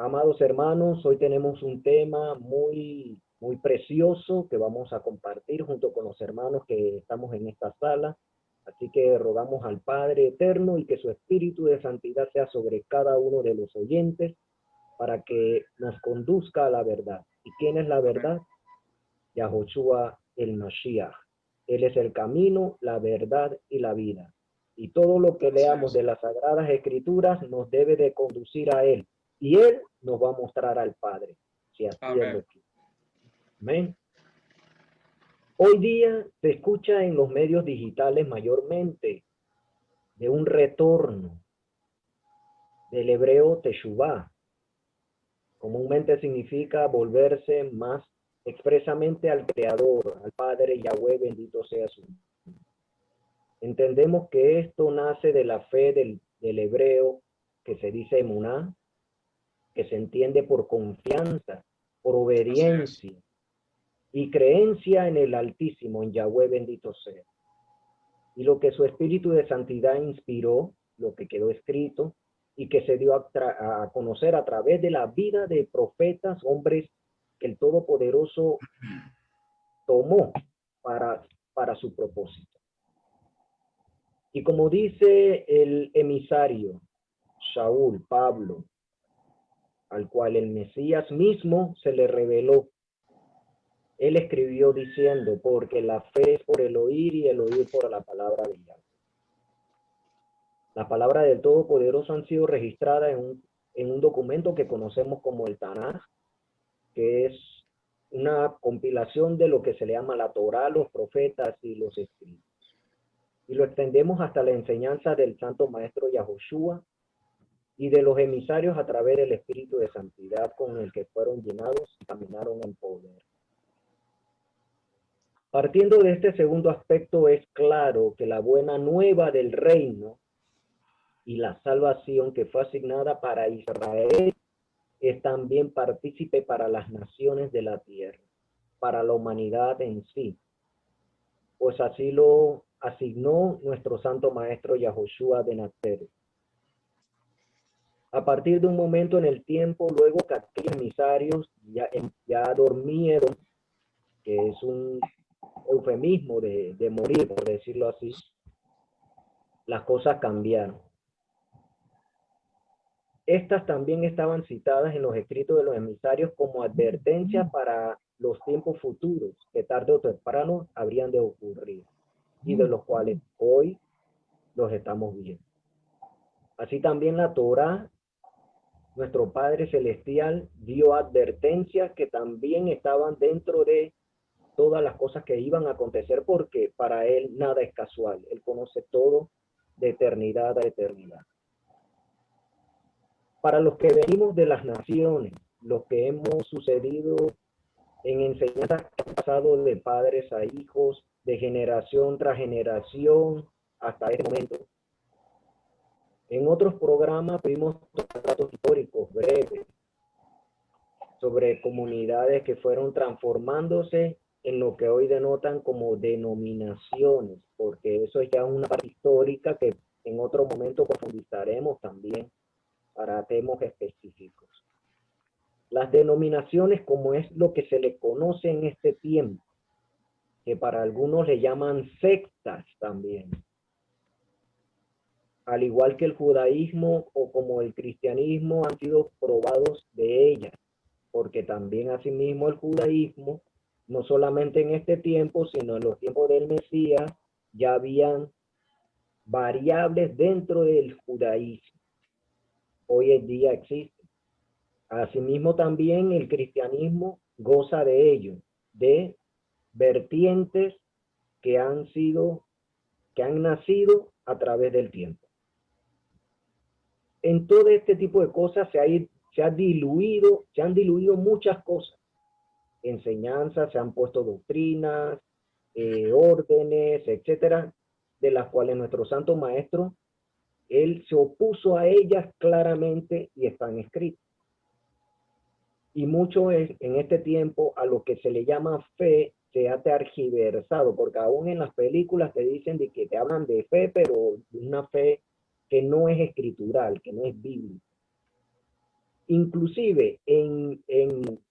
Amados hermanos, hoy tenemos un tema muy precioso que vamos a compartir junto con los hermanos que estamos en esta sala. Así que rogamos al Padre Eterno y que su Espíritu de Santidad sea sobre cada uno de los oyentes para que nos conduzca a la verdad. ¿Y quién es la verdad? Yahoshua el Mashiach. Él es el camino, la verdad y la vida. Y todo lo que leamos de las Sagradas Escrituras nos debe de conducir a Él. Y Él nos va a mostrar al Padre, si así Él lo quiere. Amén. Hoy día se escucha en los medios digitales mayormente de un retorno del hebreo teshuvá. Comúnmente significa volverse más expresamente al Creador, al Padre Yahweh, bendito sea su nombre. Entendemos que esto nace de la fe del hebreo que se dice emuná, que se entiende por confianza, por obediencia y creencia en el Altísimo, en Yahweh bendito sea. Y lo que su Espíritu de Santidad inspiró, lo que quedó escrito y que se dio a conocer a través de la vida de profetas, hombres que el Todopoderoso tomó para su propósito. Y como dice el emisario Saúl, Pablo, al cual el Mesías mismo se le reveló, él escribió diciendo, porque la fe es por el oír y el oír por la palabra de Yahweh. Las palabras del Todopoderoso han sido registradas en un documento que conocemos como el Tanaj, que es una compilación de lo que se le llama la Torá, los profetas y los escritos. Y lo extendemos hasta la enseñanza del Santo Maestro Yahoshua y de los emisarios a través del Espíritu de Santidad con el que fueron llenados y caminaron en poder. Partiendo de este segundo aspecto, es claro que la buena nueva del reino y la salvación que fue asignada para Israel es también partícipe para las naciones de la tierra, para la humanidad en sí. Pues así lo asignó nuestro Santo Maestro Yahoshua de Nazaret. A partir de un momento en el tiempo, luego que aquellos emisarios ya durmieron, que es un eufemismo de morir, por decirlo así, las cosas cambiaron. Estas también estaban citadas en los escritos de los emisarios como advertencia para los tiempos futuros, que tarde o temprano habrían de ocurrir, y de los cuales hoy los estamos viendo. Así también la Torá, nuestro Padre Celestial, dio advertencias que también estaban dentro de todas las cosas que iban a acontecer, porque para Él nada es casual. Él conoce todo de eternidad a eternidad. Para los que venimos de las naciones, los que hemos sucedido en enseñanzas que han pasado de padres a hijos, de generación tras generación, hasta este momento. En otros programas tuvimos datos históricos breves sobre comunidades que fueron transformándose en lo que hoy denotan como denominaciones, porque eso es ya una parte histórica que en otro momento profundizaremos también para temas específicos. Las denominaciones, como es lo que se le conoce en este tiempo, que para algunos le llaman sectas también, al igual que el judaísmo o como el cristianismo, han sido probados de ellas, porque también asimismo el judaísmo, no solamente en este tiempo, sino en los tiempos del Mesías, ya habían variables dentro del judaísmo. Hoy en día existen. Asimismo también el cristianismo goza de ello, de vertientes que han nacido a través del tiempo. En todo este tipo de cosas se han diluido muchas cosas. Enseñanzas, se han puesto doctrinas, órdenes, etcétera, de las cuales nuestro Santo Maestro, él se opuso a ellas claramente y están escritas. Y mucho en este tiempo a lo que se le llama fe se ha tergiversado, porque aún en las películas te dicen de que te hablan de fe, pero una fe que no es escritural, que no es bíblica. Inclusive en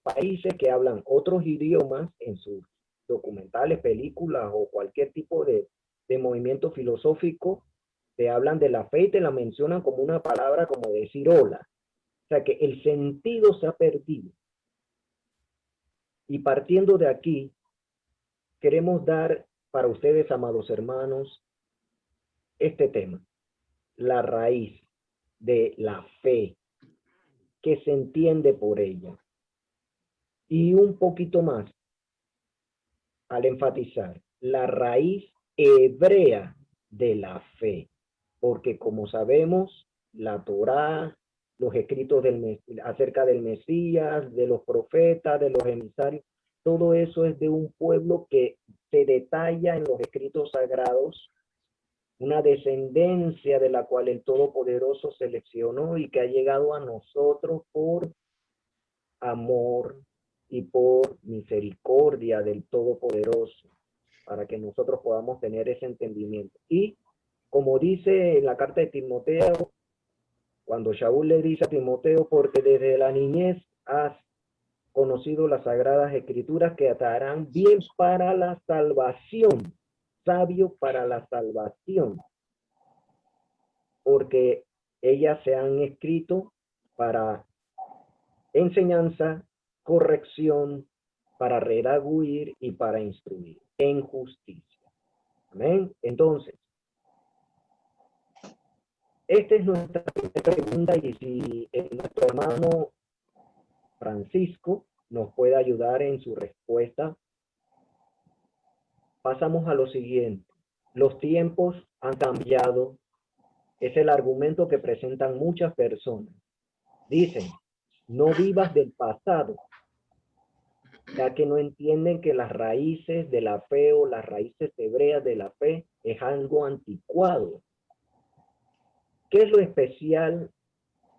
países que hablan otros idiomas, en sus documentales, películas o cualquier tipo de movimiento filosófico, te hablan de la fe y te la mencionan como una palabra como decir hola. O sea que el sentido se ha perdido. Y partiendo de aquí, queremos dar para ustedes, amados hermanos, este tema, la raíz de la fe, que se entiende por ella. Y un poquito más, al enfatizar, la raíz hebrea de la fe, porque como sabemos, la Torá, los escritos acerca del Mesías, de los profetas, de los emisarios, todo eso es de un pueblo que se detalla en los escritos sagrados, una descendencia de la cual el Todopoderoso seleccionó y que ha llegado a nosotros por amor y por misericordia del Todopoderoso, para que nosotros podamos tener ese entendimiento. Y como dice en la carta de Timoteo, cuando Shaul le dice a Timoteo, porque desde la niñez has conocido las sagradas escrituras que te harán bien para la salvación, sabio para la salvación, porque ellas se han escrito para enseñanza, corrección, para redarguir y para instruir en justicia. Amén. Entonces, esta es nuestra pregunta y si nuestro hermano Francisco nos puede ayudar en su respuesta, pasamos a lo siguiente. Los tiempos han cambiado. Es el argumento que presentan muchas personas. Dicen, no vivas del pasado, ya que no entienden que las raíces de la fe o las raíces hebreas de la fe es algo anticuado. ¿Qué es lo especial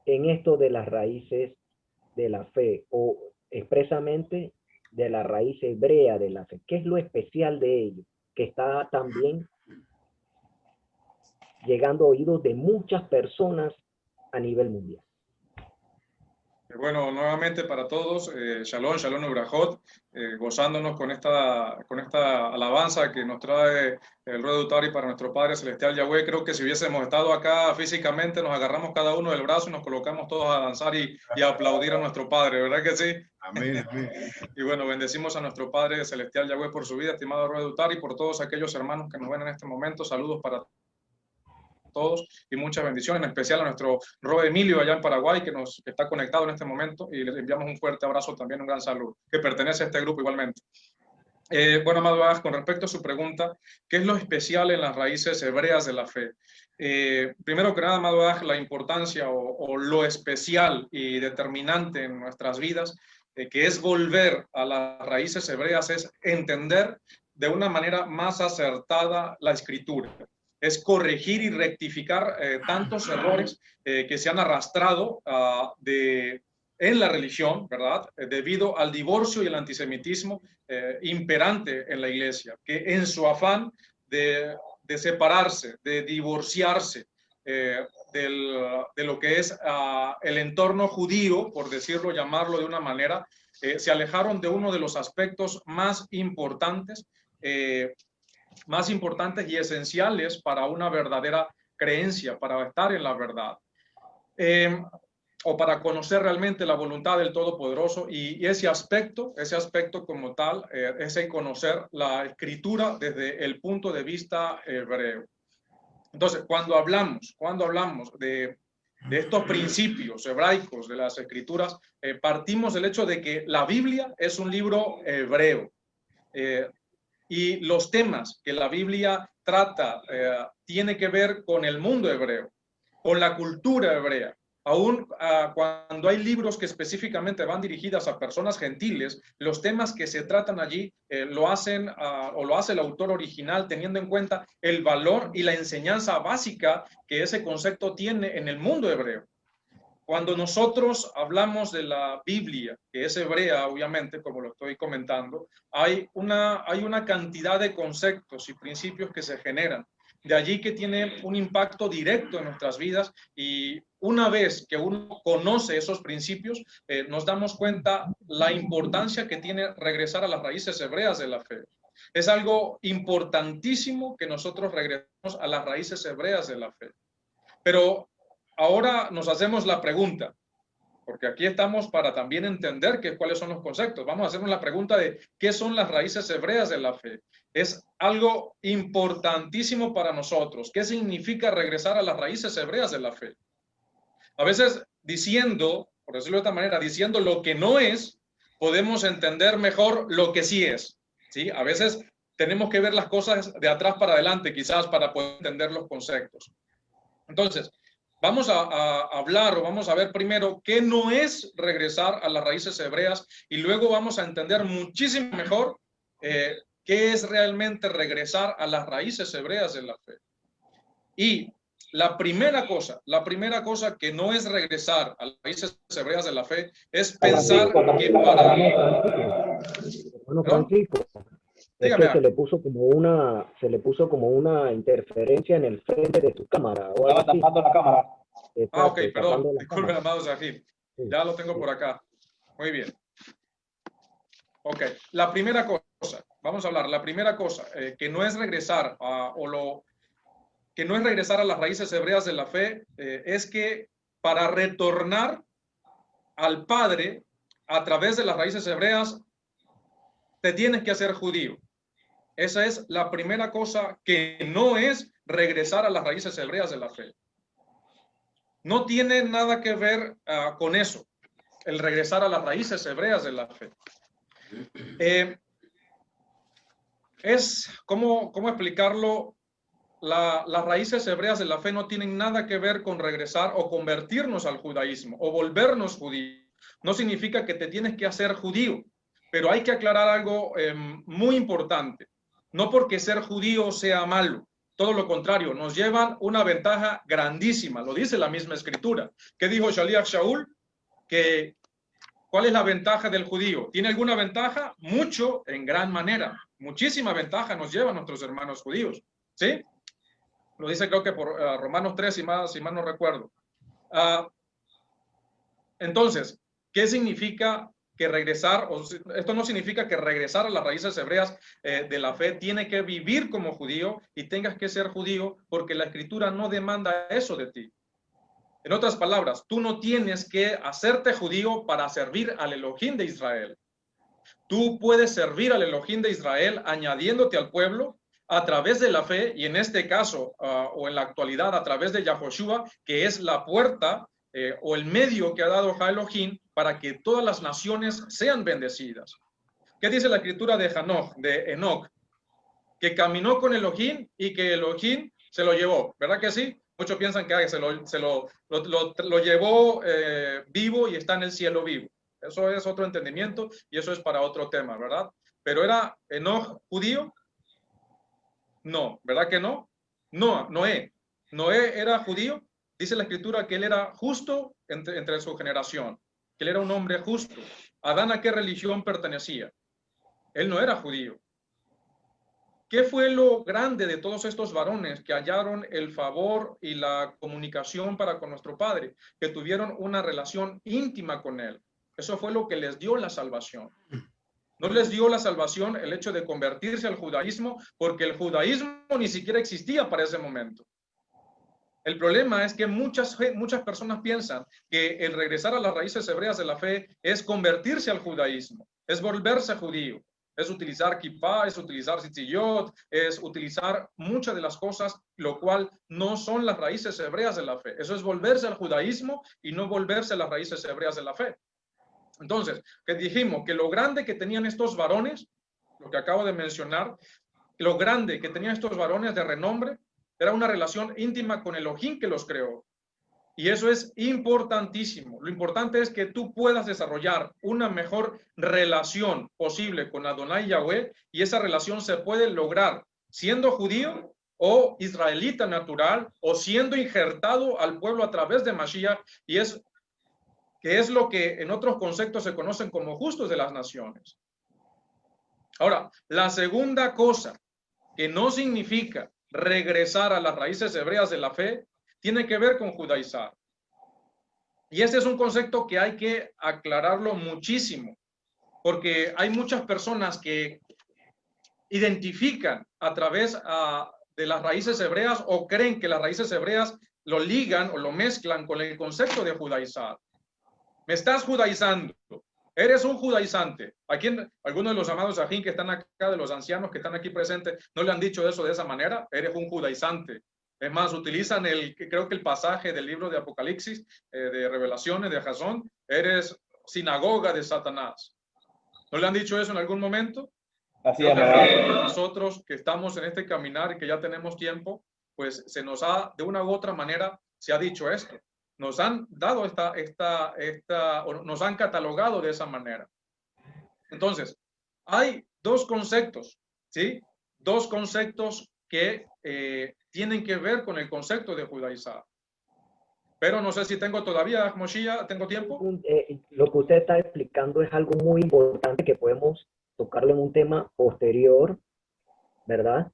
en esto de las raíces de la fe o expresamente de la raíz hebrea de la fe? ¿Qué es lo especial de ello? Que está también llegando a oídos de muchas personas a nivel mundial. Bueno, nuevamente para todos, Shalom, Shalom Ubrajot, gozándonos con esta alabanza que nos trae el Ruedo Utari para nuestro Padre Celestial Yahweh. Creo que si hubiésemos estado acá físicamente, nos agarramos cada uno del brazo y nos colocamos todos a danzar y a aplaudir a nuestro Padre, ¿verdad que sí? Amén, amén. Y bueno, bendecimos a nuestro Padre Celestial Yahweh por su vida, estimado Ruedo Utari, y por todos aquellos hermanos que nos ven en este momento. Saludos para todos y muchas bendiciones, en especial a nuestro Rob Emilio allá en Paraguay que está conectado en este momento y le enviamos un fuerte abrazo también, un gran saludo, que pertenece a este grupo igualmente. Bueno, amado Aj, con respecto a su pregunta, ¿qué es lo especial en las raíces hebreas de la fe? Primero que nada, amado Aj, la importancia o lo especial y determinante en nuestras vidas, que es volver a las raíces hebreas, es entender de una manera más acertada la escritura. Es corregir y rectificar tantos errores que se han arrastrado en la religión, ¿verdad? Debido al divorcio y el antisemitismo imperante en la iglesia, que en su afán de separarse, de divorciarse de lo que es el entorno judío, por decirlo, llamarlo de una manera, se alejaron de uno de los aspectos más importantes y esenciales para una verdadera creencia, para estar en la verdad, o para conocer realmente la voluntad del Todopoderoso, y ese aspecto como tal, es el conocer la escritura desde el punto de vista hebreo. Entonces, cuando hablamos de estos principios hebraicos de las escrituras, partimos del hecho de que la Biblia es un libro hebreo. Y los temas que la Biblia trata tiene que ver con el mundo hebreo, con la cultura hebrea. Aún cuando hay libros que específicamente van dirigidas a personas gentiles, los temas que se tratan allí lo hace el autor original teniendo en cuenta el valor y la enseñanza básica que ese concepto tiene en el mundo hebreo. Cuando nosotros hablamos de la Biblia, que es hebrea, obviamente, como lo estoy comentando, hay una cantidad de conceptos y principios que se generan De allí que tiene un impacto directo en nuestras vidas, y una vez que uno conoce esos principios, nos damos cuenta la importancia que tiene regresar a las raíces hebreas de la fe. Es algo importantísimo que nosotros regresemos a las raíces hebreas de la fe. Pero ahora nos hacemos la pregunta, porque aquí estamos para también entender cuáles son los conceptos. Vamos a hacernos la pregunta de qué son las raíces hebreas de la fe. Es algo importantísimo para nosotros. ¿Qué significa regresar a las raíces hebreas de la fe? A veces diciendo, por decirlo de esta manera, diciendo lo que no es, podemos entender mejor lo que sí es. ¿Sí? A veces tenemos que ver las cosas de atrás para adelante, quizás, para poder entender los conceptos. Entonces, vamos a hablar o vamos a ver primero qué no es regresar a las raíces hebreas, y luego vamos a entender muchísimo mejor qué es realmente regresar a las raíces hebreas de la fe. Y la primera cosa que no es regresar a las raíces hebreas de la fe es pensar que para... Bueno, Francisco, es que se le puso como una interferencia en el frente de tu cámara. O Estaba tapando la cámara. Exacto, ok, perdón, disculpen, amados Zahir. Sí. Ya lo tengo por acá. Muy bien. Ok, la primera cosa, vamos a hablar, la primera cosa que no es regresar que no es regresar a las raíces hebreas de la fe, es que para retornar al Padre a través de las raíces hebreas, te tienes que hacer judío. Esa es la primera cosa que no es regresar a las raíces hebreas de la fe. No tiene nada que ver con eso, el regresar a las raíces hebreas de la fe. ¿Cómo explicarlo? Las raíces hebreas de la fe no tienen nada que ver con regresar o convertirnos al judaísmo o volvernos judíos. No significa que te tienes que hacer judío, pero hay que aclarar algo muy importante. No porque ser judío sea malo, todo lo contrario, nos llevan una ventaja grandísima, lo dice la misma escritura. ¿Qué dijo Shaliach Shaul? ¿Cuál es la ventaja del judío? ¿Tiene alguna ventaja? Mucho, en gran manera. Muchísima ventaja nos llevan nuestros hermanos judíos. ¿Sí? Lo dice creo que por Romanos 3, si mal no recuerdo. Entonces, ¿qué significa que regresar? Esto no significa que regresar a las raíces hebreas de la fe tiene que vivir como judío y tengas que ser judío, porque la escritura no demanda eso de ti. En otras palabras, tú no tienes que hacerte judío para servir al Elohim de Israel. Tú puedes servir al Elohim de Israel añadiéndote al pueblo a través de la fe, y en este caso, o en la actualidad, a través de Yahoshua, que es la puerta o el medio que ha dado Elohim para que todas las naciones sean bendecidas. ¿Qué dice la escritura de Enoch? Que caminó con Elohim y que Elohim se lo llevó, ¿verdad que sí? Muchos piensan que se lo llevó vivo y está en el cielo vivo. Eso es otro entendimiento y eso es para otro tema, ¿verdad? Pero ¿era Enoch judío? No, ¿verdad que no? Noé era judío. Dice la escritura que él era justo entre su generación, que él era un hombre justo. ¿Adán a qué religión pertenecía? Él no era judío. ¿Qué fue lo grande de todos estos varones que hallaron el favor y la comunicación para con nuestro Padre? Que tuvieron una relación íntima con Él. Eso fue lo que les dio la salvación. No les dio la salvación el hecho de convertirse al judaísmo, porque el judaísmo ni siquiera existía para ese momento. El problema es que muchas personas piensan que el regresar a las raíces hebreas de la fe es convertirse al judaísmo, es volverse judío. Es utilizar kippah, es utilizar tzitziyot, es utilizar muchas de las cosas, lo cual no son las raíces hebreas de la fe. Eso es volverse al judaísmo y no volverse a las raíces hebreas de la fe. Entonces, que dijimos que lo grande que tenían estos varones, lo que acabo de mencionar, lo grande que tenían estos varones de renombre, era una relación íntima con Elohim que los creó. Y eso es importantísimo. Lo importante es que tú puedas desarrollar una mejor relación posible con Adonai Yahweh, y esa relación se puede lograr siendo judío o israelita natural o siendo injertado al pueblo a través de Mashiach, y que es lo que en otros conceptos se conocen como justos de las naciones. Ahora, la segunda cosa que no significa regresar a las raíces hebreas de la fe, tiene que ver con judaizar. Y ese es un concepto que hay que aclararlo muchísimo, porque hay muchas personas que identifican a través de las raíces hebreas o creen que las raíces hebreas lo ligan o lo mezclan con el concepto de judaizar. Me estás judaizando. Eres un judaizante. ¿A quién, algunos de los amados ajín que están acá, de los ancianos que están aquí presentes, no le han dicho eso de esa manera? Eres un judaizante. Es más, utilizan creo que el pasaje del libro de Apocalipsis, de Revelaciones de Jasón, eres sinagoga de Satanás. ¿No le han dicho eso en algún momento? Así Creo es, que nosotros que estamos en este caminar y que ya tenemos tiempo, pues se nos ha, de una u otra manera, se ha dicho esto. Nos han dado o nos han catalogado de esa manera. Entonces, hay dos conceptos, ¿sí? Dos conceptos que tienen que ver con el concepto de judaizar. Pero no sé si tengo todavía, Moshiach, ¿tengo tiempo? Lo que usted está explicando es algo muy importante que podemos tocarlo en un tema posterior, ¿verdad?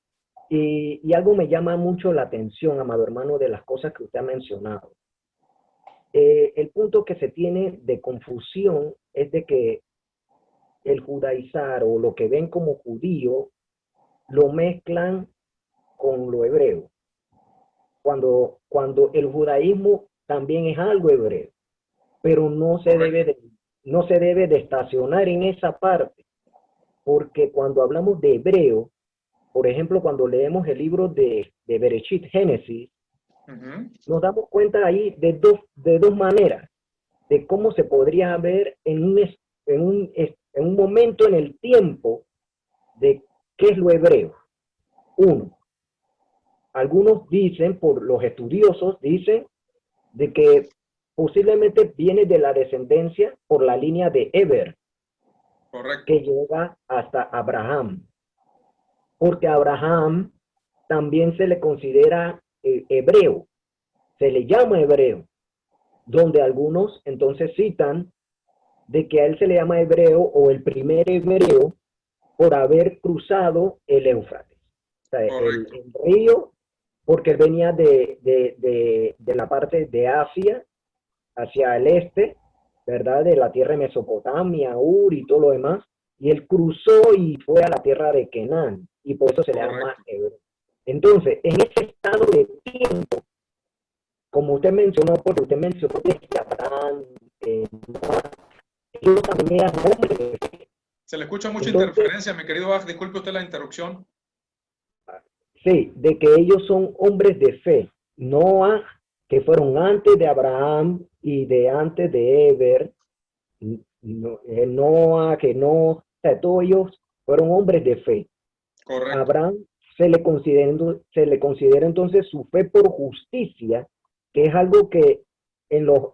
Y algo me llama mucho la atención, amado hermano, de las cosas que usted ha mencionado. El punto que se tiene de confusión es de que el judaizar o lo que ven como judío lo mezclan con lo hebreo. Cuando el judaísmo también es algo hebreo, pero no se debe de estacionar en esa parte, porque cuando hablamos de hebreo, por ejemplo, cuando leemos el libro de Bereshit, Génesis, nos damos cuenta ahí de dos maneras, de cómo se podría ver en un momento en el tiempo de qué es lo hebreo. Uno, algunos dicen, por los estudiosos, dicen de que posiblemente viene de la descendencia por la línea de Eber, correcto, que llega hasta Abraham. Porque a Abraham también se le considera hebreo, se le llama hebreo, donde algunos entonces citan de que a él se le llama hebreo o el primer hebreo por haber cruzado el Éufrates. O sea, el río, porque él venía de la parte de Asia hacia el este, ¿verdad? De la tierra de Mesopotamia, Ur y todo lo demás, y él cruzó y fue a la tierra de Canaán, y por eso se le llama hebreo. Entonces, en ese estado de tiempo, como usted mencionó, porque usted mencionó desde Abraham, ellos también eran hombres. Se le escucha mucha interferencia, mi querido Aj, disculpe usted la interrupción. Sí, de que ellos son hombres de fe. Noah, que fueron antes de Abraham y de antes de Eber, Noah, que no, o sea, todos ellos fueron hombres de fe. Correcto. Abraham se le considera entonces su fe por justicia, que es algo que en los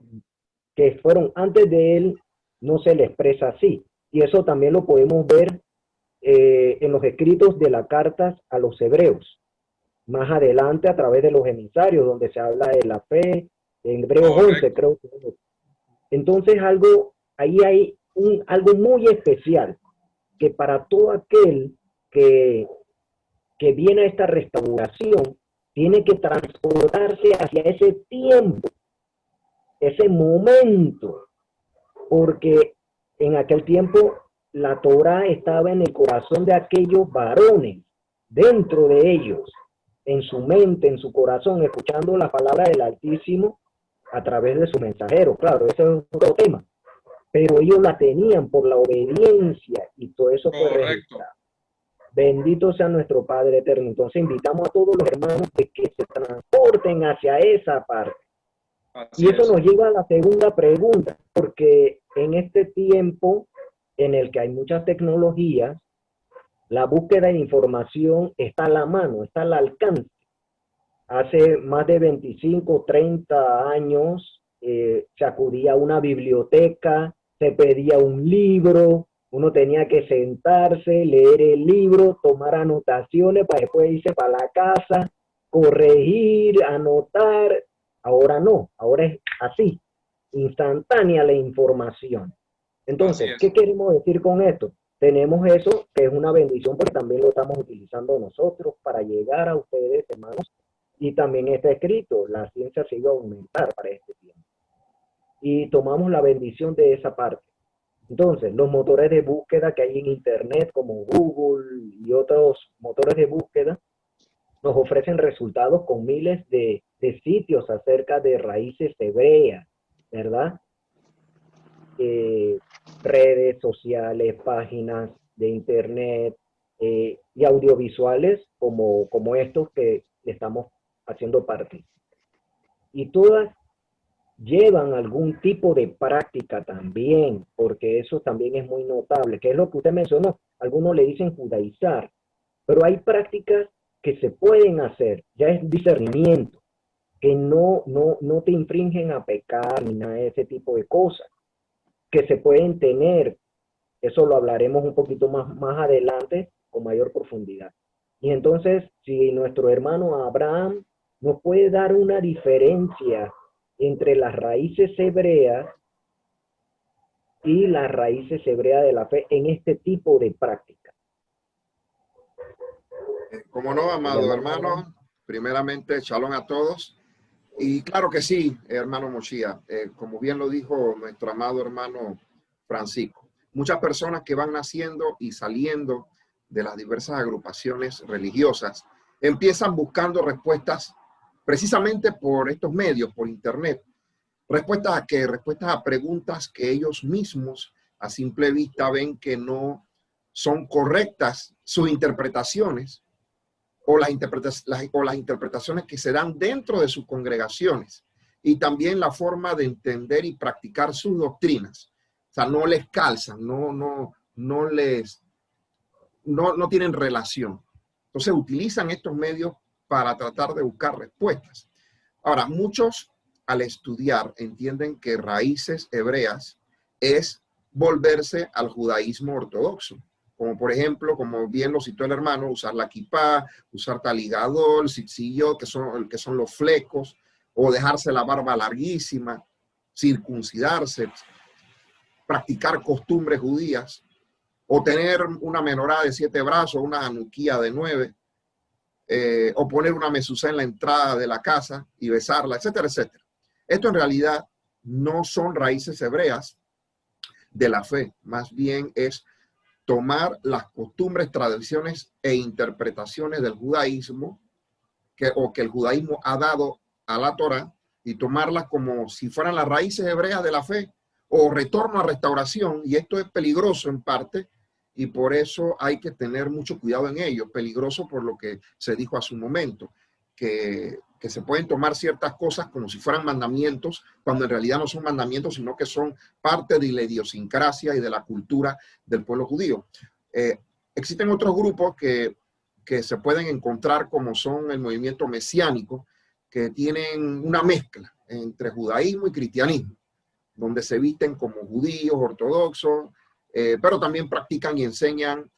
que fueron antes de él no se le expresa así. Y eso también lo podemos ver en los escritos de las cartas a los hebreos. Más adelante a través de los emisarios, donde se habla de la fe, en Hebreos 11, creo que. Entonces ahí hay algo muy especial, que para todo aquel que viene a esta restauración, tiene que transportarse hacia ese tiempo, ese momento, porque en aquel tiempo la Torá estaba en el corazón de aquellos varones, dentro de ellos, en su mente, en su corazón, escuchando la palabra del Altísimo a través de su mensajero. Claro, ese es otro tema, pero ellos la tenían por la obediencia y todo eso fue registrado. Bendito sea nuestro Padre eterno. Entonces invitamos a todos los hermanos de que se transporten hacia esa parte. Y eso nos lleva a la segunda pregunta, porque en este tiempo en el que hay muchas tecnologías, la búsqueda de información está a la mano, está al alcance. Hace más de 25, 30 años se acudía a una biblioteca, se pedía un libro, uno tenía que sentarse, leer el libro, tomar anotaciones para después irse para la casa, corregir, anotar. Ahora no, ahora es así, instantánea la información. Entonces, ¿qué queremos decir con esto? tenemos eso, que es una bendición, porque también lo estamos utilizando nosotros para llegar a ustedes, hermanos, y también está escrito, la ciencia se iba a aumentar para este tiempo. Y tomamos la bendición de esa parte. Entonces, los motores de búsqueda que hay en Internet, como Google y otros motores de búsqueda, nos ofrecen resultados con miles de sitios acerca de raíces hebreas, ¿verdad? Redes sociales, páginas de Internet y audiovisuales como estos que estamos haciendo parte. Y todas llevan algún tipo de práctica también, porque eso también es muy notable, que es lo que usted mencionó. Algunos le dicen judaizar, pero hay prácticas que se pueden hacer, ya es discernimiento, que no te infringen a pecar ni nada de ese tipo de cosas, que se pueden tener. Eso lo hablaremos un poquito más adelante con mayor profundidad. Y entonces, si nuestro hermano Abraham nos puede dar una diferencia entre las raíces hebreas y las raíces hebreas de la fe en este tipo de práctica. Como no, amado hermano, primeramente, shalom a todos. Y claro que sí, hermano Mochía, como bien lo dijo nuestro amado hermano Francisco, muchas personas que van naciendo y saliendo de las diversas agrupaciones religiosas empiezan buscando respuestas precisamente por estos medios, por internet. Respuestas a qué? Respuestas a preguntas que ellos mismos a simple vista ven que no son correctas sus interpretaciones o las interpretaciones que se dan dentro de sus congregaciones y también la forma de entender y practicar sus doctrinas. O sea, no les calzan, no tienen relación. Entonces utilizan estos medios para tratar de buscar respuestas. Ahora, muchos al estudiar entienden que raíces hebreas es volverse al judaísmo ortodoxo. Como por ejemplo, como bien lo citó el hermano, usar la kipá, usar taligador, tzitzit, que son los flecos, o dejarse la barba larguísima, circuncidarse, practicar costumbres judías, o tener una menorá de 7 brazos, una hanuquía de 9, o poner una mezuzá en la entrada de la casa y besarla, etcétera, etcétera. Esto en realidad no son raíces hebreas de la fe, más bien es tomar las costumbres, tradiciones e interpretaciones del judaísmo que el judaísmo ha dado a la Torá y tomarlas como si fueran las raíces hebreas de la fe o retorno a restauración, y esto es peligroso en parte y por eso hay que tener mucho cuidado en ello. Peligroso por lo que se dijo hace un momento, que se pueden tomar ciertas cosas como si fueran mandamientos, cuando en realidad no son mandamientos, sino que son parte de la idiosincrasia y de la cultura del pueblo judío. Existen otros grupos que se pueden encontrar, como son el movimiento mesiánico, que tienen una mezcla entre judaísmo y cristianismo, donde se visten como judíos ortodoxos, pero también practican y enseñan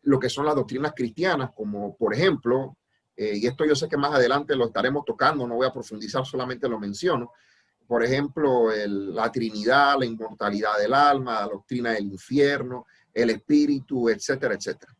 lo que son las doctrinas cristianas, como por ejemplo, y esto yo sé que más adelante lo estaremos tocando, no voy a profundizar, solamente lo menciono, por ejemplo, la Trinidad, la inmortalidad del alma, la doctrina del infierno, el espíritu, etcétera, etcétera.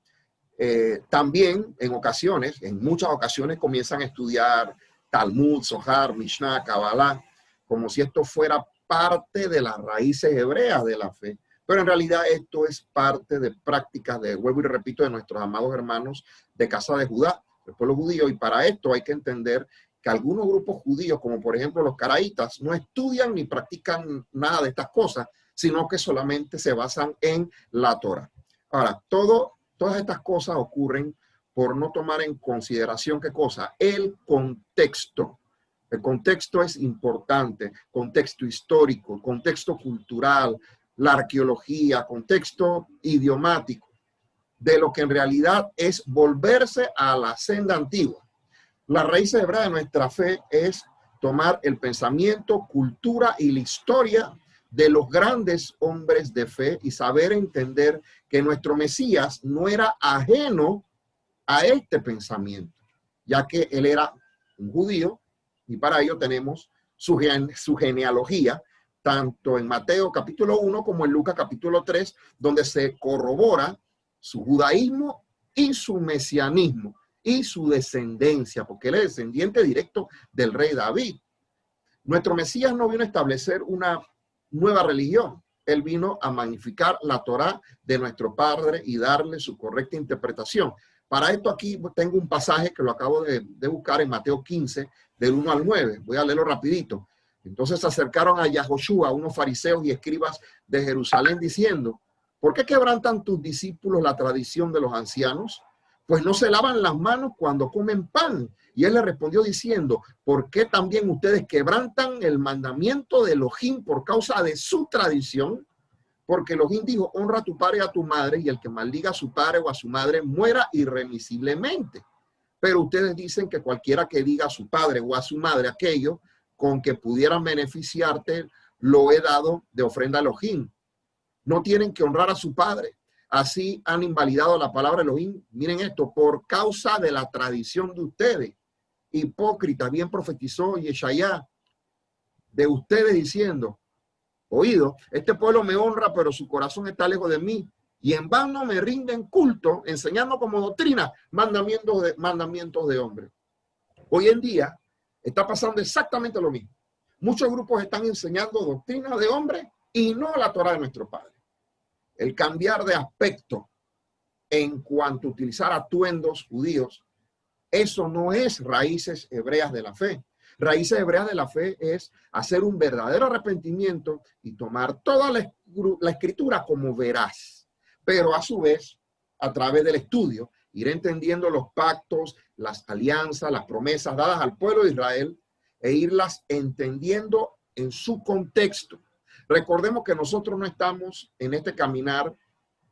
También en muchas ocasiones comienzan a estudiar Talmud, Zohar, Mishnah, Kabbalah, como si esto fuera parte de las raíces hebreas de la fe. Pero en realidad esto es parte de prácticas, vuelvo y repito, de nuestros amados hermanos de casa de Judá, del pueblo judío, y para esto hay que entender que algunos grupos judíos, como por ejemplo los caraítas, no estudian ni practican nada de estas cosas, sino que solamente se basan en la Torah. Ahora, todas estas cosas ocurren por no tomar en consideración, ¿qué cosa? El contexto. El contexto es importante, contexto histórico, contexto cultural, la arqueología, contexto idiomático, de lo que en realidad es volverse a la senda antigua. La raíz hebrea de nuestra fe es tomar el pensamiento, cultura y la historia de los grandes hombres de fe y saber entender que nuestro Mesías no era ajeno a este pensamiento, ya que él era un judío y para ello tenemos su genealogía, tanto en Mateo capítulo 1 como en Lucas capítulo 3, donde se corrobora su judaísmo y su mesianismo y su descendencia, porque él es descendiente directo del rey David. Nuestro Mesías no vino a establecer una nueva religión. Él vino a magnificar la Torá de nuestro Padre y darle su correcta interpretación. Para esto aquí tengo un pasaje que lo acabo de buscar en Mateo 15, del 1 al 9. Voy a leerlo rapidito. Entonces se acercaron a Yahoshua, unos fariseos y escribas de Jerusalén, diciendo: ¿por qué quebrantan tus discípulos la tradición de los ancianos? Pues no se lavan las manos cuando comen pan. Y él le respondió diciendo: ¿por qué también ustedes quebrantan el mandamiento de Elohim por causa de su tradición? Porque Elohim dijo: honra a tu padre y a tu madre, y el que maldiga a su padre o a su madre muera irremisiblemente. Pero ustedes dicen que cualquiera que diga a su padre o a su madre aquello con que pudieran beneficiarte, lo he dado de ofrenda a Elohim. No tienen que honrar a su padre. Así han invalidado la palabra Elohim. Miren esto: por causa de la tradición de ustedes. Hipócrita, bien profetizó Yeshayá de ustedes diciendo: oído, este pueblo me honra, pero su corazón está lejos de mí, y en vano me rinden culto, enseñando como doctrina mandamientos de hombres. Hoy en día está pasando exactamente lo mismo. Muchos grupos están enseñando doctrinas de hombres y no la Torá de nuestro Padre. El cambiar de aspecto en cuanto a utilizar atuendos judíos, eso no es raíces hebreas de la fe. Raíces hebreas de la fe es hacer un verdadero arrepentimiento y tomar toda la escritura como veraz, pero a su vez, a través del estudio, ir entendiendo los pactos, las alianzas, las promesas dadas al pueblo de Israel e irlas entendiendo en su contexto. Recordemos que nosotros no estamos en este caminar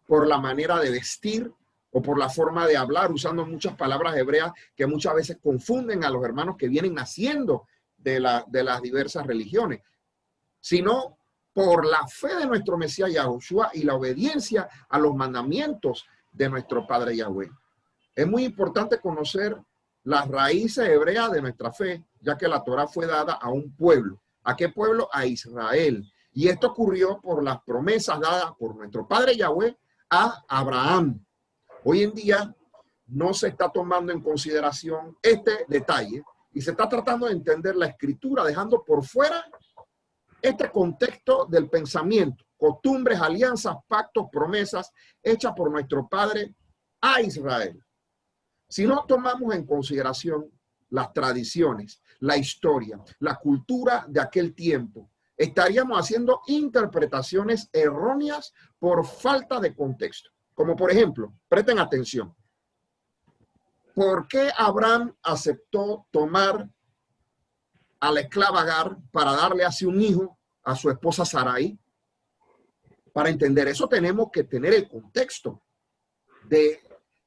por la manera de vestir o por la forma de hablar, usando muchas palabras hebreas que muchas veces confunden a los hermanos que vienen naciendo de las diversas religiones, sino por la fe de nuestro Mesías Yahushua y la obediencia a los mandamientos de nuestro Padre Yahweh. Es muy importante conocer las raíces hebreas de nuestra fe, ya que la Torá fue dada a un pueblo. ¿A qué pueblo? A Israel. Y esto ocurrió por las promesas dadas por nuestro Padre Yahweh a Abraham. Hoy en día no se está tomando en consideración este detalle y se está tratando de entender la escritura, dejando por fuera este contexto del pensamiento, costumbres, alianzas, pactos, promesas hechas por nuestro Padre a Israel. Si no tomamos en consideración las tradiciones, la historia, la cultura de aquel tiempo, estaríamos haciendo interpretaciones erróneas por falta de contexto. Como por ejemplo, presten atención, ¿por qué Abraham aceptó tomar a la esclava Agar para darle así un hijo a su esposa Sarai? Para entender eso tenemos que tener el contexto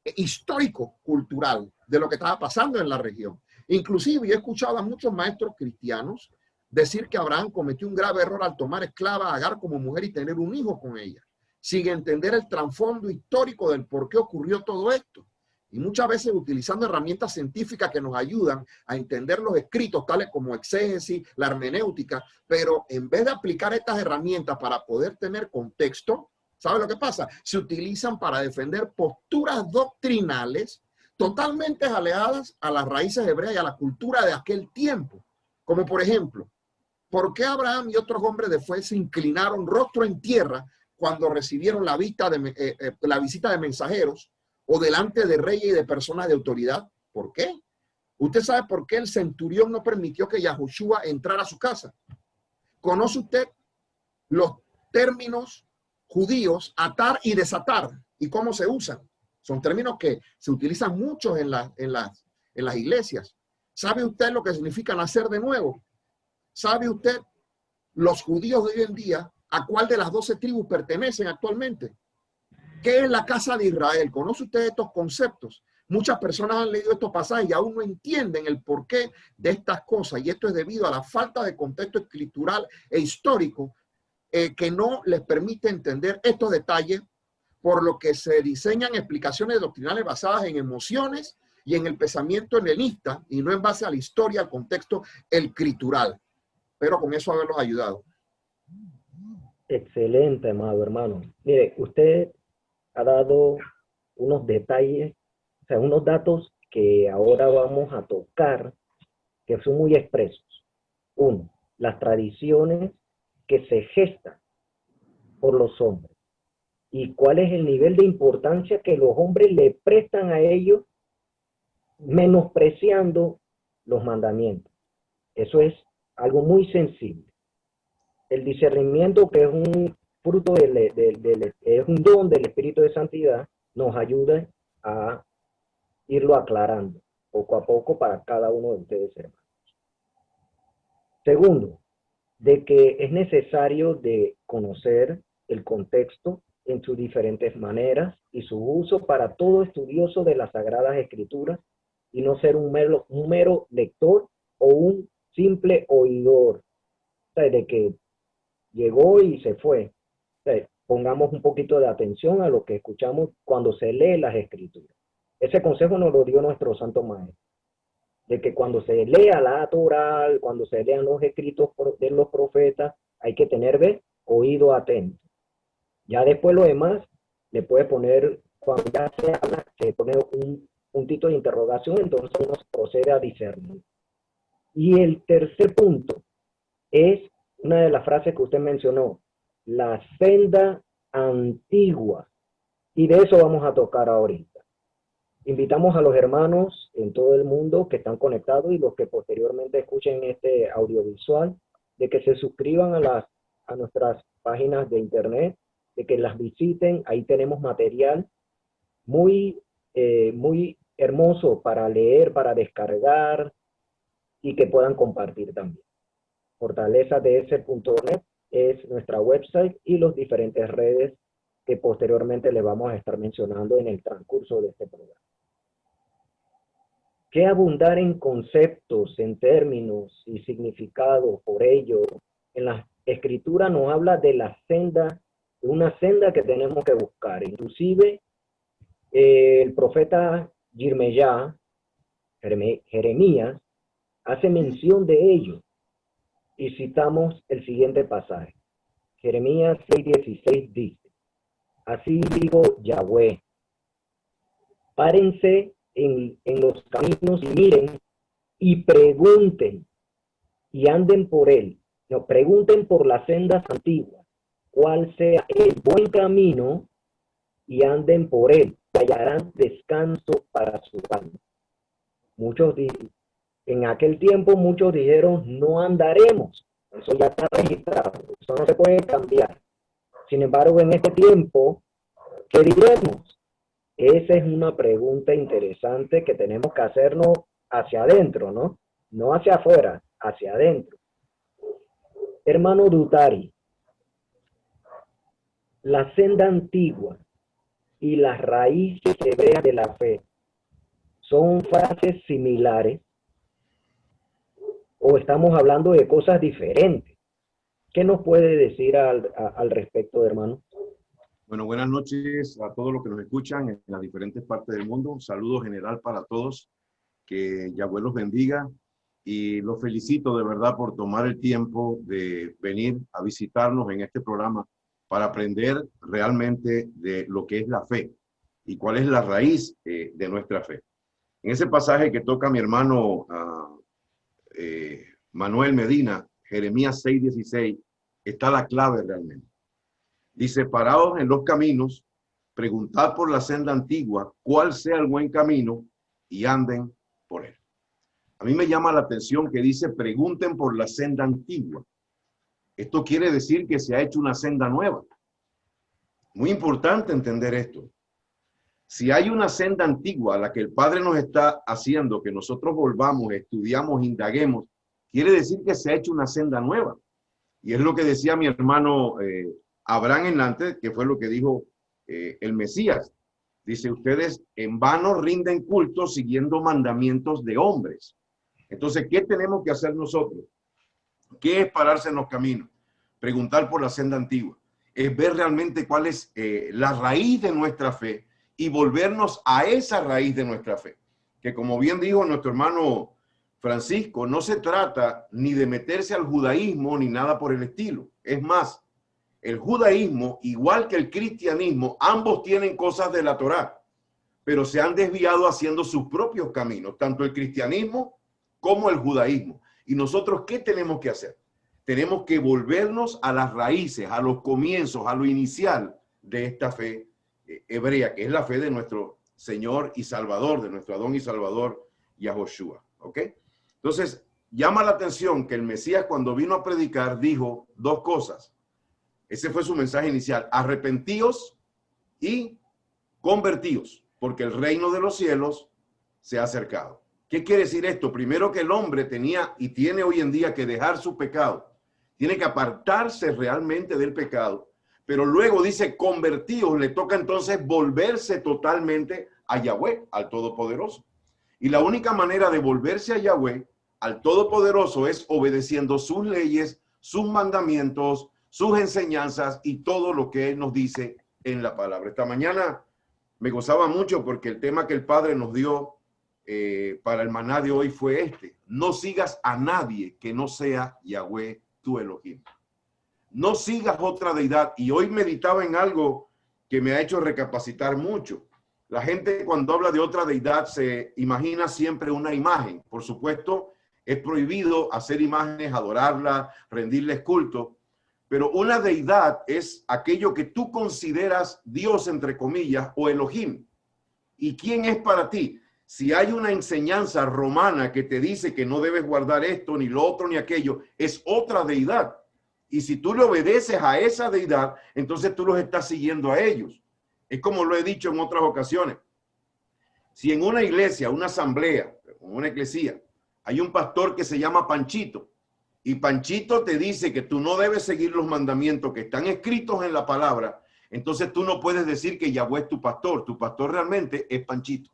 histórico, cultural, de lo que estaba pasando en la región. Inclusive he escuchado a muchos maestros cristianos decir que Abraham cometió un grave error al tomar esclava a Agar como mujer y tener un hijo con ella, sin entender el trasfondo histórico del por qué ocurrió todo esto. Y muchas veces utilizando herramientas científicas que nos ayudan a entender los escritos, tales como exégesis, la hermenéutica, pero en vez de aplicar estas herramientas para poder tener contexto, ¿sabe lo que pasa? Se utilizan para defender posturas doctrinales totalmente alejadas a las raíces hebreas y a la cultura de aquel tiempo. Como por ejemplo, ¿por qué Abraham y otros hombres de fe se inclinaron rostro en tierra cuando recibieron la visita de mensajeros o delante de reyes y de personas de autoridad? ¿Por qué? ¿Usted sabe por qué el centurión no permitió que Yahushua entrara a su casa? ¿Conoce usted los términos judíos, atar y desatar, y cómo se usan? Son términos que se utilizan mucho en las iglesias. ¿Sabe usted lo que significa nacer de nuevo? ¿Sabe usted los judíos de hoy en día a cuál de las 12 tribus pertenecen actualmente? ¿Qué es la casa de Israel? ¿Conoce usted estos conceptos? Muchas personas han leído estos pasajes y aún no entienden el porqué de estas cosas, y esto es debido a la falta de contexto escritural e histórico que no les permite entender estos detalles, por lo que se diseñan explicaciones doctrinales basadas en emociones y en el pensamiento helenista y no en base a la historia, al contexto escritural. Pero con eso haberlos ayudado. Excelente, amado hermano. Mire, usted ha dado unos detalles, o sea, unos datos que ahora vamos a tocar, que son muy expresos. Uno, las tradiciones que se gestan por los hombres y cuál es el nivel de importancia que los hombres le prestan a ellos, menospreciando los mandamientos. Eso es algo muy sensible. El discernimiento, que es un fruto es un don del Espíritu de Santidad, nos ayuda a irlo aclarando poco a poco para cada uno de ustedes, hermanos. Segundo, de que es necesario de conocer el contexto en sus diferentes maneras y su uso para todo estudioso de las Sagradas Escrituras y no ser un mero lector o un simple oidor, o sea, de que llegó y se fue. O sea, pongamos un poquito de atención a lo que escuchamos cuando se lee las Escrituras. Ese consejo nos lo dio nuestro Santo Maestro, de que cuando se lea la Torá, cuando se lean los escritos de los profetas, hay que tener oído atento. Ya después lo demás, le puede poner, cuando ya se habla, se pone un puntito de interrogación, entonces uno procede a discernir. Y el tercer punto es una de las frases que usted mencionó, la senda antigua. Y de eso vamos a tocar ahorita. Invitamos a los hermanos en todo el mundo que están conectados y los que posteriormente escuchen este audiovisual, de que se suscriban a nuestras páginas de internet, de que las visiten. Ahí tenemos material muy hermoso para leer, para descargar y que puedan compartir también. fortalezads.net es nuestra website y las diferentes redes que posteriormente les vamos a estar mencionando en el transcurso de este programa. ¿Qué abundar en conceptos, en términos y significados? Por ello, en la Escritura nos habla de la senda, de una senda que tenemos que buscar. Inclusive, el profeta Jeremías, hace mención de ello. Y citamos el siguiente pasaje. Jeremías 6:16 dice, así dijo Yahweh, párense en los caminos y miren y pregunten y anden por él. No, pregunten por las sendas antiguas, cuál sea el buen camino y anden por él. Hallarán descanso para su alma. En aquel tiempo muchos dijeron, no andaremos. Eso ya está registrado, eso no se puede cambiar. Sin embargo, en este tiempo, ¿qué diremos? Esa es una pregunta interesante que tenemos que hacernos hacia adentro, ¿no? No hacia afuera, hacia adentro. Hermano Dutari, la senda antigua y las raíces hebreas de la fe son frases similares o estamos hablando de cosas diferentes. ¿Qué nos puede decir al respecto, hermano? Bueno, buenas noches a todos los que nos escuchan en las diferentes partes del mundo. Un saludo general para todos. Que Yahweh los bendiga y los felicito de verdad por tomar el tiempo de venir a visitarnos en este programa para aprender realmente de lo que es la fe y cuál es la raíz de nuestra fe. En ese pasaje que toca mi hermano Manuel Medina, Jeremías 6:16, está la clave realmente. Dice, paraos en los caminos, preguntad por la senda antigua, cuál sea el buen camino, y anden por él. A mí me llama la atención que dice, pregunten por la senda antigua. Esto quiere decir que se ha hecho una senda nueva. Muy importante entender esto. Si hay una senda antigua a la que el Padre nos está haciendo que nosotros volvamos, estudiamos, indaguemos, quiere decir que se ha hecho una senda nueva. Y es lo que decía mi hermano Abraham Enlante, que fue lo que dijo el Mesías. Dice, ustedes en vano rinden culto siguiendo mandamientos de hombres. Entonces, ¿qué tenemos que hacer nosotros? ¿Qué es pararse en los caminos? Preguntar por la senda antigua. Es ver realmente cuál es la raíz de nuestra fe y volvernos a esa raíz de nuestra fe. Que como bien dijo nuestro hermano Francisco, no se trata ni de meterse al judaísmo ni nada por el estilo. Es más, el judaísmo, igual que el cristianismo, ambos tienen cosas de la Torá, pero se han desviado haciendo sus propios caminos, tanto el cristianismo como el judaísmo. ¿Y nosotros qué tenemos que hacer? Tenemos que volvernos a las raíces, a los comienzos, a lo inicial de esta fe hebrea, que es la fe de nuestro Señor y Salvador, de nuestro Adón y Salvador, Yahoshua. ¿Ok? Entonces, llama la atención que el Mesías, cuando vino a predicar, dijo dos cosas. Ese fue su mensaje inicial: arrepentíos y convertíos, porque el reino de los cielos se ha acercado. ¿Qué quiere decir esto? Primero, que el hombre tenía y tiene hoy en día que dejar su pecado. Tiene que apartarse realmente del pecado. Pero luego dice convertíos, le toca entonces volverse totalmente a Yahweh, al Todopoderoso. Y la única manera de volverse a Yahweh, al Todopoderoso, es obedeciendo sus leyes, sus mandamientos, sus enseñanzas y todo lo que Él nos dice en la palabra. Esta mañana me gozaba mucho porque el tema que el Padre nos dio para el maná de hoy fue este: no sigas a nadie que no sea Yahweh tu Elohim. No sigas otra deidad. Y hoy meditaba en algo que me ha hecho recapacitar mucho. La gente, cuando habla de otra deidad, se imagina siempre una imagen. Por supuesto, es prohibido hacer imágenes, adorarla, rendirles culto. Pero una deidad es aquello que tú consideras Dios, entre comillas, o Elohim. ¿Y quién es para ti? Si hay una enseñanza romana que te dice que no debes guardar esto, ni lo otro, ni aquello, es otra deidad. Y si tú le obedeces a esa deidad, entonces tú los estás siguiendo a ellos. Es como lo he dicho en otras ocasiones. Si en una iglesia, una asamblea, una eclesía, hay un pastor que se llama Panchito, y Panchito te dice que tú no debes seguir los mandamientos que están escritos en la palabra, entonces tú no puedes decir que Yahweh es tu pastor. Tu pastor realmente es Panchito.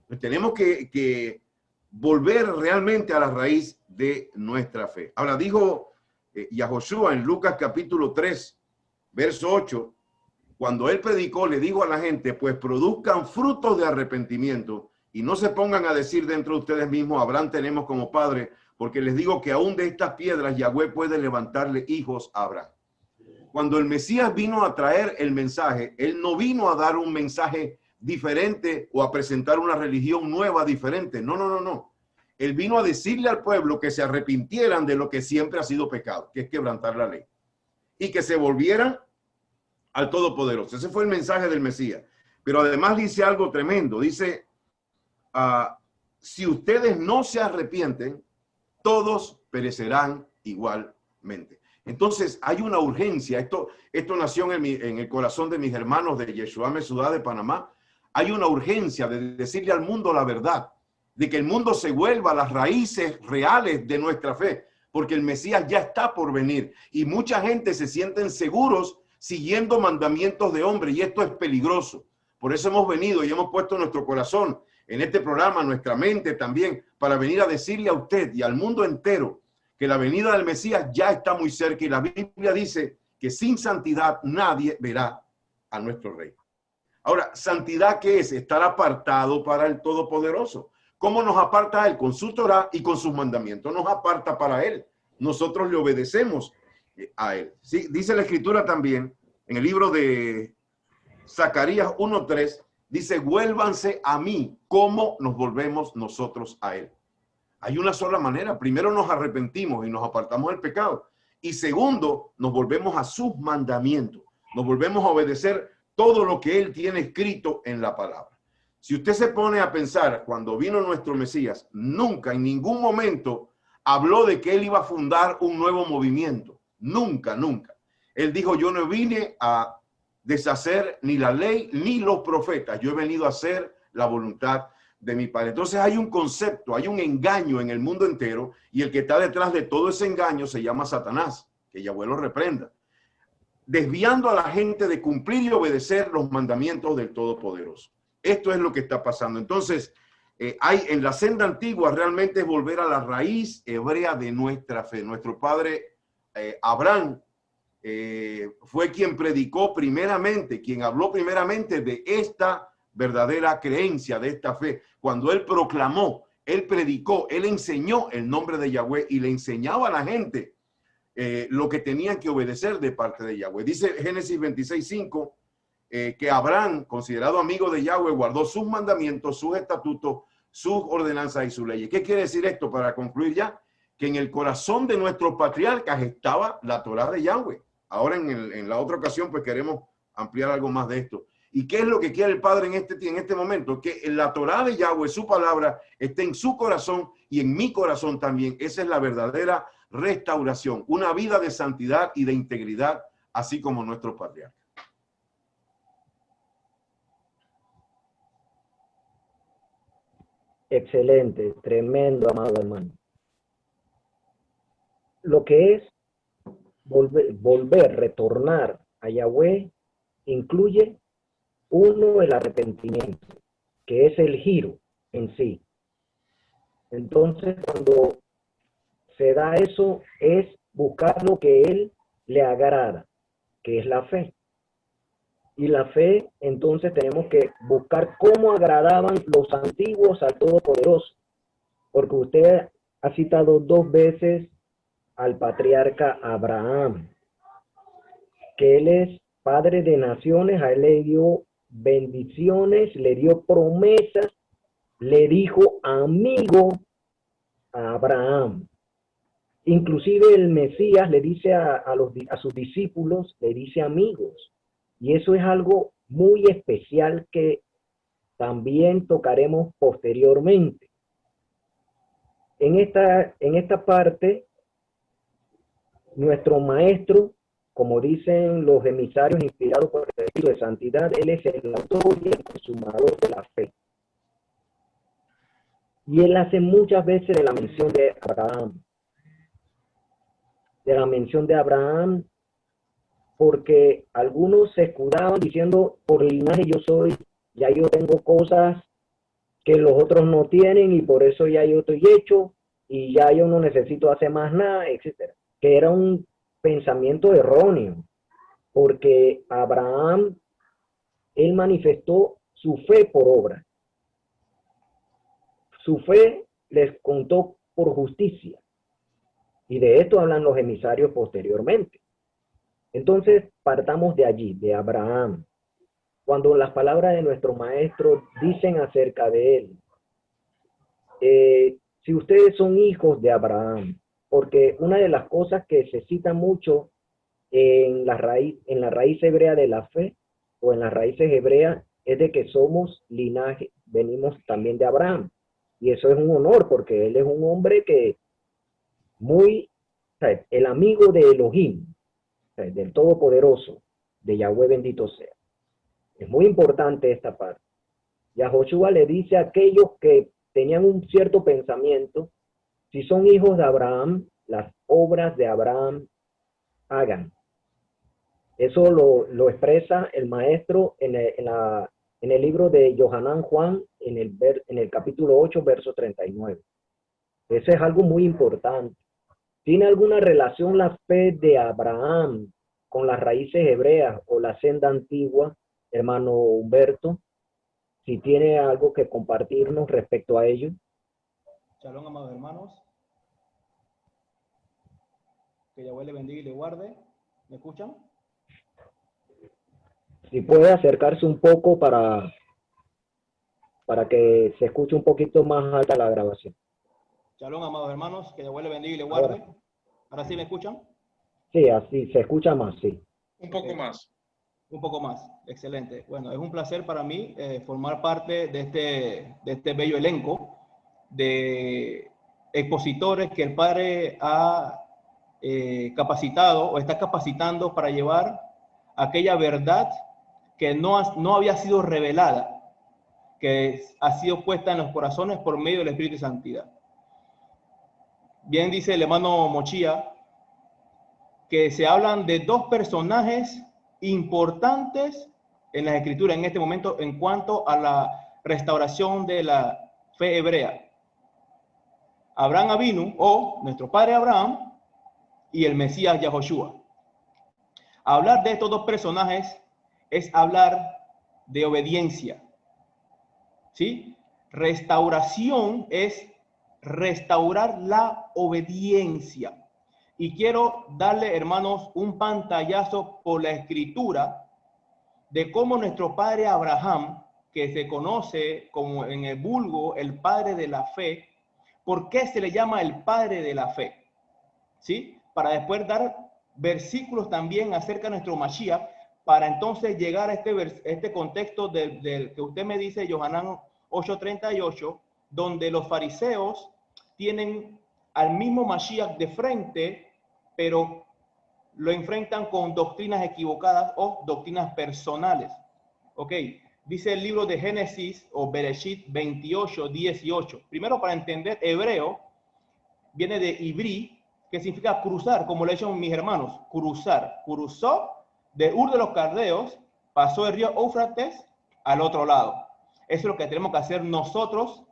Pues tenemos que volver realmente a la raíz de nuestra fe. Ahora dijo Yahoshua en Lucas capítulo 3, verso 8, cuando él predicó, le dijo a la gente: pues produzcan frutos de arrepentimiento y no se pongan a decir dentro de ustedes mismos, Abraham tenemos como padre, porque les digo que aún de estas piedras Yahweh puede levantarle hijos a Abraham. Cuando el Mesías vino a traer el mensaje, él no vino a dar un mensaje diferente o a presentar una religión nueva, diferente. No, no, no, no. Él vino a decirle al pueblo que se arrepintieran de lo que siempre ha sido pecado, que es quebrantar la ley, y que se volvieran al Todopoderoso. Ese fue el mensaje del Mesías. Pero además dice algo tremendo. Dice, si ustedes no se arrepienten, todos perecerán igualmente. Entonces hay una urgencia. Esto nació en el corazón de mis hermanos de Yeshua Mesudá de Panamá. Hay una urgencia de decirle al mundo la verdad, de que el mundo se vuelva a las raíces reales de nuestra fe, porque el Mesías ya está por venir y mucha gente se sienten seguros siguiendo mandamientos de hombre, y esto es peligroso. Por eso hemos venido y hemos puesto nuestro corazón en este programa, nuestra mente también, para venir a decirle a usted y al mundo entero que la venida del Mesías ya está muy cerca, y la Biblia dice que sin santidad nadie verá a nuestro Rey. Ahora, ¿santidad qué es? Estar apartado para el Todopoderoso. ¿Cómo nos aparta a Él? Con su Torah y con sus mandamientos. Nos aparta para Él. Nosotros le obedecemos a Él. ¿Sí? Dice la Escritura también, en el libro de Zacarías 1:3, dice: vuélvanse a mí. ¿Cómo nos volvemos nosotros a Él? Hay una sola manera. Primero nos arrepentimos y nos apartamos del pecado. Y segundo, nos volvemos a sus mandamientos. Nos volvemos a obedecer todo lo que Él tiene escrito en la palabra. Si usted se pone a pensar, cuando vino nuestro Mesías, nunca, en ningún momento, habló de que Él iba a fundar un nuevo movimiento. Nunca, nunca. Él dijo: yo no vine a deshacer ni la ley ni los profetas. Yo he venido a hacer la voluntad de mi Padre. Entonces hay un concepto, hay un engaño en el mundo entero, y el que está detrás de todo ese engaño se llama Satanás. Que Yahweh lo reprenda. Desviando a la gente de cumplir y obedecer los mandamientos del Todopoderoso. Esto es lo que está pasando. Entonces, hay en la senda antigua realmente es volver a la raíz hebrea de nuestra fe. Nuestro padre Abraham fue quien predicó primeramente, quien habló primeramente de esta verdadera creencia, de esta fe, cuando él proclamó Él predicó, él enseñó el nombre de Yahweh y le enseñaba a la gente lo que tenían que obedecer de parte de Yahweh. Dice Génesis 26:5 que Abraham, considerado amigo de Yahweh, guardó sus mandamientos, sus estatutos, sus ordenanzas y sus leyes. ¿Qué quiere decir esto para concluir ya? Que en el corazón de nuestros patriarcas estaba la Torá de Yahweh. Ahora en la otra ocasión pues queremos ampliar algo más de esto. ¿Y qué es lo que quiere el Padre en este momento? Que la Torá de Yahweh, su palabra, esté en su corazón y en mi corazón también. Esa es la verdadera restauración, una vida de santidad y de integridad, así como nuestros patriarcas. Excelente, tremendo, amado hermano. Lo que es retornar a Yahweh, incluye uno, el arrepentimiento, que es el giro en sí. Entonces, cuando se da eso, es buscar lo que Él le agrada, que es la fe. Y la fe, entonces tenemos que buscar cómo agradaban los antiguos al Todopoderoso. Porque usted ha citado 2 veces al patriarca Abraham, que él es padre de naciones, a él le dio bendiciones, le dio promesas, le dijo amigo a Abraham. Inclusive el Mesías le dice a sus discípulos, le dice amigos. Y eso es algo muy especial que también tocaremos posteriormente. En esta parte, nuestro maestro, como dicen los emisarios inspirados por el Espíritu de Santidad, él es el autor y el consumador de la fe. Y él hace muchas veces de la mención de Abraham. De la mención de Abraham, porque algunos se escudaban diciendo, por linaje yo soy, ya yo tengo cosas que los otros no tienen y por eso ya yo estoy hecho y ya yo no necesito hacer más nada, etcétera. Que era un pensamiento erróneo, porque Abraham, él manifestó su fe por obra. Su fe les contó por justicia. Y de esto hablan los emisarios posteriormente. Entonces, partamos de allí, de Abraham. Cuando las palabras de nuestro maestro dicen acerca de él, si ustedes son hijos de Abraham, porque una de las cosas que se cita mucho en la raíz hebrea de la fe, o en las raíces hebreas, es de que somos linaje, venimos también de Abraham. Y eso es un honor, porque él es un hombre que el amigo de Elohim, del Todopoderoso, de Yahweh bendito sea. Es muy importante esta parte. Yahoshua le dice a aquellos que tenían un cierto pensamiento, si son hijos de Abraham, las obras de Abraham hagan. Eso lo expresa el maestro en el libro de Yohanan Juan, en el capítulo 8, verso 39. Eso es algo muy importante. ¿Tiene alguna relación la fe de Abraham con las raíces hebreas o la senda antigua, hermano Humberto? Si tiene algo que compartirnos respecto a ello. Shalom, amados hermanos. Que Yahweh le bendiga y le guarde. ¿Me escuchan? Si puede acercarse un poco para que se escuche un poquito más alta la grabación. Shalom, amados hermanos. Que Yahweh le bendiga y le guarde. ¿Ahora sí me escuchan? Sí, así se escucha más, sí. Un poco más. Un poco más. Excelente. Bueno, es un placer para mí formar parte de este bello elenco de expositores que el Padre ha capacitado o está capacitando para llevar aquella verdad que no había sido revelada, que ha sido puesta en los corazones por medio del Espíritu de Santidad. Bien dice el hermano Mochía que se hablan de 2 personajes importantes en las Escrituras en este momento en cuanto a la restauración de la fe hebrea. Abraham Avinu, o nuestro padre Abraham, y el Mesías Yahoshua. Hablar de estos 2 personajes es hablar de obediencia. ¿Sí? Restauración es restaurar la obediencia. Y quiero darle, hermanos, un pantallazo por la escritura de cómo nuestro padre Abraham, que se conoce como en el vulgo el padre de la fe, ¿por qué se le llama el padre de la fe? ¿Sí? Para después dar versículos también acerca de nuestro Mashiach, para entonces llegar a este contexto del que usted me dice, Yohanan 8:38, donde los fariseos tienen al mismo Mashiach de frente, pero lo enfrentan con doctrinas equivocadas o doctrinas personales. Ok, dice el libro de Génesis o Bereshit 28:18. Primero, para entender hebreo, viene de ibrí, que significa cruzar, como le he dicho mis hermanos, cruzar. Cruzó de Ur de los Caldeos, pasó el río Éufrates al otro lado. Eso es lo que tenemos que hacer nosotros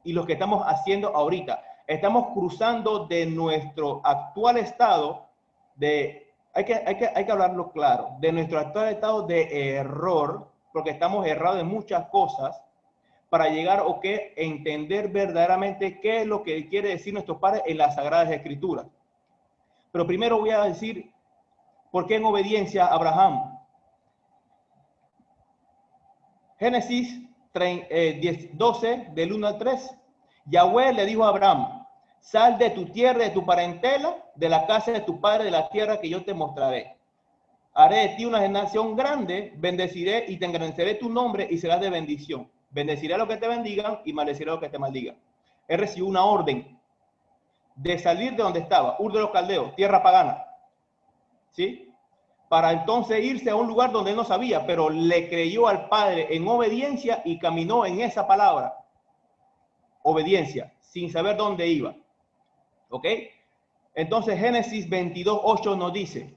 y lo que estamos haciendo ahorita. Estamos cruzando de nuestro actual estado de, hay que hablarlo claro, de nuestro actual estado de error, porque estamos errados en muchas cosas, para llegar a entender verdaderamente qué es lo que quiere decir nuestro Padre en las Sagradas Escrituras. Pero primero voy a decir por qué en obediencia a Abraham. Génesis 12, del 1 al 3. Yahweh le dijo a Abraham: sal de tu tierra, de tu parentela, de la casa de tu padre, de la tierra que yo te mostraré. Haré de ti una nación grande, bendeciré y te engrandeceré tu nombre y serás de bendición. Bendeciré a los que te bendigan y maldeciré a los que te maldigan. Él recibió una orden de salir de donde estaba, Ur de los Caldeos, tierra pagana, ¿sí? Para entonces irse a un lugar donde él no sabía, pero le creyó al Padre en obediencia y caminó en esa palabra. Obediencia, sin saber dónde iba. ¿Ok? Entonces Génesis 22:8 nos dice,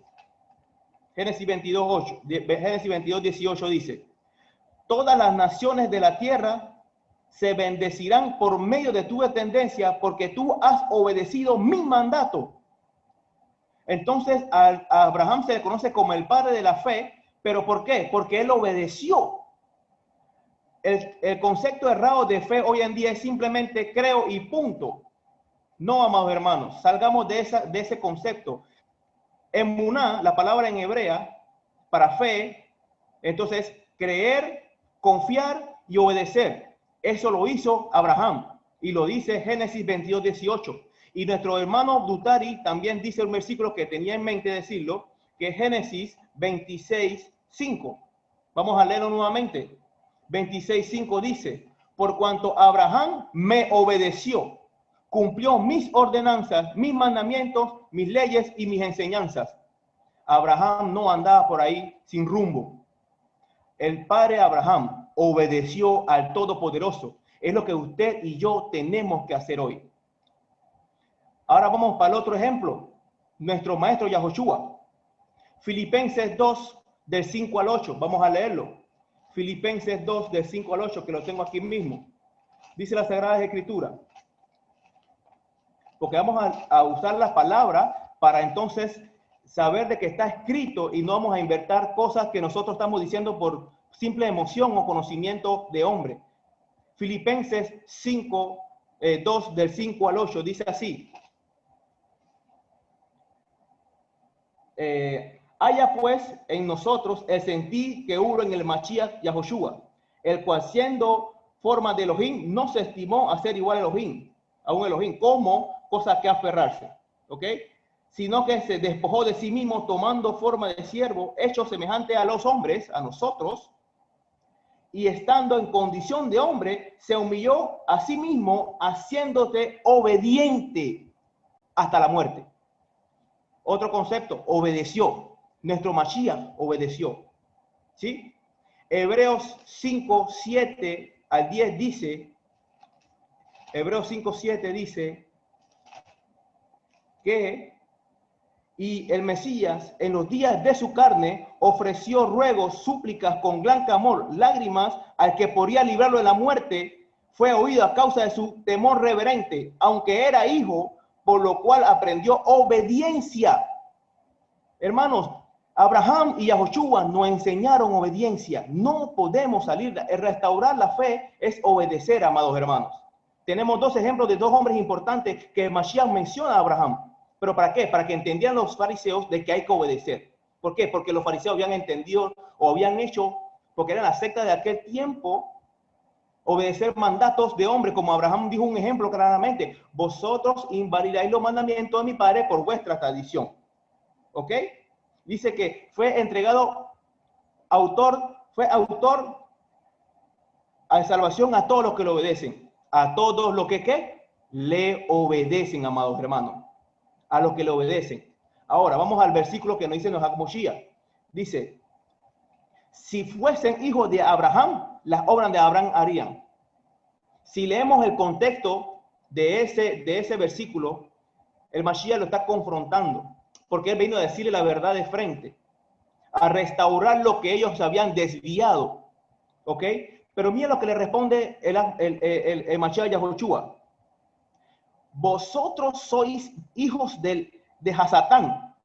Génesis 22:18 dice: todas las naciones de la tierra se bendecirán por medio de tu descendencia, porque tú has obedecido mi mandato. Entonces a Abraham se le conoce como el padre de la fe, pero ¿por qué? Porque él obedeció. El concepto errado de fe hoy en día es simplemente creo y punto. No, amados hermanos, salgamos de ese concepto. Emuná, la palabra en hebrea para fe, entonces creer, confiar y obedecer. Eso lo hizo Abraham y lo dice Génesis 22:18. Y nuestro hermano Dutari también dice un versículo que tenía en mente decirlo, que es Génesis 26:5. Vamos a leerlo nuevamente. 26:5 dice: por cuanto Abraham me obedeció, cumplió mis ordenanzas, mis mandamientos, mis leyes y mis enseñanzas. Abraham no andaba por ahí sin rumbo. El padre Abraham obedeció al Todopoderoso. Es lo que usted y yo tenemos que hacer hoy. Ahora vamos para el otro ejemplo. Nuestro maestro Yahoshua. Filipenses 2, del 5 al 8. Vamos a leerlo. Filipenses 2, del 5 al 8, que lo tengo aquí mismo. Dice las Sagradas Escrituras. Porque vamos a usar la palabra para entonces saber de que está escrito y no vamos a inventar cosas que nosotros estamos diciendo por simple emoción o conocimiento de hombre. Filipenses 2 del 5 al 8 dice así: haya pues en nosotros el sentir que hubo en el Mashiach Yahoshua, el cual siendo forma de Elohim no se estimó a ser igual a un Elohim como cosa que aferrarse, ¿ok? Sino que se despojó de sí mismo tomando forma de siervo, hecho semejante a los hombres, a nosotros, y estando en condición de hombre, se humilló a sí mismo, haciéndote obediente hasta la muerte. Otro concepto, obedeció. Nuestro Mashiach obedeció. ¿Sí? Hebreos 5, 7 al 10 dice, Hebreos 5, 7 dice que y el Mesías en los días de su carne ofreció ruegos, súplicas con gran clamor, lágrimas al que podía librarlo de la muerte, fue oído a causa de su temor reverente, aunque era hijo, por lo cual aprendió obediencia. Hermanos, Abraham y Yahoshua nos enseñaron obediencia. No podemos salir. Restaurar la fe es obedecer, amados hermanos. tenemos dos ejemplos de dos hombres importantes que Mashiach menciona a Abraham. ¿Pero para qué? Para que entendieran los fariseos de que hay que obedecer. ¿Por qué? Porque los fariseos habían entendido o habían hecho, porque era la secta de aquel tiempo, obedecer mandatos de hombres, como Abraham dijo un ejemplo claramente. Vosotros invalidáis los mandamientos de mi padre por vuestra tradición. ¿Ok? Dice que fue entregado fue autor a salvación a todos los que le obedecen. A todos los que ¿qué? Le obedecen, amados hermanos. A los que le obedecen. Ahora, vamos al versículo que nos dice Noach Moshiach. Dice, si fuesen hijos de Abraham, las obras de Abraham harían. Si leemos el contexto de ese versículo, el Mashiach lo está confrontando, porque él vino a decirle la verdad de frente, a restaurar lo que ellos habían desviado. ¿Ok? Pero mira lo que le responde el Mashiach Yahushua. Vosotros sois hijos de Hasatán.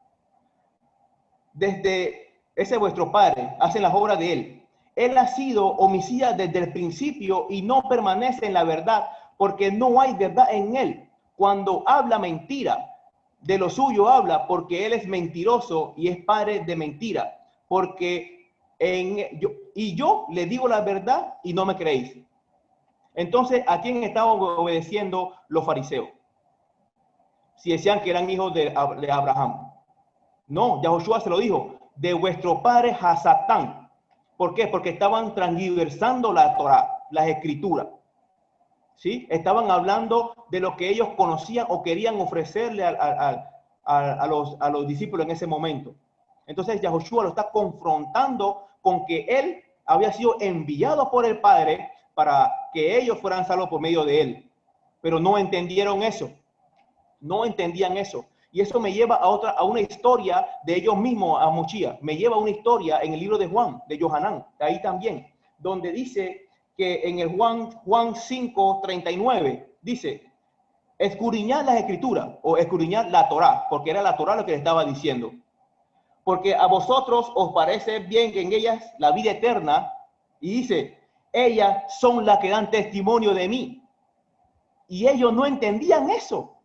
Desde ese vuestro padre, hacen las obras de él. Él ha sido homicida desde el principio y no permanece en la verdad, porque no hay verdad en él. Cuando habla mentira, de lo suyo habla, porque él es mentiroso y es padre de mentira. Porque yo le digo la verdad y no me creéis. Entonces, ¿a quién estaban obedeciendo los fariseos? Si decían que eran hijos de Abraham. No, Yahushua se lo dijo, de vuestro padre Hasatán. ¿Por qué? Porque estaban transgiversando la Torah, las escrituras. ¿Sí? Estaban hablando de lo que ellos conocían o querían ofrecerle a los discípulos en ese momento. Entonces Yahushua lo está confrontando con que él había sido enviado por el Padre para que ellos fueran salvos por medio de él. Pero no entendieron eso. No entendían eso. Y eso me lleva a una historia de ellos mismos, a Moshiach. Me lleva a una historia en el libro de Juan, de Yohanan, ahí también, donde dice que en el Juan 5:39, dice, escudriñad las escrituras, o escudriñad la Torá, porque era la Torá lo que le estaba diciendo. Porque a vosotros os parece bien que en ellas la vida eterna, y dice, ellas son las que dan testimonio de mí. Y ellos no entendían eso.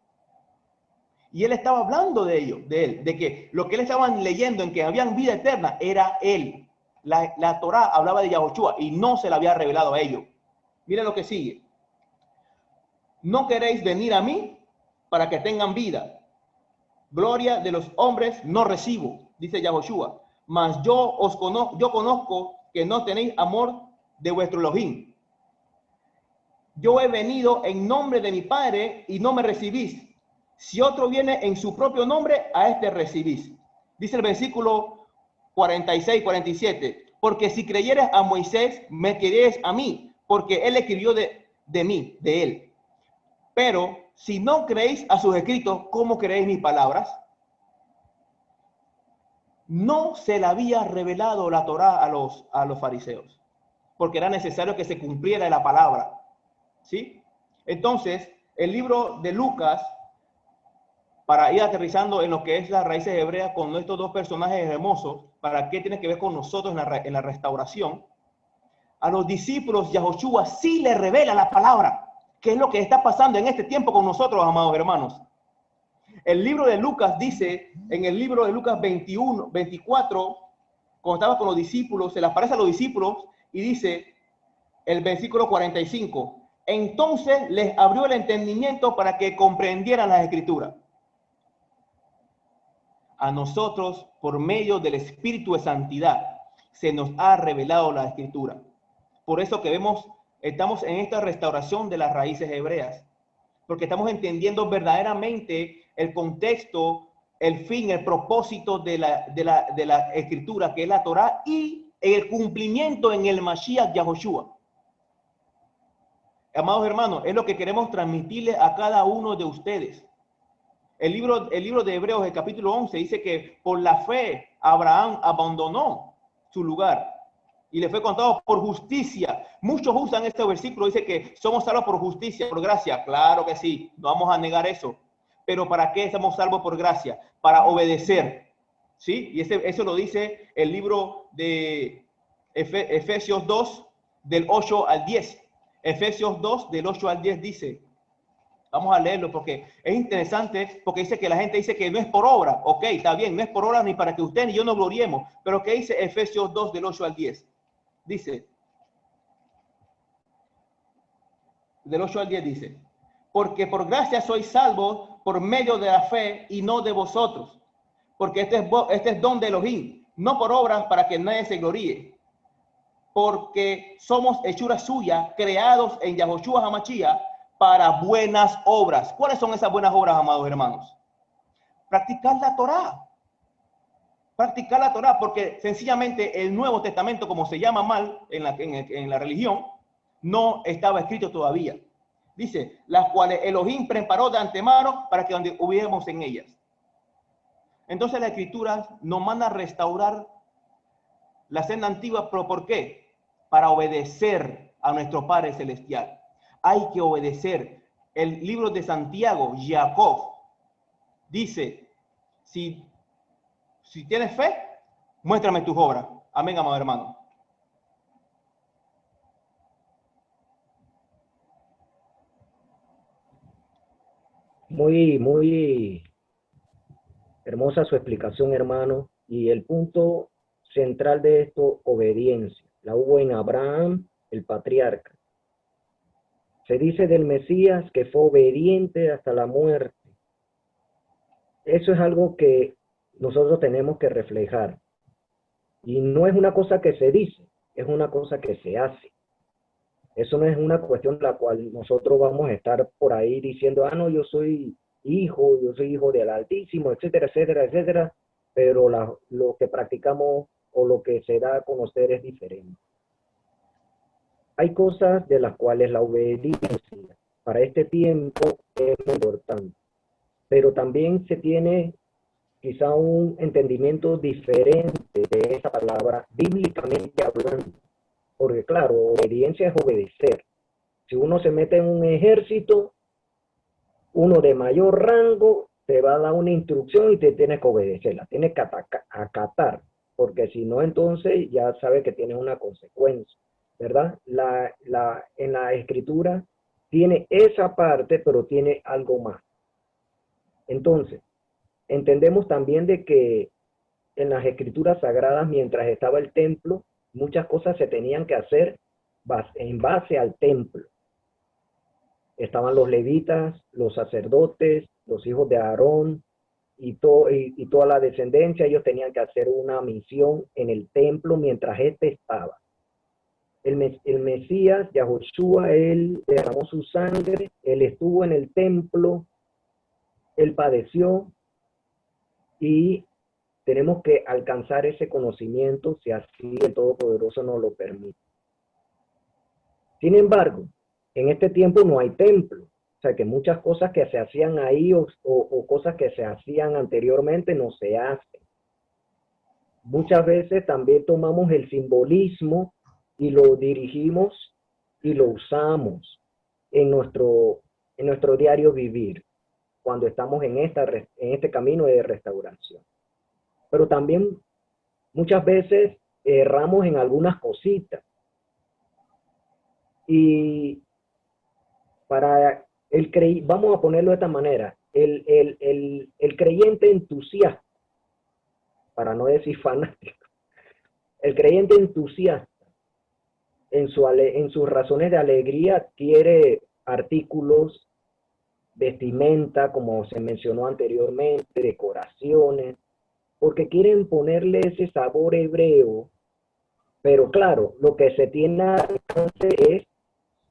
Y él estaba hablando de ello, de que lo que él estaban leyendo en que habían vida eterna era él. La Torá hablaba de Yahushua y no se la había revelado a ellos. Mira lo que sigue. No queréis venir a mí para que tengan vida. Gloria de los hombres no recibo, dice Yahushua. Mas yo conozco que no tenéis amor de vuestro Elohim. Yo he venido en nombre de mi Padre y no me recibís. Si otro viene en su propio nombre, a este recibís. Dice el versículo 46, 47. Porque si creyeres a Moisés, me creeréis a mí, porque él escribió de mí, de él. Pero si no creéis a sus escritos, ¿cómo creéis mis palabras? No se le había revelado la Torá a los fariseos, porque era necesario que se cumpliera la palabra. ¿Sí? Entonces, el libro de Lucas, para ir aterrizando en lo que es las raíces hebreas con estos dos personajes hermosos, ¿para qué tiene que ver con nosotros en la restauración? A los discípulos, Yahushua sí le revela la palabra, que es lo que está pasando en este tiempo con nosotros, amados hermanos. El libro de Lucas dice, en el libro de Lucas 21, 24, cuando estaba con los discípulos, se le aparece a los discípulos y dice, el versículo 45, entonces les abrió el entendimiento para que comprendieran las escrituras. A nosotros, por medio del Espíritu de Santidad, se nos ha revelado la Escritura. Por eso que estamos en esta restauración de las raíces hebreas, porque estamos entendiendo verdaderamente el contexto, el fin, el propósito de la Escritura, que es la Torá, y el cumplimiento en el Mashiach Yahushua. Amados hermanos, es lo que queremos transmitirle a cada uno de ustedes. El libro de Hebreos, el capítulo 11, dice que por la fe Abraham abandonó su lugar y le fue contado por justicia. Muchos usan este versículo, dice que somos salvos por justicia, por gracia. Claro que sí, no vamos a negar eso. Pero ¿para qué somos salvos por gracia? Para obedecer. ¿Sí? Y eso lo dice el libro de Efesios 2, del 8 al 10. Efesios 2, del 8 al 10 dice, Vamos a leerlo porque es interesante, porque dice que la gente dice que no es por obra. Ok, está bien, no es por obra ni para que usted ni yo nos gloriemos. Pero ¿qué dice Efesios 2 del 8 al 10? Dice, del 8 al 10 dice, porque por gracia sois salvos por medio de la fe y no de vosotros. Porque este es don de Elohim, no por obras para que nadie se gloríe. Porque somos hechura suya, creados en Yahoshua HaMashiach para buenas obras. ¿Cuáles son esas buenas obras, amados hermanos? Practicar la Torá. Practicar la Torá, porque sencillamente el Nuevo Testamento, como se llama mal en la religión, no estaba escrito todavía. Dice, las cuales Elohim preparó de antemano para que hubiéramos en ellas. Entonces la Escritura nos manda a restaurar la senda antigua, pero ¿por qué? Para obedecer a nuestro Padre Celestial. Hay que obedecer. El libro de Santiago, Jacob, dice, si tienes fe, muéstrame tus obras. Amén, amado hermano. Muy hermosa su explicación, hermano. Y el punto central de esto, obediencia. La hubo en Abraham, el patriarca. Se dice del Mesías que fue obediente hasta la muerte. Eso es algo que nosotros tenemos que reflejar. Y no es una cosa que se dice, es una cosa que se hace. Eso no es una cuestión la cual nosotros vamos a estar por ahí diciendo, no, yo soy hijo del Altísimo, etcétera, etcétera, etcétera, pero lo que practicamos o lo que se da a conocer es diferente. Hay cosas de las cuales la obediencia para este tiempo es muy importante, pero también se tiene quizá un entendimiento diferente de esa palabra bíblicamente hablando, porque claro, obediencia es obedecer. Si uno se mete en un ejército, uno de mayor rango te va a dar una instrucción y te tienes que obedecerla, tienes que acatar, porque si no, entonces ya sabes que tienes una consecuencia, ¿verdad? En la escritura tiene esa parte, pero tiene algo más. Entonces, entendemos también de que en las escrituras sagradas, mientras estaba el templo, muchas cosas se tenían que hacer en base al templo. Estaban los levitas, los sacerdotes, los hijos de Aarón y toda la descendencia. Ellos tenían que hacer una misión en el templo mientras este estaba. El Mesías, Yahoshua, él derramó su sangre, él estuvo en el templo, él padeció y tenemos que alcanzar ese conocimiento si así el Todopoderoso nos lo permite. Sin embargo, en este tiempo no hay templo. O sea que muchas cosas que se hacían ahí o cosas que se hacían anteriormente no se hacen. Muchas veces también tomamos el simbolismo y lo dirigimos y lo usamos en nuestro diario vivir cuando estamos en este camino de restauración. Pero también muchas veces erramos en algunas cositas. Y para vamos a ponerlo de esta manera, el creyente entusiasta, para no decir fanático, el creyente entusiasta en sus razones de alegría quiere artículos, vestimenta, como se mencionó anteriormente, decoraciones, porque quieren ponerle ese sabor hebreo, pero claro, lo que se tiene alcance es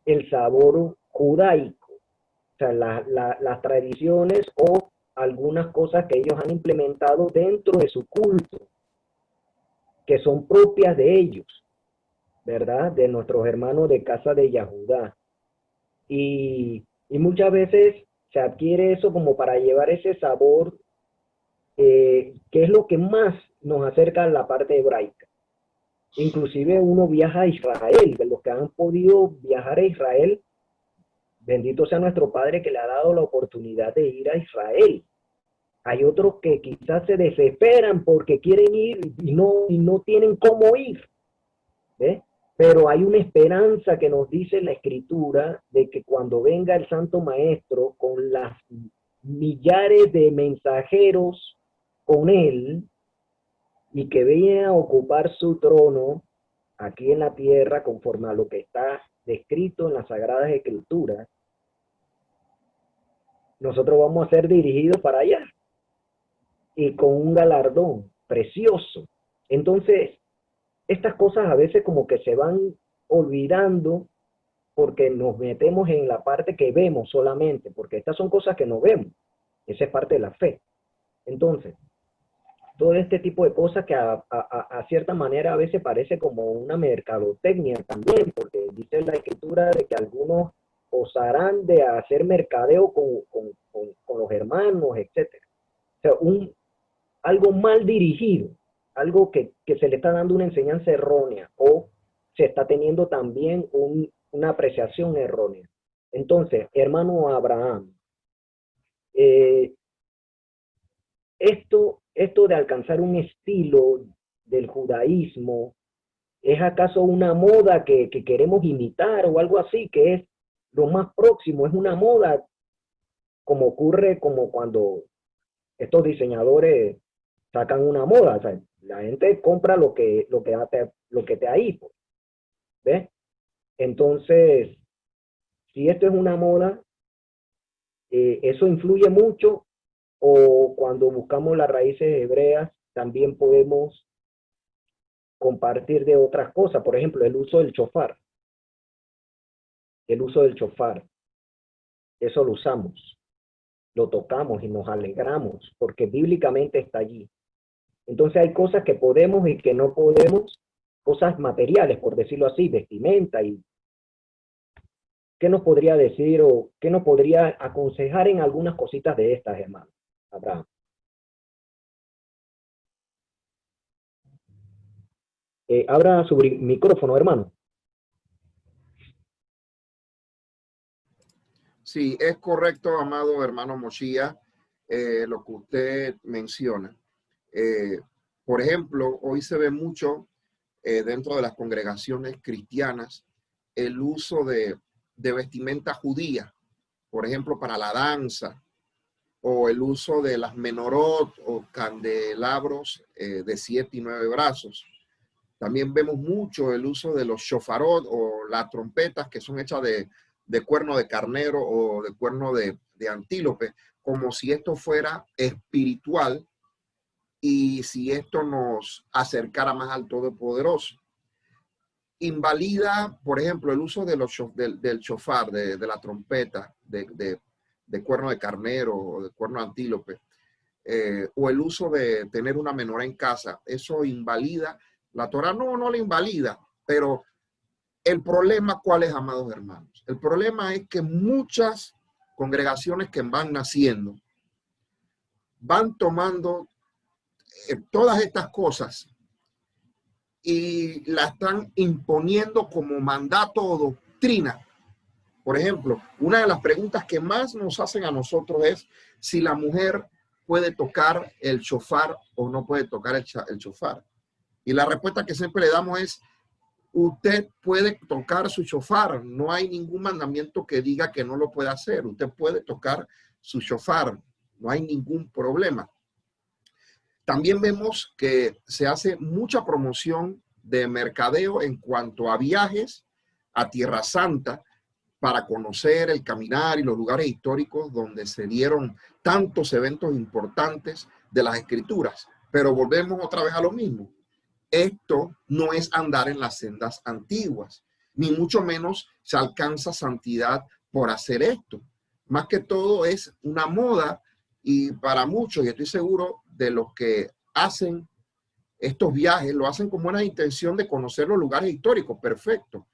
el sabor judaico, o sea, las tradiciones o algunas cosas que ellos han implementado dentro de su culto, que son propias de ellos, ¿verdad? De nuestros hermanos de casa de Yahudá. Y muchas veces se adquiere eso como para llevar ese sabor, que es lo que más nos acerca a la parte hebraica. Inclusive uno viaja a Israel, de los que han podido viajar a Israel, bendito sea nuestro Padre que le ha dado la oportunidad de ir a Israel. Hay otros que quizás se desesperan porque quieren ir y no tienen cómo ir. ¿Ve? Pero hay una esperanza que nos dice la Escritura de que cuando venga el Santo Maestro con las millares de mensajeros con él y que venga a ocupar su trono aquí en la tierra conforme a lo que está descrito en las Sagradas Escrituras, nosotros vamos a ser dirigidos para allá y con un galardón precioso. Entonces, estas cosas a veces como que se van olvidando porque nos metemos en la parte que vemos solamente, porque estas son cosas que no vemos. Esa es parte de la fe. Entonces, todo este tipo de cosas que a cierta manera a veces parece como una mercadotecnia también, porque dice la Escritura de que algunos osarán de hacer mercadeo con los hermanos, etc. O sea, algo mal dirigido, algo que se le está dando una enseñanza errónea o se está teniendo también una apreciación errónea. Entonces, hermano Abraham, esto de alcanzar un estilo del judaísmo, ¿es acaso una moda que queremos imitar o algo así, que es lo más próximo? Es una moda como ocurre como cuando estos diseñadores sacan una moda, o sea, la gente compra lo que te ahí, pues, ¿ves? Entonces, si esto es una moda, eso influye mucho, o cuando buscamos las raíces hebreas, también podemos compartir de otras cosas. Por ejemplo, el uso del shofar. El uso del shofar. Eso lo usamos, lo tocamos y nos alegramos, porque bíblicamente está allí. Entonces hay cosas que podemos y que no podemos, cosas materiales, por decirlo así, vestimenta. Y ¿qué nos podría decir o qué nos podría aconsejar en algunas cositas de estas, hermano Abraham? Abra su micrófono, hermano. Sí, es correcto, amado hermano Moshia, lo que usted menciona. Por ejemplo, hoy se ve mucho dentro de las congregaciones cristianas el uso de vestimenta judía, por ejemplo, para la danza, o el uso de las menorot o candelabros de 7 y 9 brazos. También vemos mucho el uso de los shofarot o las trompetas que son hechas de cuerno de carnero o de cuerno de antílope, como si esto fuera espiritual y si esto nos acercara más al Todopoderoso. Invalida, por ejemplo, el uso de del shofar, de la trompeta, de cuerno de carnero o de cuerno de antílope, o el uso de tener una menorá en casa. Eso invalida. La Torá no la invalida, pero el problema, ¿cuál es, amados hermanos? El problema es que muchas congregaciones que van naciendo van tomando todas estas cosas y la están imponiendo como mandato o doctrina. Por ejemplo, una de las preguntas que más nos hacen a nosotros es si la mujer puede tocar el shofar o no puede tocar el shofar. Y la respuesta que siempre le damos es, usted puede tocar su shofar. No hay ningún mandamiento que diga que no lo puede hacer. Usted puede tocar su shofar. No hay ningún problema. También vemos que se hace mucha promoción de mercadeo en cuanto a viajes a Tierra Santa para conocer el caminar y los lugares históricos donde se dieron tantos eventos importantes de las Escrituras. Pero volvemos otra vez a lo mismo. Esto no es andar en las sendas antiguas, ni mucho menos se alcanza santidad por hacer esto. Más que todo es una moda y para muchos, y estoy seguro de los que hacen estos viajes, lo hacen con buena intención de conocer los lugares históricos, perfecto.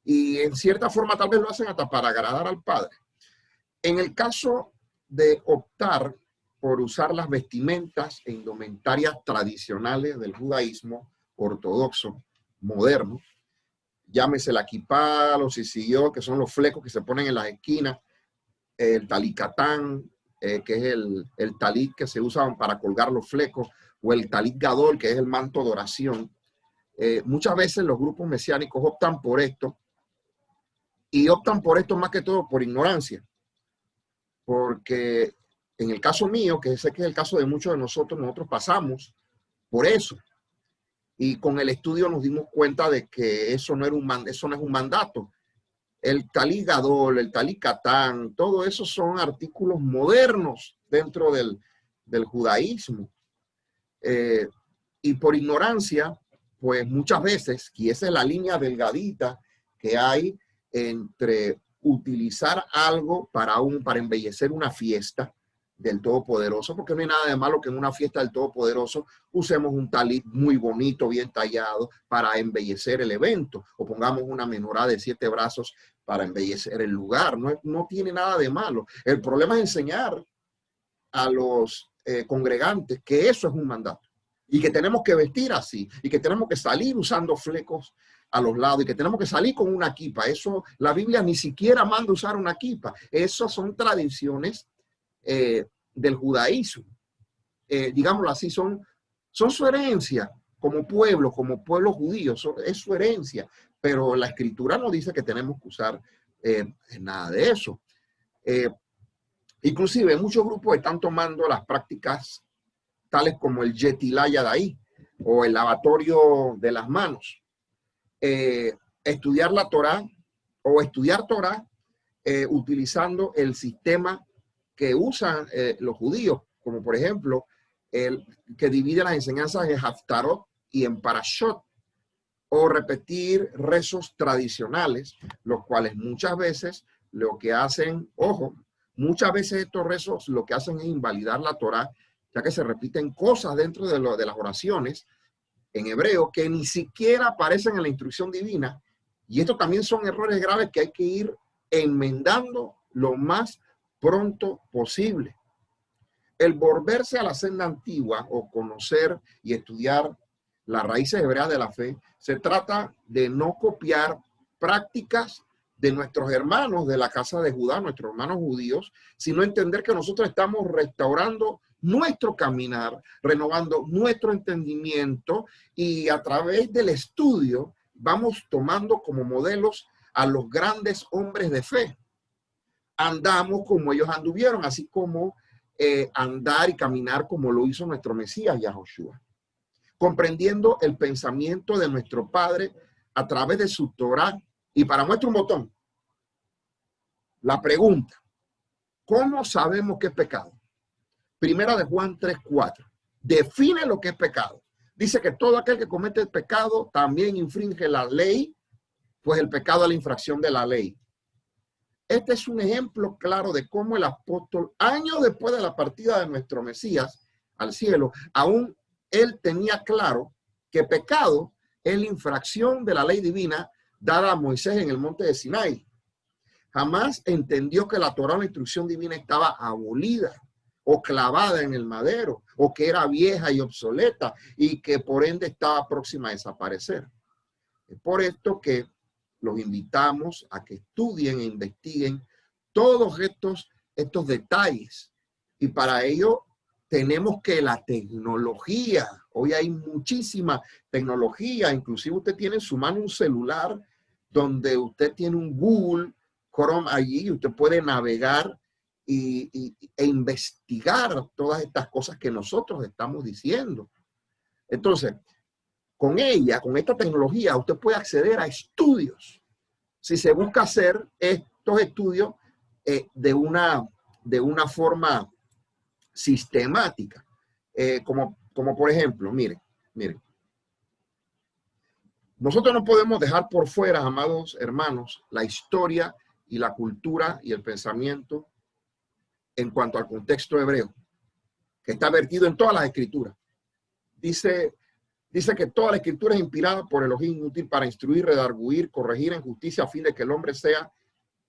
Y en cierta forma tal vez lo hacen hasta para agradar al Padre. En el caso de optar por usar las vestimentas e indumentarias tradicionales del judaísmo ortodoxo, moderno, llámese la kipá, los sisiyot, que son los flecos que se ponen en las esquinas, el talicatán, que es el talit que se usa para colgar los flecos, o el talit gadol, que es el manto de oración. Muchas veces los grupos mesiánicos optan por esto, y optan por esto más que todo por ignorancia, porque en el caso mío, que sé que es el caso de muchos de nosotros pasamos por eso, y con el estudio nos dimos cuenta de que eso no es un mandato. El Talí Gadol, el Talí Catán, todo eso son artículos modernos dentro del judaísmo. Y por ignorancia, pues muchas veces, y esa es la línea delgadita que hay entre utilizar algo para embellecer una fiesta del Todopoderoso, porque no hay nada de malo que en una fiesta del Todopoderoso usemos un talit muy bonito, bien tallado, para embellecer el evento, o pongamos una menorá de 7 brazos para embellecer el lugar. No tiene nada de malo. El problema es enseñar a los congregantes que eso es un mandato, y que tenemos que vestir así, y que tenemos que salir usando flecos a los lados, y que tenemos que salir con una kipa. Eso, la Biblia ni siquiera manda usar una kipa. Esas son tradiciones del judaísmo. Digámoslo así, son su herencia como pueblo judío, es su herencia, pero la escritura no dice que tenemos que usar nada de eso. Inclusive muchos grupos están tomando las prácticas tales como el Yetilá Yadai o el lavatorio de las manos. Estudiar la Torá o estudiar Torá utilizando el sistema que usan los judíos, como por ejemplo el que divide las enseñanzas en Haftarot y en Parashot, o repetir rezos tradicionales, los cuales muchas veces lo que hacen, ojo, muchas veces estos rezos lo que hacen es invalidar la Torá, ya que se repiten cosas dentro de las oraciones en hebreo que ni siquiera aparecen en la instrucción divina, y estos también son errores graves que hay que ir enmendando lo más pronto posible. El volverse a la senda antigua o conocer y estudiar las raíces hebreas de la fe, se trata de no copiar prácticas de nuestros hermanos de la casa de Judá, nuestros hermanos judíos, sino entender que nosotros estamos restaurando nuestro caminar, renovando nuestro entendimiento, y a través del estudio vamos tomando como modelos a los grandes hombres de fe. Andamos como ellos anduvieron, así como andar y caminar como lo hizo nuestro Mesías Yahoshua, comprendiendo el pensamiento de nuestro Padre a través de su Torá. Y para muestra un botón, la pregunta: ¿cómo sabemos qué es pecado? Primera de Juan 3:4 define lo que es pecado. Dice que todo aquel que comete el pecado también infringe la ley, pues el pecado es la infracción de la ley. Este es un ejemplo claro de cómo el apóstol, años después de la partida de nuestro Mesías al cielo, aún él tenía claro que pecado es la infracción de la ley divina dada a Moisés en el monte de Sinai. Jamás entendió que la Torá, la instrucción divina, estaba abolida o clavada en el madero, o que era vieja y obsoleta y que por ende estaba próxima a desaparecer. Es por esto que los invitamos a que estudien e investiguen todos estos detalles. Y para ello tenemos que la tecnología, hoy hay muchísima tecnología, inclusive usted tiene en su mano un celular donde usted tiene un Google Chrome allí y usted puede navegar e investigar todas estas cosas que nosotros estamos diciendo. Entonces, con esta tecnología, usted puede acceder a estudios. Si se busca hacer estos estudios de una forma sistemática, como por ejemplo, miren, nosotros no podemos dejar por fuera, amados hermanos, la historia y la cultura y el pensamiento en cuanto al contexto hebreo, que está vertido en todas las escrituras. Dice que toda la escritura es inspirada por Elohim, útil para instruir, redarguir, corregir en justicia, a fin de que el hombre sea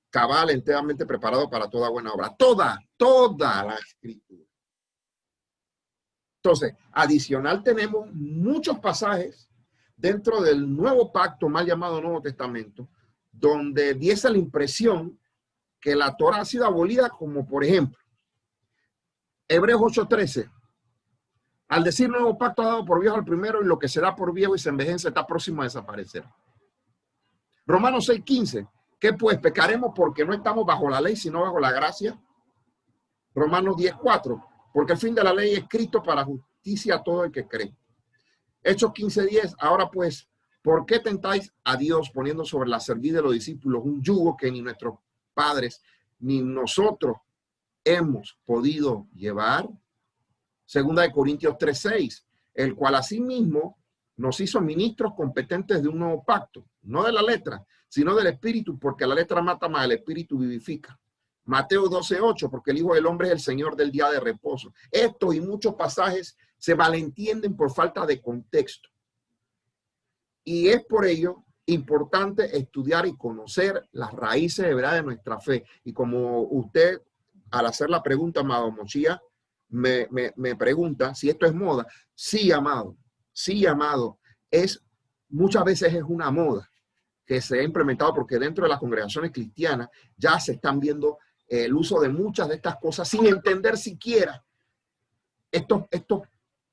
cabal, enteramente preparado para toda buena obra. Toda la escritura. Entonces, adicional, tenemos muchos pasajes dentro del Nuevo Pacto, mal llamado Nuevo Testamento, donde diese la impresión que la Torá ha sido abolida, como por ejemplo, Hebreos 8:13. Al decir nuevo pacto ha dado por viejo al primero, y lo que será por viejo y se envejece está próximo a desaparecer. Romanos 6:15. ¿Qué pues? ¿Pecaremos porque no estamos bajo la ley, sino bajo la gracia? Romanos 10:4. Porque el fin de la ley es Cristo para justicia a todo el que cree. Hechos 15:10. Ahora pues, ¿por qué tentáis a Dios poniendo sobre la cerviz de los discípulos un yugo que ni nuestros padres ni nosotros hemos podido llevar? Segunda de Corintios 3:6, el cual asimismo nos hizo ministros competentes de un nuevo pacto, no de la letra, sino del espíritu, porque la letra mata, mas el espíritu vivifica. Mateo 12:8, porque el Hijo del Hombre es el Señor del día de reposo. Estos y muchos pasajes se malentienden por falta de contexto. Y es por ello importante estudiar y conocer las raíces hebreas de nuestra fe. Y como usted, al hacer la pregunta, amado Mochía, me pregunta si esto es moda. Sí, amado. Sí, amado. Muchas veces es una moda que se ha implementado porque dentro de las congregaciones cristianas ya se están viendo el uso de muchas de estas cosas sin entender siquiera estos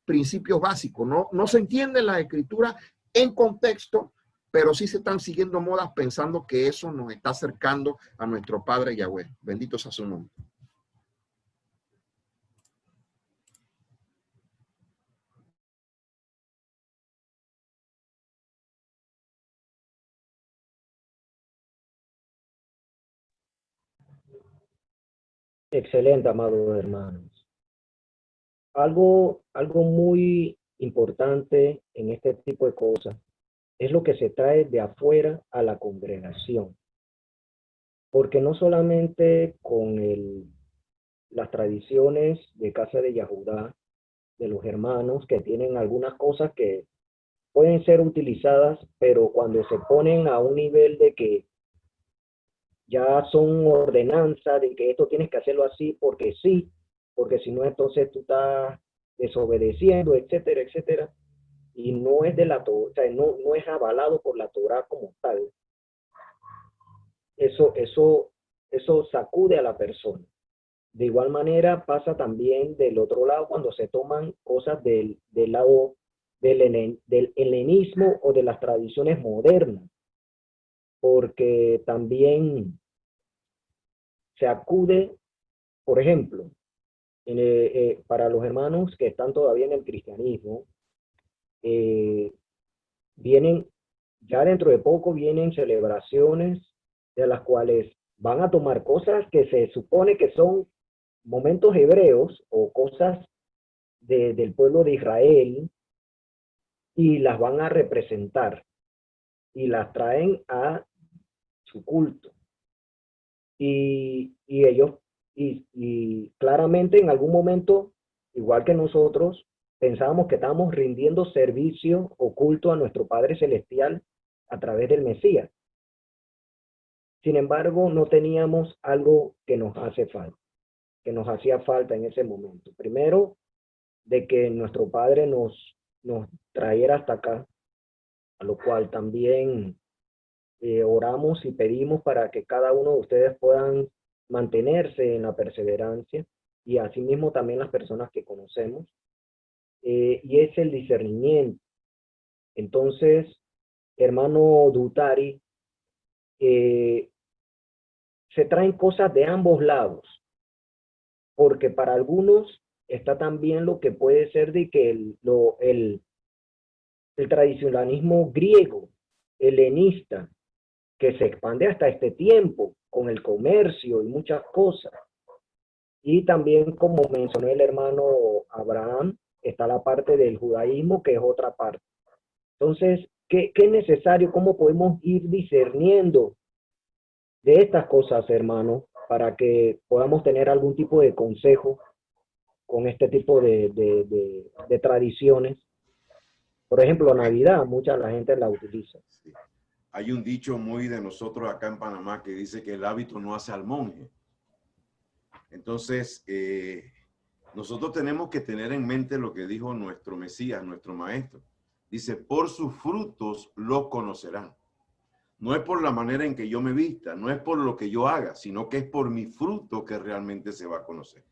principios básicos. No se entienden las escrituras en contexto, pero sí se están siguiendo modas pensando que eso nos está acercando a nuestro Padre Yahweh. Bendito sea su nombre. Excelente, amados hermanos. Algo muy importante en este tipo de cosas es lo que se trae de afuera a la congregación. Porque no solamente con las tradiciones de Casa de Yahudá, de los hermanos, que tienen algunas cosas que pueden ser utilizadas, pero cuando se ponen a un nivel de que ya son ordenanza, de que esto tienes que hacerlo así porque sí, porque si no, entonces tú estás desobedeciendo, etcétera, etcétera, y no es de la Torá, o sea, no es avalado por la Torá como tal. Eso sacude a la persona. De igual manera pasa también del otro lado cuando se toman cosas del lado del helenismo o de las tradiciones modernas, porque también se acude, por ejemplo, para los hermanos que están todavía en el cristianismo, vienen, ya dentro de poco vienen celebraciones de las cuales van a tomar cosas que se supone que son momentos hebreos o cosas del pueblo de Israel y las van a representar y las traen a su culto. Y ellos, y claramente en algún momento, igual que nosotros, pensábamos que estábamos rindiendo servicio o culto a nuestro Padre Celestial a través del Mesías. Sin embargo, no teníamos algo que nos hace falta, que nos hacía falta en ese momento. Primero, de que nuestro Padre nos trayera hasta acá, a lo cual también oramos y pedimos para que cada uno de ustedes puedan mantenerse en la perseverancia y asimismo también las personas que conocemos, y es el discernimiento. Entonces, hermano Dutari, se traen cosas de ambos lados, porque para algunos está también lo que puede ser de que el tradicionalismo griego, helenista, que se expande hasta este tiempo con el comercio y muchas cosas. Y también, como mencionó el hermano Abraham, está la parte del judaísmo, que es otra parte. Entonces, ¿qué es necesario? ¿Cómo podemos ir discerniendo de estas cosas, hermano, para que podamos tener algún tipo de consejo con este tipo de tradiciones? Por ejemplo, Navidad, mucha la gente la utiliza. Sí. Hay un dicho muy de nosotros acá en Panamá que dice que el hábito no hace al monje. Entonces, nosotros tenemos que tener en mente lo que dijo nuestro Mesías, nuestro Maestro. Dice, por sus frutos los conocerán. No es por la manera en que yo me vista, no es por lo que yo haga, sino que es por mi fruto que realmente se va a conocer.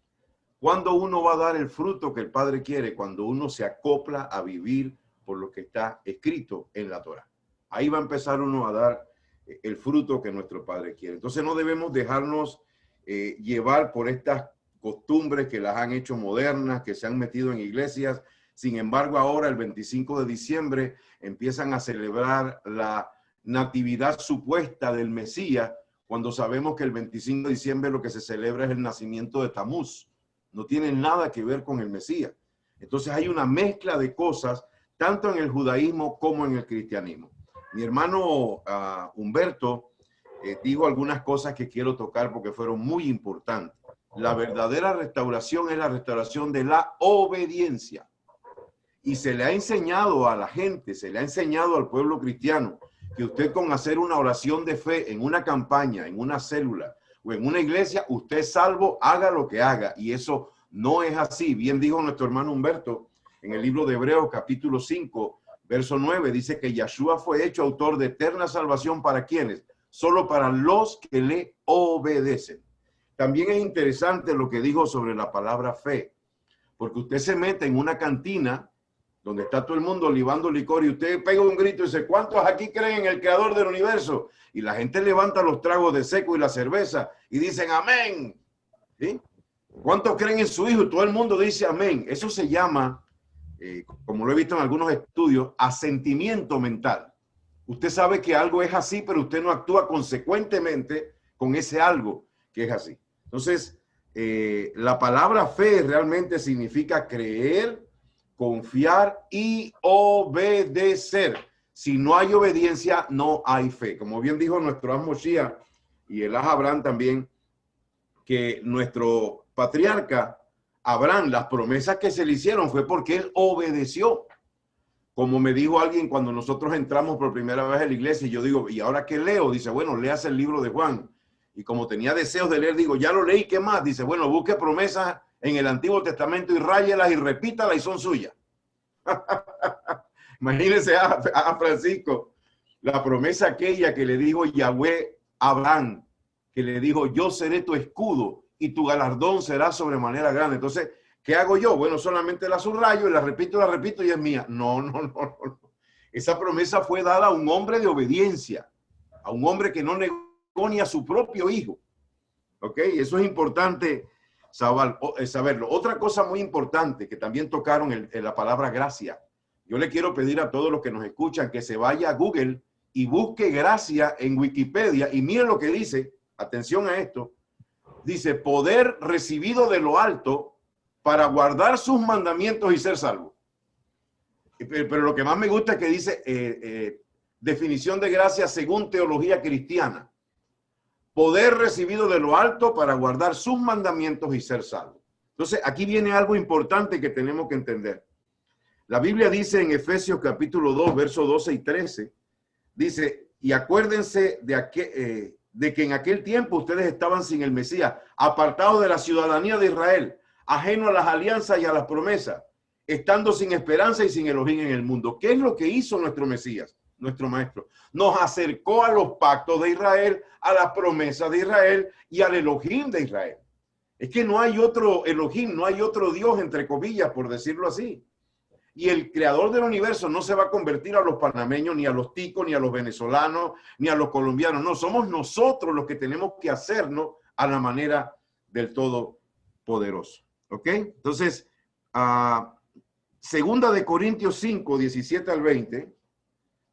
¿Cuándo uno va a dar el fruto que el Padre quiere? Cuando uno se acopla a vivir por lo que está escrito en la Torá. Ahí va a empezar uno a dar el fruto que nuestro Padre quiere. Entonces no debemos dejarnos llevar por estas costumbres que las han hecho modernas, que se han metido en iglesias. Sin embargo, ahora el 25 de diciembre empiezan a celebrar la natividad supuesta del Mesías, cuando sabemos que el 25 de diciembre lo que se celebra es el nacimiento de Tamuz. No tiene nada que ver con el Mesías. Entonces hay una mezcla de cosas, tanto en el judaísmo como en el cristianismo. Mi hermano Humberto dijo algunas cosas que quiero tocar porque fueron muy importantes. La verdadera restauración es la restauración de la obediencia. Y se le ha enseñado a la gente, se le ha enseñado al pueblo cristiano, que usted con hacer una oración de fe en una campaña, en una célula o en una iglesia, usted es salvo, haga lo que haga. Y eso no es así. Bien dijo nuestro hermano Humberto en el libro de Hebreos capítulo 5, verso 9, dice que Yahshua fue hecho autor de eterna salvación para quienes, solo para los que le obedecen. También es interesante lo que dijo sobre la palabra fe, porque usted se mete en una cantina donde está todo el mundo libando licor y usted pega un grito y dice, ¿cuántos aquí creen en el creador del universo? Y la gente levanta los tragos de seco y la cerveza y dicen amén. ¿Sí? ¿Cuántos creen en su hijo? Todo el mundo dice amén. Eso se llama, como lo he visto en algunos estudios, asentimiento mental. Usted sabe que algo es así, pero usted no actúa consecuentemente con ese algo que es así. Entonces, la palabra fe realmente significa creer, confiar y obedecer. Si no hay obediencia, no hay fe. Como bien dijo nuestro Moshiach y el Abraham también, que nuestro patriarca Abraham, las promesas que se le hicieron fue porque él obedeció. Como me dijo alguien cuando nosotros entramos por primera vez a la iglesia, y yo digo, ¿y ahora qué leo? Dice, bueno, léase el libro de Juan. Y como tenía deseos de leer, digo, ya lo leí, ¿qué más? Dice, bueno, busque promesas en el Antiguo Testamento y ráyelas y repítalas y son suyas. Imagínense a Francisco, la promesa aquella que le dijo Yahweh a Abraham, que le dijo, yo seré tu escudo y tu galardón será sobremanera grande. Entonces, ¿qué hago yo? Bueno, solamente la subrayo y la repito y es mía. No. Esa promesa fue dada a un hombre de obediencia, a un hombre que no negó ni a su propio hijo. ¿Ok? Eso es importante saberlo. Otra cosa muy importante que también tocaron en la palabra gracia. Yo le quiero pedir a todos los que nos escuchan que se vaya a Google y busque gracia en Wikipedia y miren lo que dice. Atención a esto. Dice, poder recibido de lo alto para guardar sus mandamientos y ser salvo. Pero lo que más me gusta es que dice definición de gracia según teología cristiana. Poder recibido de lo alto para guardar sus mandamientos y ser salvo. Entonces, aquí viene algo importante que tenemos que entender. La Biblia dice en Efesios capítulo 2, versos 12 y 13, dice, y acuérdense de que en aquel tiempo ustedes estaban sin el Mesías, apartados de la ciudadanía de Israel, ajeno a las alianzas y a las promesas, estando sin esperanza y sin Elohim en el mundo. ¿Qué es lo que hizo nuestro Mesías, nuestro maestro? Nos acercó a los pactos de Israel, a las promesas de Israel y al Elohim de Israel. Es que no hay otro Elohim, no hay otro Dios, entre comillas, por decirlo así. Y el creador del universo no se va a convertir a los panameños, ni a los ticos, ni a los venezolanos, ni a los colombianos. No, somos nosotros los que tenemos que hacernos a la manera del Todopoderoso. ¿Ok? Entonces, Segunda de Corintios 5, 17 al 20.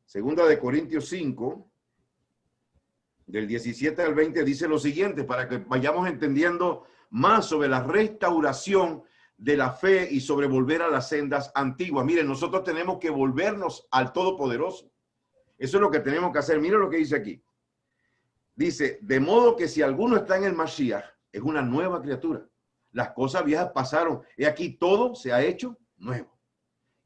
Segunda de Corintios 5, del 17 al 20, dice lo siguiente, para que vayamos entendiendo más sobre la restauración de la fe y sobre volver a las sendas antiguas. Miren, nosotros tenemos que volvernos al Todopoderoso. Eso es lo que tenemos que hacer. Miren lo que dice aquí. Dice, de modo que si alguno está en el Mashiach, es una nueva criatura. Las cosas viejas pasaron. Y aquí todo se ha hecho nuevo.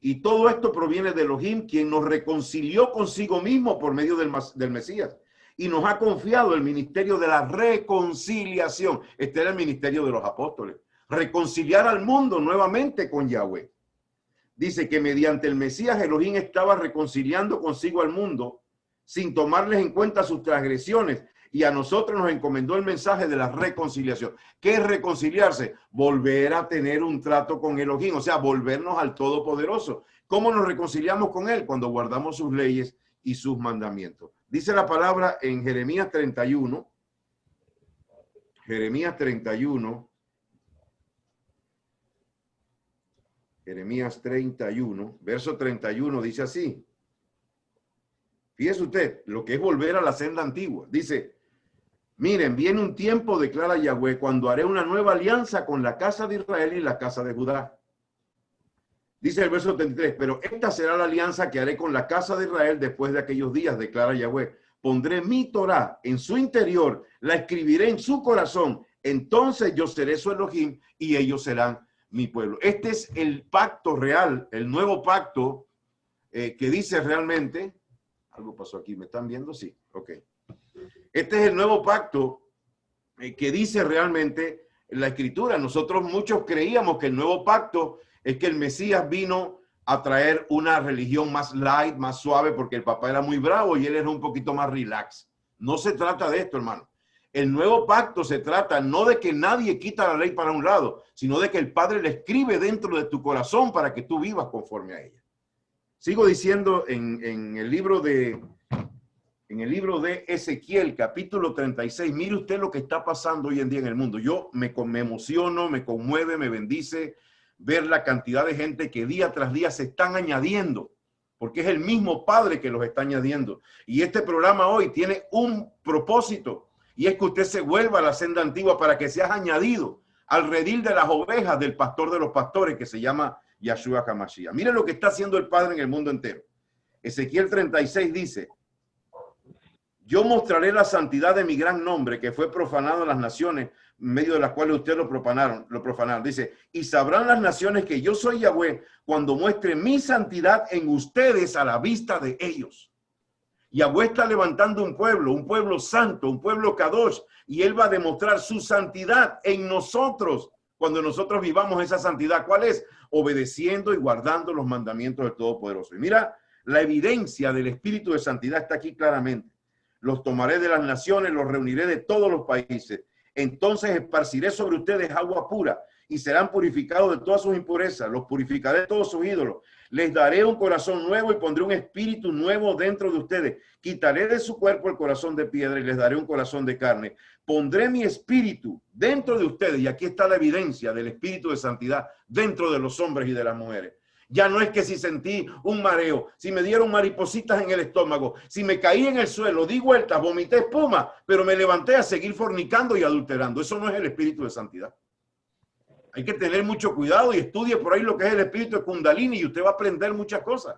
Y todo esto proviene de Elohim, quien nos reconcilió consigo mismo por medio del Mesías. Y nos ha confiado el ministerio de la reconciliación. Este era el ministerio de los apóstoles. Reconciliar al mundo nuevamente con Yahweh. Dice que mediante el Mesías Elohim estaba reconciliando consigo al mundo sin tomarles en cuenta sus transgresiones y a nosotros nos encomendó el mensaje de la reconciliación. ¿Qué es reconciliarse? Volver a tener un trato con Elohim, o sea, volvernos al Todopoderoso. ¿Cómo nos reconciliamos con Él? Cuando guardamos sus leyes y sus mandamientos. Dice la palabra en Jeremías 31, Jeremías 31, Jeremías 31, verso 31, dice así. Fíjese usted, lo que es volver a la senda antigua. Dice, miren, viene un tiempo, declara Yahweh, cuando haré una nueva alianza con la casa de Israel y la casa de Judá. Dice el verso 33, pero esta será la alianza que haré con la casa de Israel después de aquellos días, declara Yahweh. Pondré mi Torah en su interior, la escribiré en su corazón. Entonces yo seré su Elohim y ellos serán mi pueblo. Este es el pacto real, el nuevo pacto que dice realmente... Algo pasó aquí, ¿me están viendo? Sí, ok. Este es el nuevo pacto que dice realmente la Escritura. Nosotros muchos creíamos que el nuevo pacto es que el Mesías vino a traer una religión más light, más suave, porque el papá era muy bravo y él era un poquito más relax. No se trata de esto, hermano. El nuevo pacto se trata no de que nadie quita la ley para un lado, sino de que el Padre la escribe dentro de tu corazón para que tú vivas conforme a ella. Sigo diciendo en el libro de Ezequiel, capítulo 36. Mire usted lo que está pasando hoy en día en el mundo. Yo me emociono, me conmueve, me bendice ver la cantidad de gente que día tras día se están añadiendo, porque es el mismo Padre que los está añadiendo. Y este programa hoy tiene un propósito, y es que usted se vuelva a la senda antigua para que seas añadido al redil de las ovejas del pastor de los pastores, que se llama Yahshua HaMashiach. Mire lo que está haciendo el Padre en el mundo entero. Ezequiel 36 dice, yo mostraré la santidad de mi gran nombre que fue profanado en las naciones, en medio de las cuales ustedes lo profanaron. Dice, y sabrán las naciones que yo soy Yahweh cuando muestre mi santidad en ustedes a la vista de ellos. Yahweh está levantando un pueblo santo, un pueblo kadosh, y él va a demostrar su santidad en nosotros. Cuando nosotros vivamos esa santidad, ¿cuál es? Obedeciendo y guardando los mandamientos del Todopoderoso. Y mira, la evidencia del espíritu de santidad está aquí claramente. Los tomaré de las naciones, los reuniré de todos los países. Entonces esparciré sobre ustedes agua pura y serán purificados de todas sus impurezas. Los purificaré de todos sus ídolos. Les daré un corazón nuevo y pondré un espíritu nuevo dentro de ustedes. Quitaré de su cuerpo el corazón de piedra y les daré un corazón de carne. Pondré mi espíritu dentro de ustedes. Y aquí está la evidencia del espíritu de santidad dentro de los hombres y de las mujeres. Ya no es que si sentí un mareo, si me dieron maripositas en el estómago, si me caí en el suelo, di vueltas, vomité espuma, pero me levanté a seguir fornicando y adulterando. Eso no es el espíritu de santidad. Hay que tener mucho cuidado y estudie por ahí lo que es el espíritu de Kundalini y usted va a aprender muchas cosas.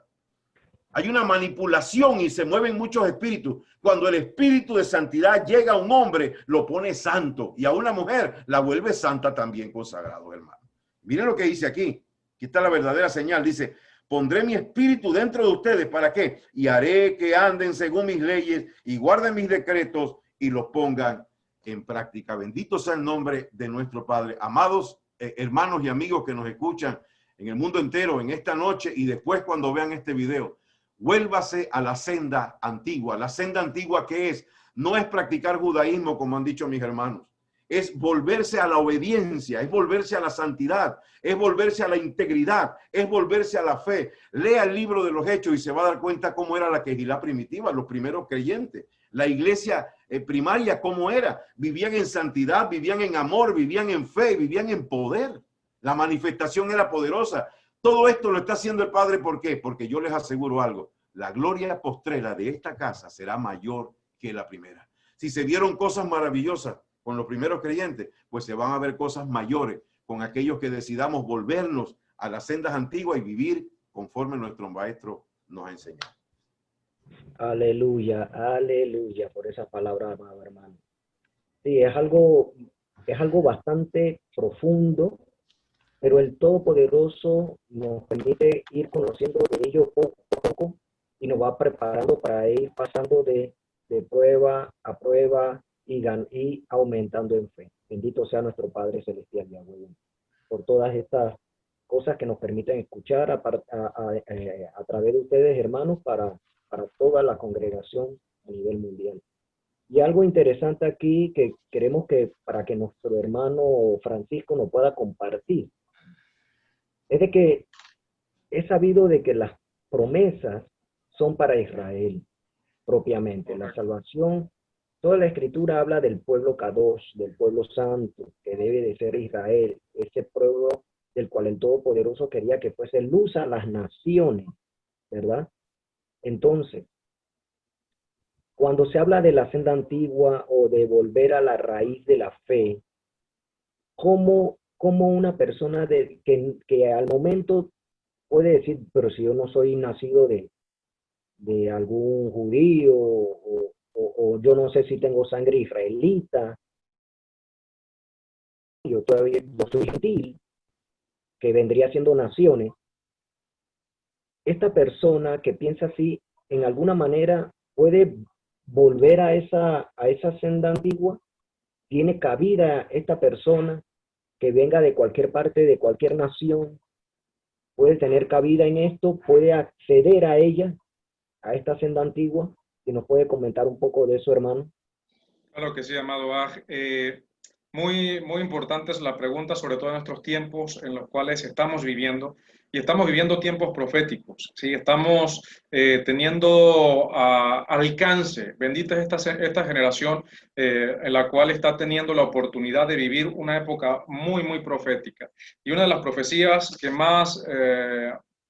Hay una manipulación y se mueven muchos espíritus. Cuando el espíritu de santidad llega a un hombre, lo pone santo, y a una mujer la vuelve santa también, consagrado, hermano. Miren lo que dice aquí. Aquí está la verdadera señal. Dice, pondré mi espíritu dentro de ustedes. ¿Para qué? Y haré que anden según mis leyes y guarden mis decretos y los pongan en práctica. Bendito sea el nombre de nuestro Padre. Amados hermanos y amigos que nos escuchan en el mundo entero en esta noche y después cuando vean este video, vuélvase a la senda antigua. La senda antigua, ¿qué es? No es practicar judaísmo, como han dicho mis hermanos. Es volverse a la obediencia, es volverse a la santidad, es volverse a la integridad, es volverse a la fe. Lea el libro de los Hechos y se va a dar cuenta cómo era la Kehilá primitiva, los primeros creyentes. La iglesia primaria, cómo era. Vivían en santidad, vivían en amor, vivían en fe, vivían en poder. La manifestación era poderosa. Todo esto lo está haciendo el Padre. ¿Por qué? Porque yo les aseguro algo. La gloria postrera de esta casa será mayor que la primera. Si se vieron cosas maravillosas con los primeros creyentes, pues se van a ver cosas mayores con aquellos que decidamos volvernos a las sendas antiguas y vivir conforme nuestro maestro nos ha enseñado. Aleluya, aleluya por esa palabra, amado hermano. Sí, es algo bastante profundo, pero el Todopoderoso nos permite ir conociendo de ello poco a poco y nos va preparando para ir pasando de prueba a prueba y aumentando en fe. Bendito sea nuestro Padre Celestial, Yahweh, por todas estas cosas que nos permiten escuchar a través de ustedes, hermanos, para toda la congregación a nivel mundial. Y algo interesante aquí que queremos que para que nuestro hermano Francisco nos pueda compartir, es de que he sabido de que las promesas son para Israel propiamente. La salvación, toda la escritura habla del pueblo Kadosh, del pueblo santo, que debe de ser Israel, ese pueblo del cual el Todopoderoso quería que fuese luz a las naciones, ¿verdad? Entonces, cuando se habla de la senda antigua o de volver a la raíz de la fe, ¿cómo una persona que al momento puede decir, pero si yo no soy nacido de algún judío o yo no sé si tengo sangre israelita, yo todavía yo soy gentil, que vendría siendo naciones, esta persona que piensa así, en alguna manera puede volver a esa senda antigua, tiene cabida esta persona que venga de cualquier parte, de cualquier nación, puede tener cabida en esto, puede acceder a ella, a esta senda antigua, y nos puede comentar un poco de eso, hermano. Claro que sí, amado Aj. Muy importante es la pregunta, sobre todo en nuestros tiempos en los cuales estamos viviendo. Y estamos viviendo tiempos proféticos, ¿sí? Estamos teniendo alcance, bendita es esta generación en la cual está teniendo la oportunidad de vivir una época muy profética. Y una de las profecías que más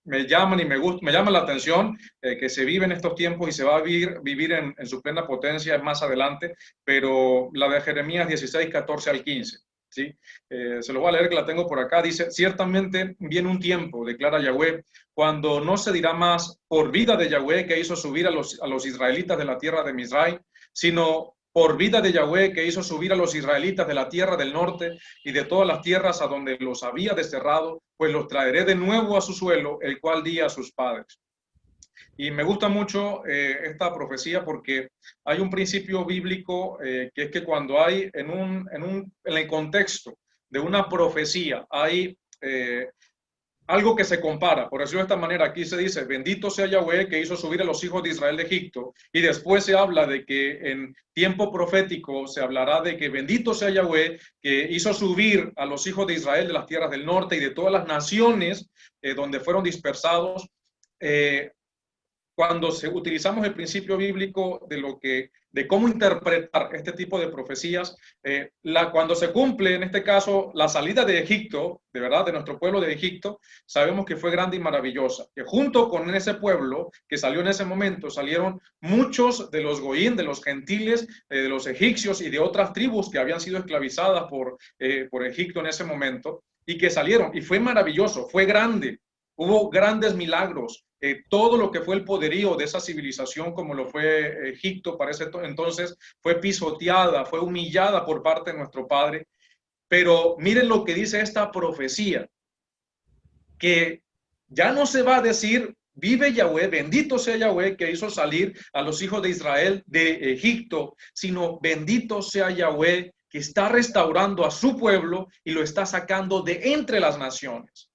me llaman y me llama la atención, que se vive en estos tiempos y se va a vivir en su plena potencia más adelante, pero la de Jeremías 16, 14 al 15. ¿Sí? Se lo voy a leer, que la tengo por acá. Dice: ciertamente viene un tiempo, declara Yahweh, cuando no se dirá más por vida de Yahweh que hizo subir a los israelitas de la tierra de Misraim, sino por vida de Yahweh que hizo subir a los israelitas de la tierra del norte y de todas las tierras a donde los había desterrado, pues los traeré de nuevo a su suelo, el cual di a sus padres. Y me gusta mucho esta profecía porque hay un principio bíblico que es que cuando hay en el contexto de una profecía hay algo que se compara, por decirlo de esta manera, aquí se dice: bendito sea Yahweh que hizo subir a los hijos de Israel de Egipto, y después se habla de que en tiempo profético se hablará de que bendito sea Yahweh que hizo subir a los hijos de Israel de las tierras del norte y de todas las naciones donde fueron dispersados. Cuando utilizamos el principio bíblico de cómo interpretar este tipo de profecías, cuando se cumple, en este caso, la salida de Egipto, de verdad, de nuestro pueblo de Egipto, sabemos que fue grande y maravillosa, que junto con ese pueblo que salió en ese momento, salieron muchos de los goín, de los gentiles, de los egipcios y de otras tribus que habían sido esclavizadas por Egipto en ese momento, y que salieron, y fue maravilloso, fue grande. Hubo grandes milagros, todo lo que fue el poderío de esa civilización, como lo fue Egipto para ese entonces, fue pisoteada, fue humillada por parte de nuestro Padre. Pero miren lo que dice esta profecía, que ya no se va a decir: vive Yahweh, bendito sea Yahweh que hizo salir a los hijos de Israel de Egipto, sino bendito sea Yahweh que está restaurando a su pueblo y lo está sacando de entre las naciones.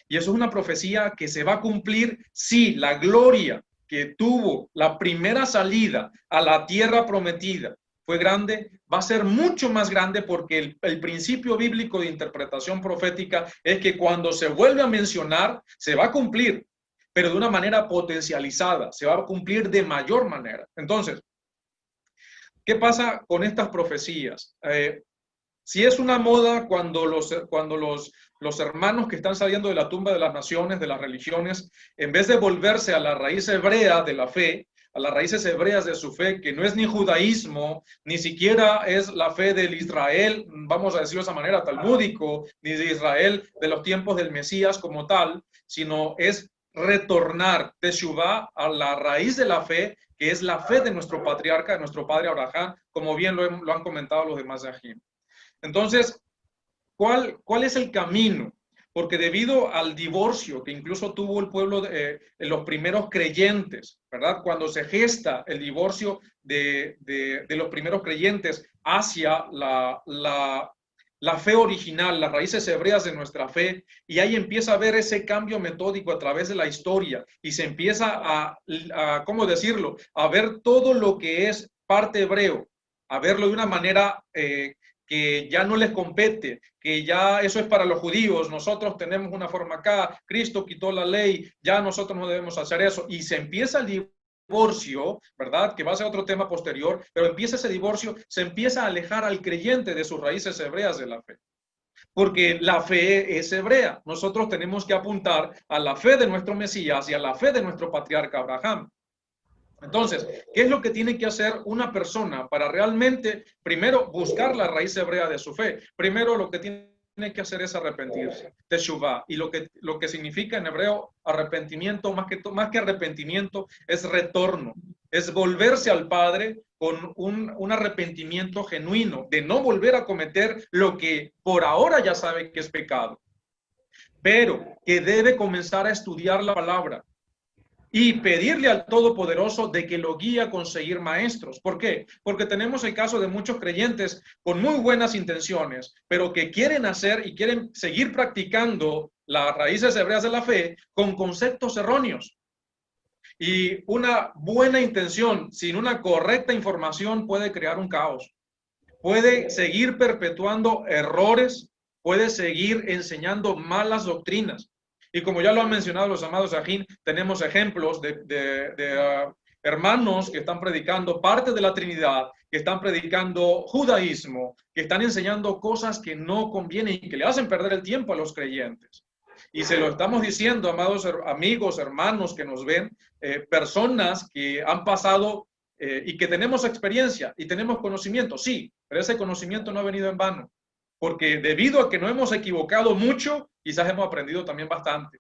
Y eso es una profecía que se va a cumplir si la gloria que tuvo la primera salida a la tierra prometida fue grande, va a ser mucho más grande, porque el principio bíblico de interpretación profética es que cuando se vuelve a mencionar, se va a cumplir, pero de una manera potencializada, se va a cumplir de mayor manera. Entonces, ¿qué pasa con estas profecías? Si es una moda cuando los hermanos que están saliendo de la tumba de las naciones, de las religiones, en vez de volverse a la raíz hebrea de la fe, a las raíces hebreas de su fe, que no es ni judaísmo, ni siquiera es la fe del Israel, vamos a decirlo de esa manera, talmúdico, ni de Israel de los tiempos del Mesías como tal, sino es retornar Teshuvá a la raíz de la fe, que es la fe de nuestro patriarca, de nuestro padre Abraham, como bien lo han comentado los demás de Ajim. Entonces, ¿cuál es el camino? Porque debido al divorcio que incluso tuvo el pueblo de los primeros creyentes, ¿verdad? Cuando se gesta el divorcio de los primeros creyentes hacia la fe original, las raíces hebreas de nuestra fe, y ahí empieza a ver ese cambio metódico a través de la historia, y se empieza ¿cómo decirlo?, a ver todo lo que es parte hebreo a verlo de una manera que ya no les compete, que ya eso es para los judíos, nosotros tenemos una forma acá, Cristo quitó la ley, ya nosotros no debemos hacer eso, y se empieza el divorcio, ¿verdad? Que va a ser otro tema posterior, pero empieza ese divorcio, se empieza a alejar al creyente de sus raíces hebreas de la fe. Porque la fe es hebrea. Nosotros tenemos que apuntar a la fe de nuestro Mesías y a la fe de nuestro patriarca Abraham. Entonces, ¿qué es lo que tiene que hacer una persona para realmente, primero, buscar la raíz hebrea de su fe? Primero, lo que tiene que hacer es arrepentirse, teshuvah, y lo que significa en hebreo arrepentimiento, más que arrepentimiento, es retorno, es volverse al Padre con un arrepentimiento genuino, de no volver a cometer lo que por ahora ya sabe que es pecado, pero que debe comenzar a estudiar la palabra y pedirle al Todopoderoso de que lo guíe a conseguir maestros. ¿Por qué? Porque tenemos el caso de muchos creyentes con muy buenas intenciones, pero que quieren hacer y quieren seguir practicando las raíces hebreas de la fe con conceptos erróneos. Y una buena intención sin una correcta información puede crear un caos. Puede seguir perpetuando errores, puede seguir enseñando malas doctrinas. Y como ya lo han mencionado los amados Ajín, tenemos ejemplos de hermanos que están predicando parte de la Trinidad, que están predicando judaísmo, que están enseñando cosas que no convienen y que le hacen perder el tiempo a los creyentes. Y se lo estamos diciendo, amados amigos, hermanos que nos ven, personas que han pasado y que tenemos experiencia y tenemos conocimiento, sí, pero ese conocimiento no ha venido en vano. Porque debido a que no hemos equivocado mucho, quizás hemos aprendido también bastante.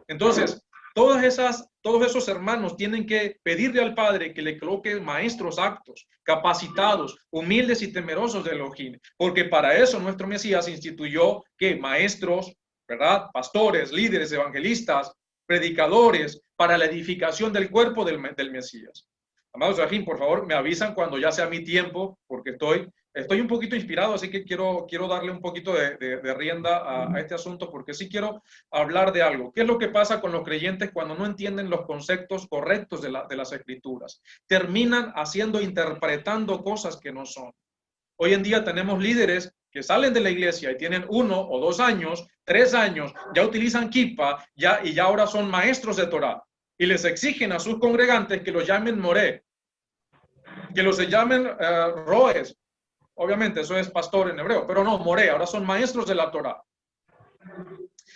Entonces, todos esos hermanos tienen que pedirle al Padre que le coloque maestros aptos, capacitados, humildes y temerosos de Elohim, porque para eso nuestro Mesías instituyó que maestros, ¿verdad? Pastores, líderes, evangelistas, predicadores, para la edificación del cuerpo del Mesías. Amados Rahim, por favor, me avisan cuando ya sea mi tiempo, porque estoy un poquito inspirado, así que quiero darle un poquito de rienda a este asunto, porque sí quiero hablar de algo. ¿Qué es lo que pasa con los creyentes cuando no entienden los conceptos correctos de las Escrituras? Terminan interpretando cosas que no son. Hoy en día tenemos líderes que salen de la iglesia y tienen 1 o 2 años, 3 años, ya utilizan kippah, y ya ahora son maestros de Torah. Y les exigen a sus congregantes que los llamen moré, que los llamen roes. Obviamente eso es pastor en hebreo, pero no, moré, ahora son maestros de la Torah.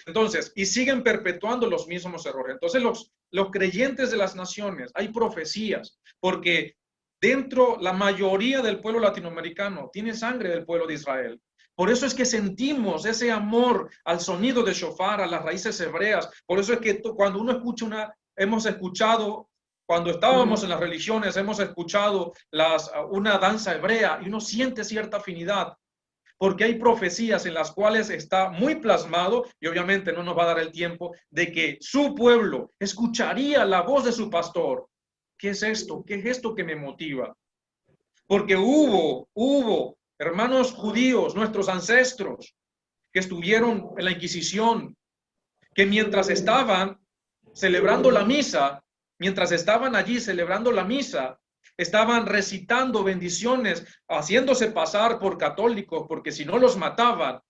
Entonces, y siguen perpetuando los mismos errores. Entonces, los creyentes de las naciones, hay profecías, porque dentro la mayoría del pueblo latinoamericano tiene sangre del pueblo de Israel. Por eso es que sentimos ese amor al sonido de shofar, a las raíces hebreas. Por eso es que cuando uno escucha hemos escuchado, cuando estábamos en las religiones, hemos escuchado una danza hebrea y uno siente cierta afinidad, porque hay profecías en las cuales está muy plasmado, y obviamente no nos va a dar el tiempo, de que su pueblo escucharía la voz de su pastor. ¿Qué es esto? ¿Qué es esto que me motiva? Porque hubo hermanos judíos, nuestros ancestros, que estuvieron en la Inquisición, que mientras estaban celebrando la misa, mientras estaban allí celebrando la misa, estaban recitando bendiciones, haciéndose pasar por católicos, porque si no los mataban,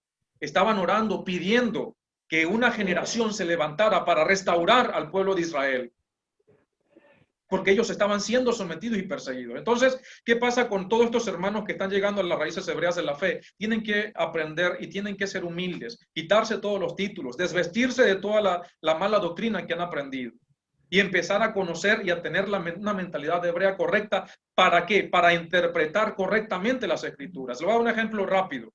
estaban orando, pidiendo que una generación se levantara para restaurar al pueblo de Israel, porque ellos estaban siendo sometidos y perseguidos. Entonces, ¿qué pasa con todos estos hermanos que están llegando a las raíces hebreas de la fe? Tienen que aprender y tienen que ser humildes, quitarse todos los títulos, desvestirse de toda la mala doctrina que han aprendido y empezar a conocer y a tener una mentalidad hebrea correcta. ¿Para qué? Para interpretar correctamente las Escrituras. Le voy a dar un ejemplo rápido.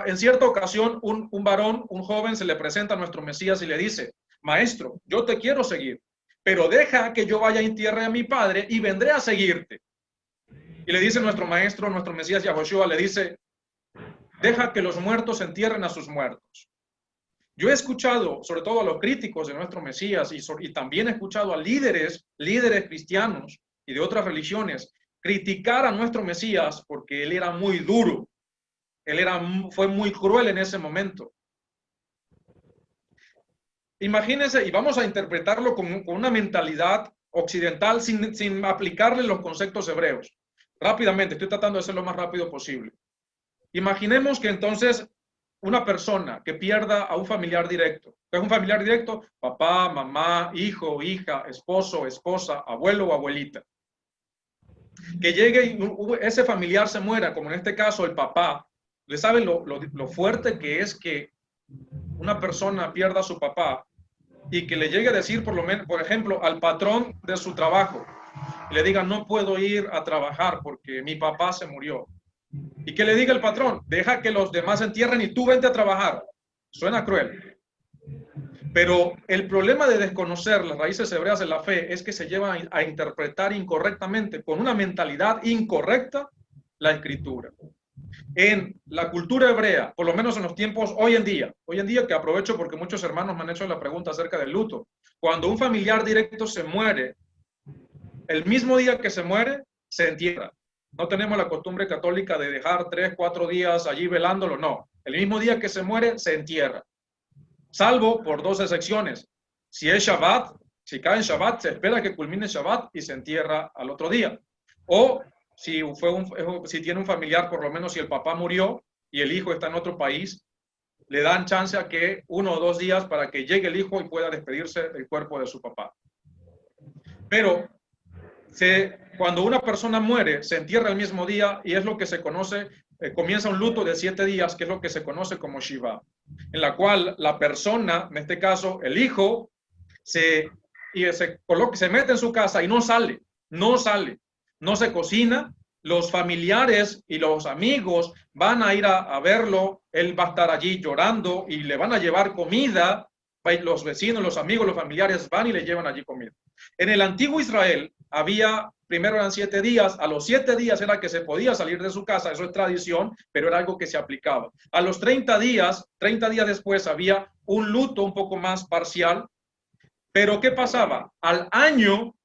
En cierta ocasión, un varón, un joven, se le presenta a nuestro Mesías y le dice: Maestro, yo te quiero seguir, pero deja que yo vaya y entierre a mi padre y vendré a seguirte. Y le dice nuestro maestro, nuestro Mesías Yahoshua, le dice: deja que los muertos entierren a sus muertos. Yo he escuchado, sobre todo a los críticos de nuestro Mesías, y también he escuchado a líderes cristianos y de otras religiones, criticar a nuestro Mesías porque él era muy duro, fue muy cruel en ese momento. Imagínense, y vamos a interpretarlo con una mentalidad occidental sin aplicarle los conceptos hebreos. Rápidamente, estoy tratando de hacerlo lo más rápido posible. Imaginemos que entonces una persona que pierda a un familiar directo, que es un familiar directo, papá, mamá, hijo, hija, esposo, esposa, abuelo o abuelita, que llegue y ese familiar se muera, como en este caso el papá. ¿Le saben lo fuerte que es que una persona pierda a su papá y que le llegue a decir, por lo menos, por ejemplo, al patrón de su trabajo, le diga, no puedo ir a trabajar porque mi papá se murió? Y que le diga el patrón, deja que los demás entierren y tú vente a trabajar. Suena cruel. Pero el problema de desconocer las raíces hebreas de la fe es que se llevan a interpretar incorrectamente, con una mentalidad incorrecta, la escritura. En la cultura hebrea, por lo menos en los tiempos hoy en día que aprovecho porque muchos hermanos me han hecho la pregunta acerca del luto. Cuando un familiar directo se muere, el mismo día que se muere, se entierra. No tenemos la costumbre católica de dejar 3, 4 días allí velándolo, no. El mismo día que se muere, se entierra. Salvo por 2 excepciones. Si es Shabbat, si cae en Shabbat, se espera que culmine Shabbat y se entierra al otro día. O si tiene un familiar, por lo menos si el papá murió y el hijo está en otro país, le dan chance a que 1 o 2 días para que llegue el hijo y pueda despedirse del cuerpo de su papá. Pero cuando una persona muere, se entierra el mismo día y es lo que se conoce, comienza un luto de 7 días, que es lo que se conoce como Shiva, en la cual la persona, en este caso el hijo, se mete en su casa y no sale, no se cocina, los familiares y los amigos van a ir a verlo, él va a estar allí llorando y le van a llevar comida, los vecinos, los amigos, los familiares van y le llevan allí comida. En el antiguo Israel primero eran 7 días, a los 7 días era que se podía salir de su casa, eso es tradición, pero era algo que se aplicaba. A los 30 días después había un luto un poco más parcial, pero ¿qué pasaba? Al año,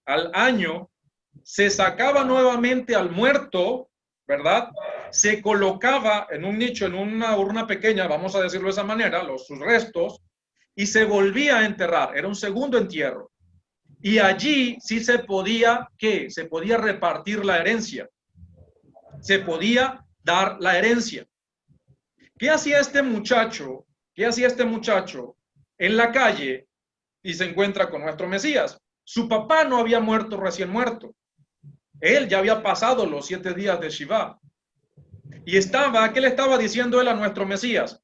se sacaba nuevamente al muerto, ¿verdad? Se colocaba en un nicho, en una urna pequeña, vamos a decirlo de esa manera, sus restos, y se volvía a enterrar, era un segundo entierro. Y allí sí se podía, ¿qué? Se podía repartir la herencia. Se podía dar la herencia. ¿Qué hacía este muchacho? En la calle y se encuentra con nuestro Mesías? Su papá no había muerto, recién muerto. Él ya había pasado los 7 días de Shiva. Y ¿qué le estaba diciendo él a nuestro Mesías?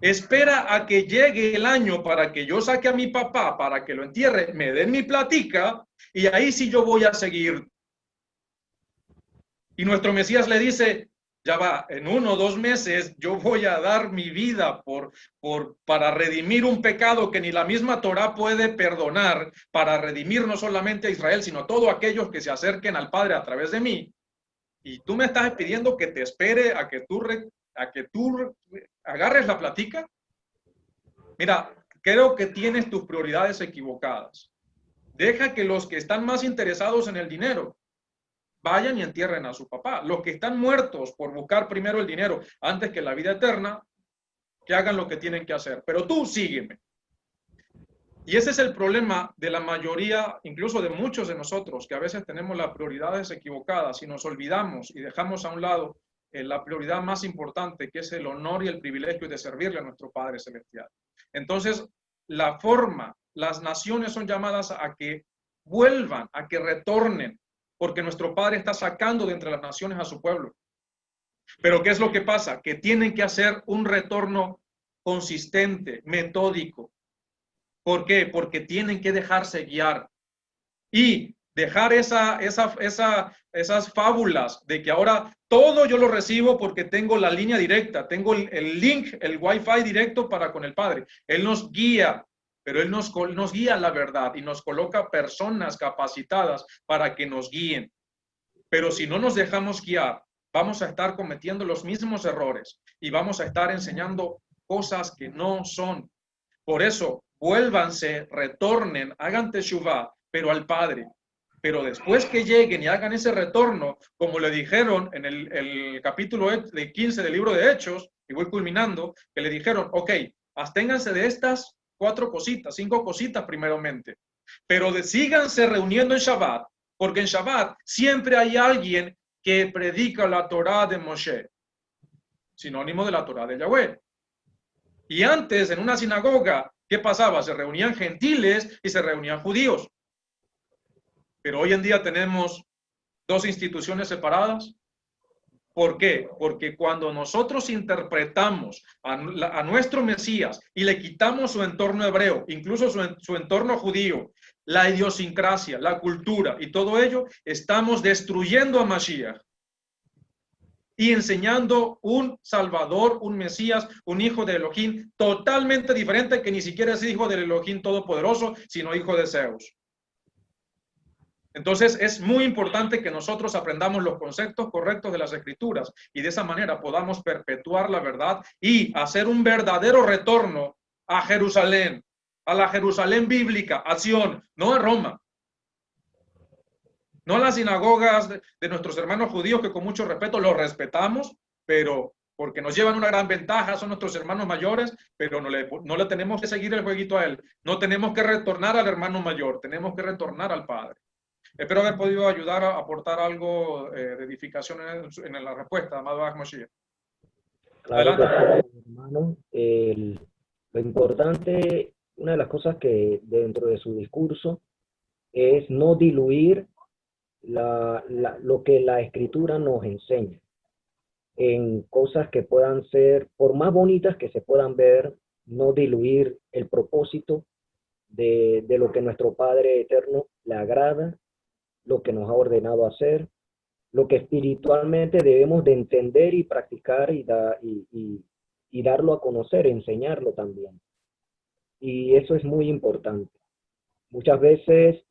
Espera a que llegue el año para que yo saque a mi papá, para que lo entierre, me den mi platica, y ahí sí yo voy a seguir. Y nuestro Mesías le dice, ya va, en 1 o 2 meses yo voy a dar mi vida para redimir un pecado que ni la misma Torá puede perdonar, para redimir no solamente a Israel, sino a todos aquellos que se acerquen al Padre a través de mí. Y tú me estás pidiendo que te espere a que tú agarres la platica. Mira, creo que tienes tus prioridades equivocadas. Deja que los que están más interesados en el dinero vayan y entierren a su papá. Los que están muertos por buscar primero el dinero antes que la vida eterna, que hagan lo que tienen que hacer. Pero tú sígueme. Y ese es el problema de la mayoría, incluso de muchos de nosotros, que a veces tenemos las prioridades equivocadas y nos olvidamos y dejamos a un lado la prioridad más importante, que es el honor y el privilegio de servirle a nuestro Padre Celestial. Entonces, las naciones son llamadas a que vuelvan, a que retornen, porque nuestro Padre está sacando de entre las naciones a su pueblo. Pero ¿qué es lo que pasa? Que tienen que hacer un retorno consistente, metódico. ¿Por qué? Porque tienen que dejarse guiar y dejar esas fábulas de que ahora todo yo lo recibo porque tengo la línea directa, tengo el link, el Wi-Fi directo para con el Padre. Él nos guía, pero Él nos guía a la verdad y nos coloca personas capacitadas para que nos guíen. Pero si no nos dejamos guiar, vamos a estar cometiendo los mismos errores y vamos a estar enseñando cosas que no son. Por eso, vuélvanse, retornen, hagan teshuvá, pero al Padre. Pero después que lleguen y hagan ese retorno, como le dijeron en el capítulo 15 del libro de Hechos, y voy culminando, que le dijeron, ok, absténganse de estas 4 cositas, 5 cositas primeramente. pero síganse reuniendo en Shabbat, porque en Shabbat siempre hay alguien que predica la Torá de Moshe, sinónimo de la Torá de Yahweh. Y antes, en una sinagoga, ¿qué pasaba? Se reunían gentiles y se reunían judíos. Pero hoy en día tenemos dos instituciones separadas. ¿Por qué? Porque cuando nosotros interpretamos a nuestro Mesías y le quitamos su entorno hebreo, incluso su entorno judío, la idiosincrasia, la cultura y todo ello, estamos destruyendo a Mashiach y enseñando un Salvador, un Mesías, un hijo de Elohim totalmente diferente, que ni siquiera es hijo del Elohim Todopoderoso, sino hijo de Zeus. Entonces es muy importante que nosotros aprendamos los conceptos correctos de las Escrituras y de esa manera podamos perpetuar la verdad y hacer un verdadero retorno a Jerusalén, a la Jerusalén bíblica, a Sion, no a Roma. No a las sinagogas de nuestros hermanos judíos, que con mucho respeto los respetamos, pero porque nos llevan una gran ventaja, son nuestros hermanos mayores, pero no le tenemos que seguir el jueguito a él. No tenemos que retornar al hermano mayor, tenemos que retornar al Padre. Espero haber podido ayudar a aportar algo de edificación en la respuesta, amado Moshiach. Claro que sí, hermano. Lo importante, una de las cosas que dentro de su discurso es no diluir lo que la Escritura nos enseña en cosas que puedan ser, por más bonitas que se puedan ver, no diluir el propósito de lo que nuestro Padre Eterno le agrada, lo que nos ha ordenado hacer, lo que espiritualmente debemos de entender y practicar y darlo a conocer, enseñarlo también. Y eso es muy importante. Muchas veces,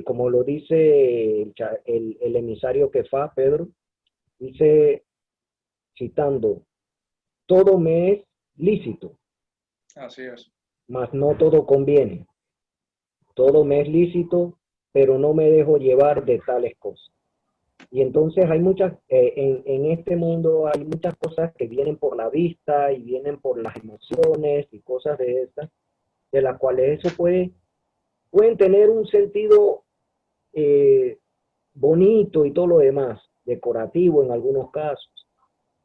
como lo dice el emisario Kefá, Pedro, dice, citando, todo me es lícito. Así es. Mas no todo conviene. Todo me es lícito, pero no me dejo llevar de tales cosas. Y entonces hay muchas, en este mundo hay muchas cosas que vienen por la vista y vienen por las emociones y cosas de estas, de las cuales eso pueden tener un sentido bonito y todo lo demás, decorativo en algunos casos,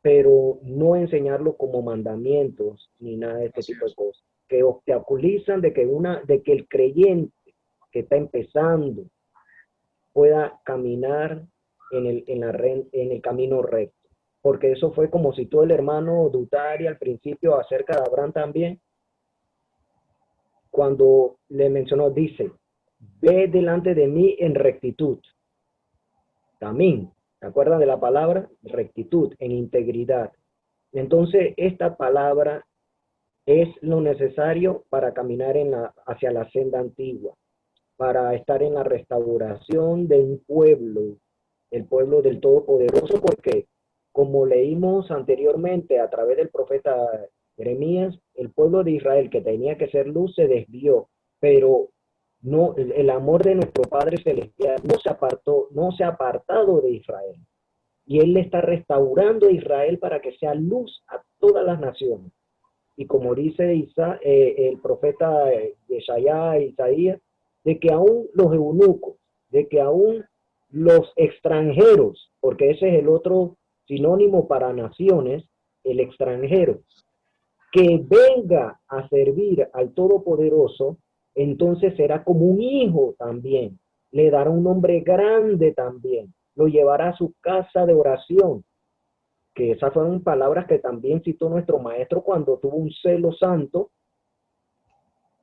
pero no enseñarlo como mandamientos ni nada de este tipo de cosas, que obstaculizan de que el creyente que está empezando pueda caminar en el camino recto. Porque eso fue como citó el hermano Dutari al principio acerca de Abraham también, cuando le mencionó, dice, ve delante de mí en rectitud. También, ¿se acuerdan de la palabra? Rectitud, en integridad. Entonces, esta palabra es lo necesario para caminar hacia la senda antigua, para estar en la restauración de un pueblo, el pueblo del Todopoderoso, porque como leímos anteriormente a través del profeta Jeremías, el pueblo de Israel que tenía que ser luz se desvió, pero no, el amor de nuestro Padre Celestial no se ha apartado de Israel. Y Él le está restaurando a Israel para que sea luz a todas las naciones. Y como dice el profeta Isaías, de que aún los eunucos, de que aún los extranjeros, porque ese es el otro sinónimo para naciones, el extranjero, que venga a servir al Todopoderoso, entonces será como un hijo también, le dará un nombre grande también, lo llevará a su casa de oración, que esas fueron palabras que también citó nuestro maestro cuando tuvo un celo santo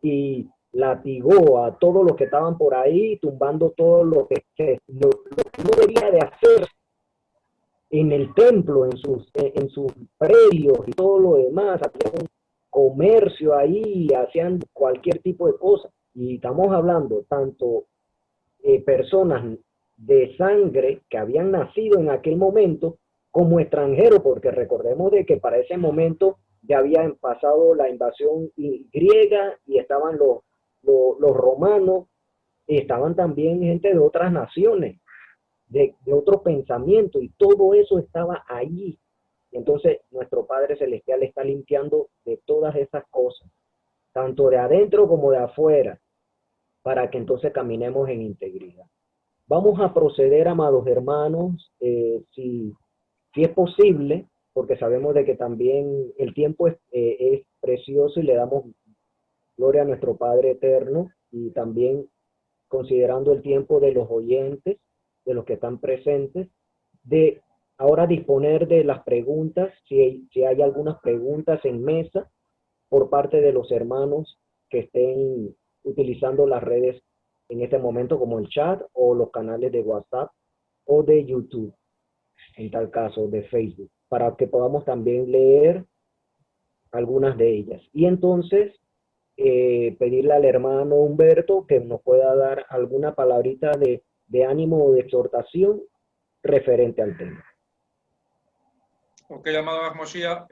y latigó a todos los que estaban por ahí, tumbando todo lo que no debía de hacer en el templo, en sus predios y todo lo demás. Hacían un comercio ahí, hacían cualquier tipo de cosa. Y estamos hablando tanto personas de sangre que habían nacido en aquel momento como extranjeros, porque recordemos de que para ese momento ya habían pasado la invasión griega y estaban los romanos, y estaban también gente de otras naciones, de otro pensamiento, y todo eso estaba allí. Entonces nuestro Padre Celestial está limpiando de todas esas cosas, tanto de adentro como de afuera, para que entonces caminemos en integridad. Vamos a proceder, amados hermanos, si es posible, porque sabemos de que también el tiempo es precioso y le damos gloria a nuestro Padre eterno, y también considerando el tiempo de los oyentes, de los que están presentes, de ahora disponer de las preguntas, si hay algunas preguntas en mesa por parte de los hermanos que estén utilizando las redes en este momento, como el chat o los canales de WhatsApp o de YouTube, en tal caso de Facebook, para que podamos también leer algunas de ellas. Y entonces pedirle al hermano Humberto que nos pueda dar alguna palabrita de ánimo o de exhortación referente al tema. Ok, amado Moshiach,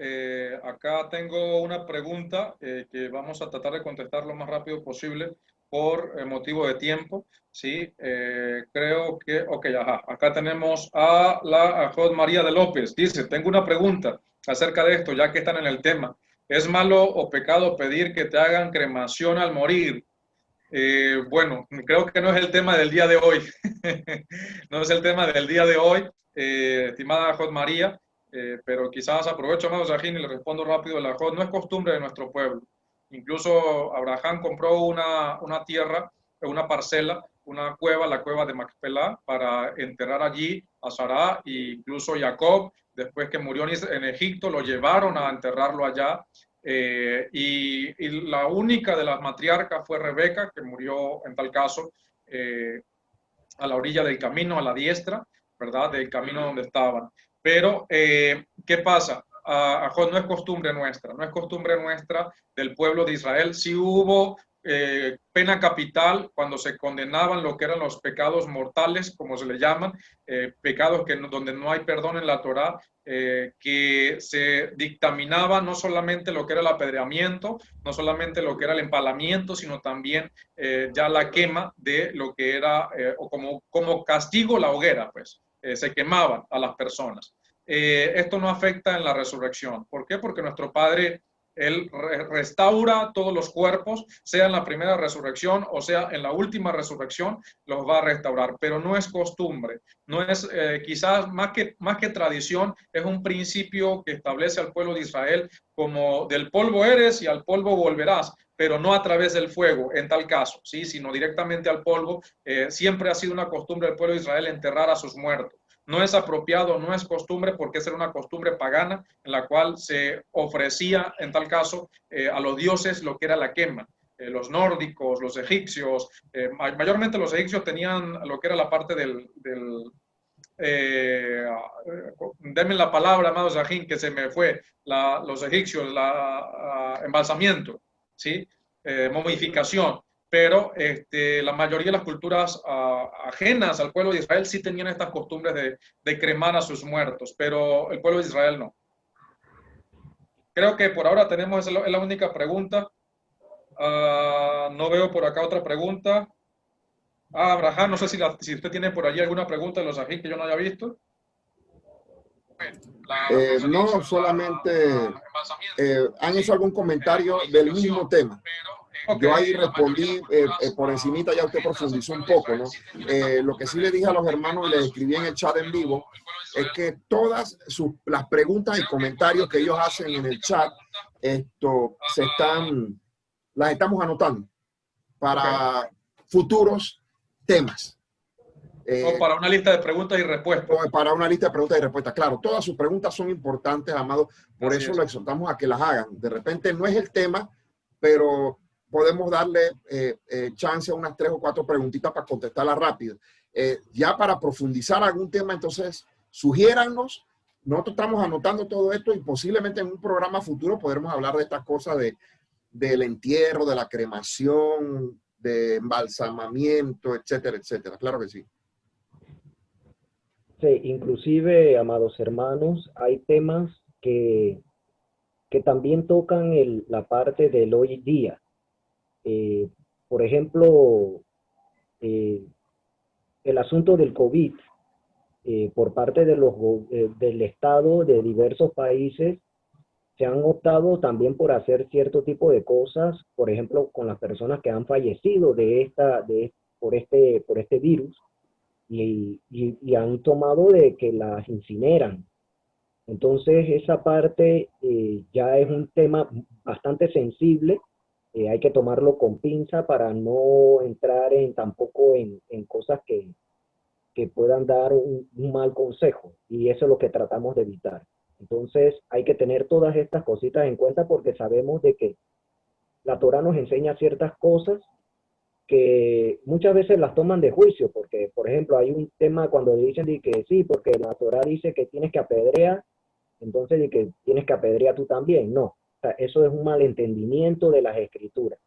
acá tengo una pregunta que vamos a tratar de contestar lo más rápido posible por motivo de tiempo. Sí, creo que, ok, ajá, acá tenemos a la Jod María de López. Dice, tengo una pregunta acerca de esto, ya que están en el tema. ¿Es malo o pecado pedir que te hagan cremación al morir? Bueno, creo que no es el tema del día de hoy. No es el tema del día de hoy, estimada Jod María. Pero quizás aprovecho, amado Zahin, y le respondo rápido. La Jod no es costumbre de nuestro pueblo. Incluso Abraham compró una tierra, una parcela, una cueva, la cueva de Macpelá, para enterrar allí a Sará, e incluso Jacob, después que murió en Egipto, lo llevaron a enterrarlo allá. Y la única de las matriarcas fue Rebeca, que murió en tal caso a la orilla del camino, a la diestra, ¿verdad? Del camino donde estaban. Pero, ¿qué pasa? No es costumbre nuestra, no es costumbre nuestra del pueblo de Israel. Sí hubo pena capital cuando se condenaban lo que eran los pecados mortales, como se le llaman, pecados donde no hay perdón en la Torá, que se dictaminaba no solamente lo que era el apedreamiento, no solamente lo que era el empalamiento, sino también ya la quema de lo que era, o como castigo la hoguera, pues se quemaban a las personas. Esto no afecta en la resurrección. ¿Por qué? Porque nuestro Padre, Él restaura todos los cuerpos, sea en la primera resurrección o sea en la última resurrección, los va a restaurar, pero no es costumbre, no es quizás más que tradición, es un principio que establece al pueblo de Israel como del polvo eres y al polvo volverás, pero no a través del fuego en tal caso, ¿sí? Sino directamente al polvo. Siempre ha sido una costumbre del pueblo de Israel enterrar a sus muertos. No es apropiado, no es costumbre, porque esa era una costumbre pagana en la cual se ofrecía, en tal caso, a los dioses lo que era la quema. Los nórdicos, los egipcios, mayormente los egipcios tenían lo que era la parte denme la palabra, amado Zahin, que se me fue, los egipcios, embalsamiento, ¿sí? Momificación. Pero la mayoría de las culturas ajenas al pueblo de Israel sí tenían estas costumbres de cremar a sus muertos, pero el pueblo de Israel no. Creo que por ahora tenemos, es la única pregunta. No veo por acá otra pregunta. Abraham, no sé si usted tiene por allí alguna pregunta de los ají que yo no haya visto. No, solamente han hecho algún comentario del mismo tema. Okay. Yo ahí respondí por encimita, ya usted profundizó un poco, ¿no? Lo que sí le dije a los hermanos y les escribí en el chat en vivo es que todas las preguntas y comentarios que ellos hacen en el chat, las estamos anotando para futuros temas. O para una lista de preguntas y respuestas. Para una lista de preguntas y respuestas. Claro, todas sus preguntas son importantes, amados. Por eso lo exhortamos a que las hagan. De repente no es el tema, pero podemos darle chance a unas 3 o 4 preguntitas para contestarlas rápido. Ya para profundizar algún tema, entonces, sugiérannos. Nosotros estamos anotando todo esto y posiblemente en un programa futuro podremos hablar de estas cosas del entierro, de la cremación, de embalsamamiento, etcétera, etcétera. Claro que sí. Sí, inclusive, amados hermanos, hay temas que también tocan la parte del hoy día. Por ejemplo, el asunto del COVID, por parte de del Estado de diversos países, se han optado también por hacer cierto tipo de cosas, por ejemplo, con las personas que han fallecido por este virus, y han tomado de que las incineran. Entonces, esa parte ya es un tema bastante sensible. Hay que tomarlo con pinza para no entrar tampoco en cosas que puedan dar un mal consejo, y eso es lo que tratamos de evitar. Entonces, hay que tener todas estas cositas en cuenta, porque sabemos de que la Torá nos enseña ciertas cosas que muchas veces las toman de juicio, porque, por ejemplo, hay un tema cuando dicen de que sí, porque la Torá dice que tienes que apedrear, entonces de que tienes que apedrear tú también. No, o sea, eso es un malentendimiento de las escrituras.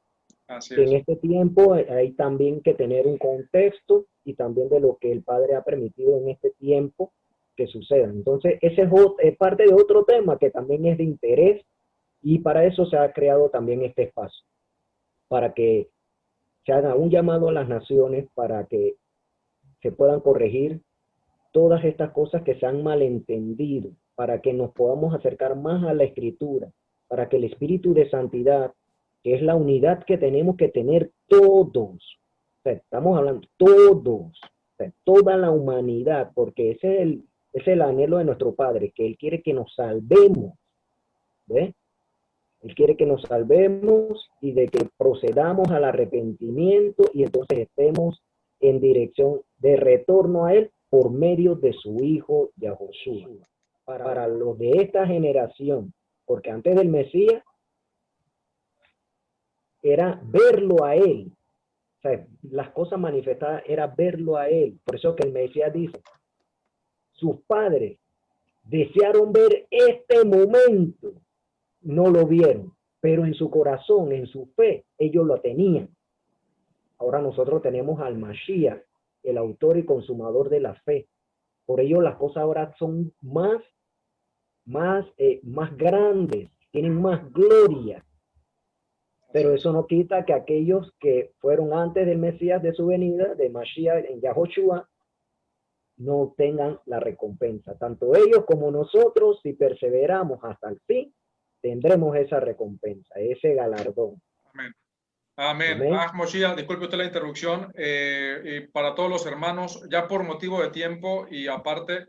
Así Que en es. este tiempo hay también que tener un contexto y también de lo que el Padre ha permitido en este tiempo que suceda. Entonces, ese es parte de otro tema que también es de interés, y para eso se ha creado también este espacio, para que se haga un llamado a las naciones para que se puedan corregir todas estas cosas que se han malentendido, para que nos podamos acercar más a la Escritura, para que el espíritu de santidad, que es la unidad que tenemos que tener todos, o sea, estamos hablando todos, o sea, toda la humanidad, porque ese es el anhelo de nuestro Padre, que Él quiere que nos salvemos, ¿ves? Él quiere que nos salvemos y de que procedamos al arrepentimiento, y entonces estemos en dirección de retorno a Él por medio de su Hijo Yahoshua. Para los de esta generación, porque antes del Mesías era verlo a Él. O sea, las cosas manifestadas era verlo a Él. Por eso que el Mesías dice, sus padres desearon ver este momento, no lo vieron, pero en su corazón, en su fe, ellos lo tenían. Ahora nosotros tenemos al Mashiach, el autor y consumador de la fe. Por ello las cosas ahora son más grandes, tienen más gloria. Pero eso no quita que aquellos que fueron antes del Mesías, de su venida, de Mashiach en Yahoshua, no tengan la recompensa. Tanto ellos como nosotros, si perseveramos hasta el fin, tendremos esa recompensa, ese galardón. Amén. Amén. Amén. Moshiach, disculpe usted la interrupción. Y para todos los hermanos, ya por motivo de tiempo y aparte,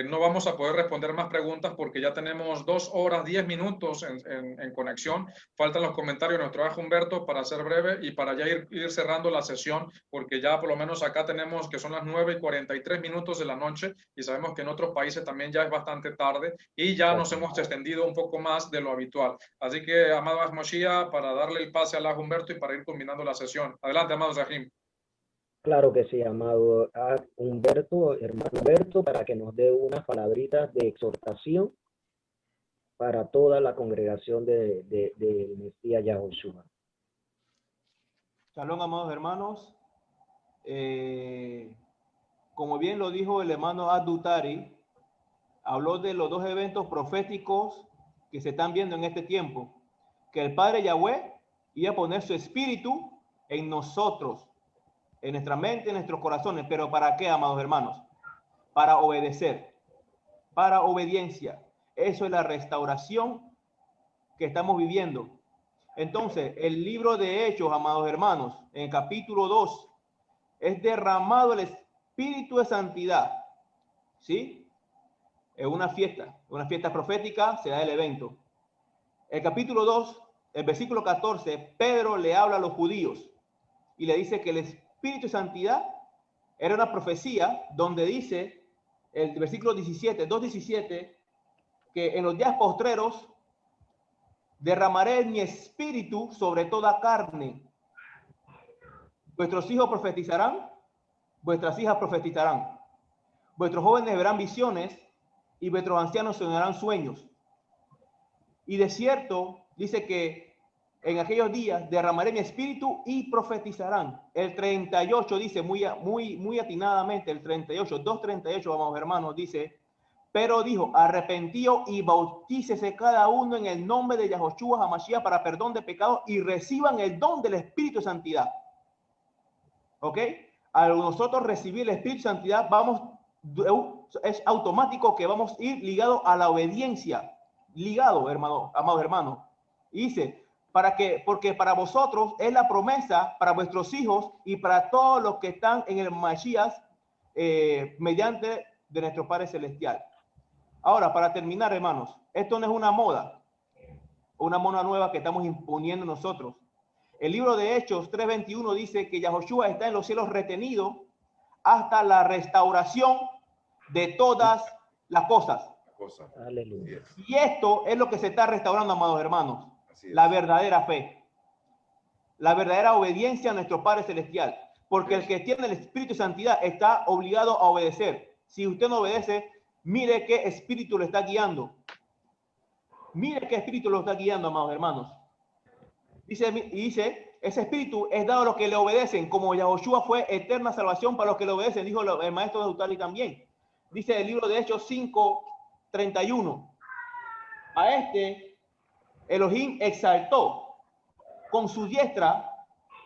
no vamos a poder responder más preguntas porque ya tenemos 2 horas 10 minutos en conexión. Faltan los comentarios de nuestro Ajo Humberto para ser breve y para ya ir cerrando la sesión, porque ya por lo menos acá tenemos que son las 9:43 de la noche y sabemos que en otros países también ya es bastante tarde y ya nos hemos extendido un poco más de lo habitual. Así que, amado Ajo Moshiach, para darle el pase al Ajo Humberto y para ir combinando la sesión. Adelante, amado Rahim. Claro que sí, amado Humberto, hermano Humberto, para que nos dé unas palabritas de exhortación para toda la congregación del Mesías Yahoshua. Shalom, amados hermanos. Como bien lo dijo el hermano Adutari, habló de los 2 eventos proféticos que se están viendo en este tiempo, que el Padre Yahweh iba a poner su espíritu en nosotros, en nuestra mente, en nuestros corazones. ¿Pero para qué, amados hermanos? Para obedecer, para obediencia. Eso es la restauración que estamos viviendo. Entonces, el libro de Hechos, amados hermanos, en el capítulo 2, es derramado el espíritu de santidad, ¿sí? Es una fiesta profética, se da el evento. El capítulo 2, el versículo 14, Pedro le habla a los judíos y le dice que el espíritu de santidad era una profecía donde dice, el versículo 17, 2:17, que en los días postreros derramaré mi espíritu sobre toda carne. Vuestros hijos profetizarán, vuestras hijas profetizarán, vuestros jóvenes verán visiones y vuestros ancianos soñarán sueños. Y de cierto, dice que en aquellos días derramaré mi espíritu y profetizarán. El 38 dice muy atinadamente, el 38, 2:38, amados hermanos, dice, pero dijo, arrepentíos y bautícese cada uno en el nombre de Yahoshua HaMashiach para perdón de pecados y reciban el don del Espíritu de Santidad. ¿Ok? Al nosotros recibir el Espíritu de Santidad, es automático que vamos a ir ligados a la obediencia. ligado, hermano, amados hermanos. Y dice, porque para vosotros es la promesa, para vuestros hijos y para todos los que están en el Mashiach, mediante de nuestro Padre Celestial. Ahora, para terminar, hermanos, esto no es una moda nueva que estamos imponiendo nosotros. El libro de Hechos 3:21 dice que Yahoshua está en los cielos retenido hasta la restauración de todas las cosas. Aleluya. Y esto es lo que se está restaurando, amados hermanos. La verdadera fe. La verdadera obediencia a nuestro Padre Celestial. Porque el que tiene el Espíritu de Santidad está obligado a obedecer. Si usted no obedece, mire qué espíritu lo está guiando. Mire qué espíritu lo está guiando, amados hermanos. Dice, ese espíritu es dado a los que le obedecen, como Yahoshua fue eterna salvación para los que le obedecen, dijo el maestro de Utali también. Dice el libro de Hechos 5:31. A este Elohim exaltó con su diestra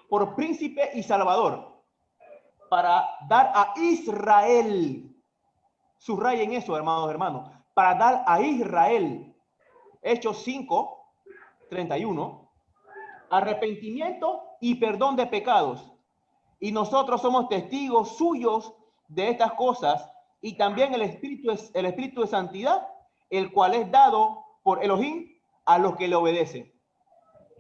por príncipe y salvador para dar a Israel, subrayen eso, hermanos, para dar a Israel, Hechos 5:31, arrepentimiento y perdón de pecados. Y nosotros somos testigos suyos de estas cosas, y también el Espíritu de Santidad, el cual es dado por Elohim a los que le obedecen.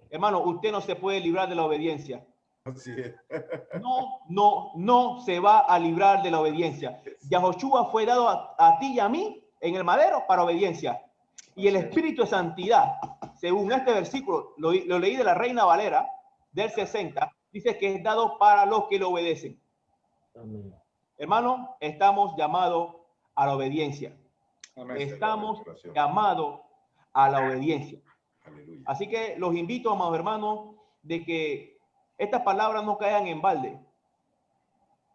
Hermano, usted no se puede librar de la obediencia. Así es. No se va a librar de la obediencia. Yahoshua fue dado a ti y a mí en el madero para obediencia. Y el Espíritu de Santidad, según este versículo, lo leí de la Reina Valera, del 60, dice que es dado para los que le obedecen. Amén. Hermano, estamos llamados a la obediencia. Amén. Estamos llamados a la obediencia. Aleluya. Así que los invito, amados hermanos, de que estas palabras no caigan en balde,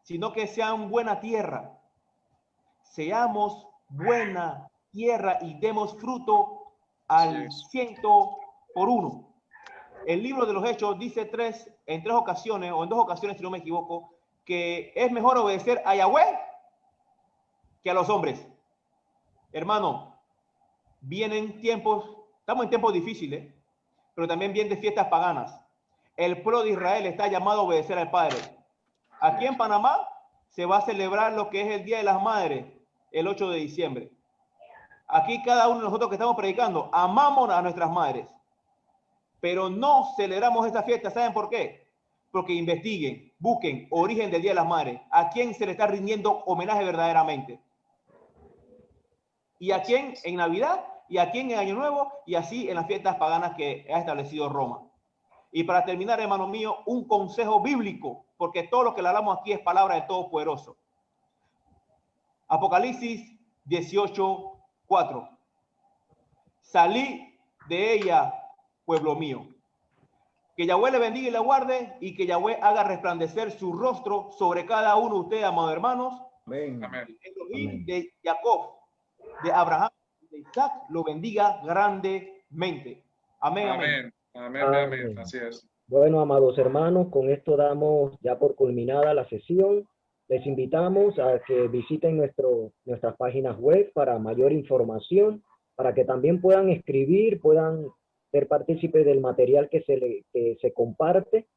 sino que sean buena tierra. Seamos buena tierra y demos fruto al 100%. El libro de los Hechos dice en dos ocasiones, si no me equivoco, que es mejor obedecer a Yahweh que a los hombres. Hermano, estamos en tiempos difíciles, pero también vienen de fiestas paganas. El pueblo de Israel está llamado a obedecer al Padre. Aquí en Panamá se va a celebrar lo que es el Día de las Madres, el 8 de diciembre. Aquí cada uno de nosotros que estamos predicando, amamos a nuestras madres, pero no celebramos esta fiesta. ¿Saben por qué? Porque investiguen, busquen origen del Día de las Madres. ¿A quién se le está rindiendo homenaje verdaderamente? ¿Y a quién en Navidad? ¿Y a quién en Año Nuevo? Y así en las fiestas paganas que ha establecido Roma. Y para terminar, hermano mío, un consejo bíblico, porque todo lo que le hablamos aquí es palabra de Todopoderoso. Apocalipsis 18:4. Salí de ella, pueblo mío. Que Yahweh le bendiga y le guarde, y que Yahweh haga resplandecer su rostro sobre cada uno de ustedes, amados hermanos. Amén. Amén. Elohim de Jacob, de Abraham, de Isaac, lo bendiga grandemente. Amén, amén. Amén. Amén. Amén. Así es. Bueno, amados hermanos, con esto damos ya por culminada la sesión. Les invitamos a que visiten nuestras páginas web para mayor información, para que también puedan escribir, puedan ser partícipes del material que se comparte,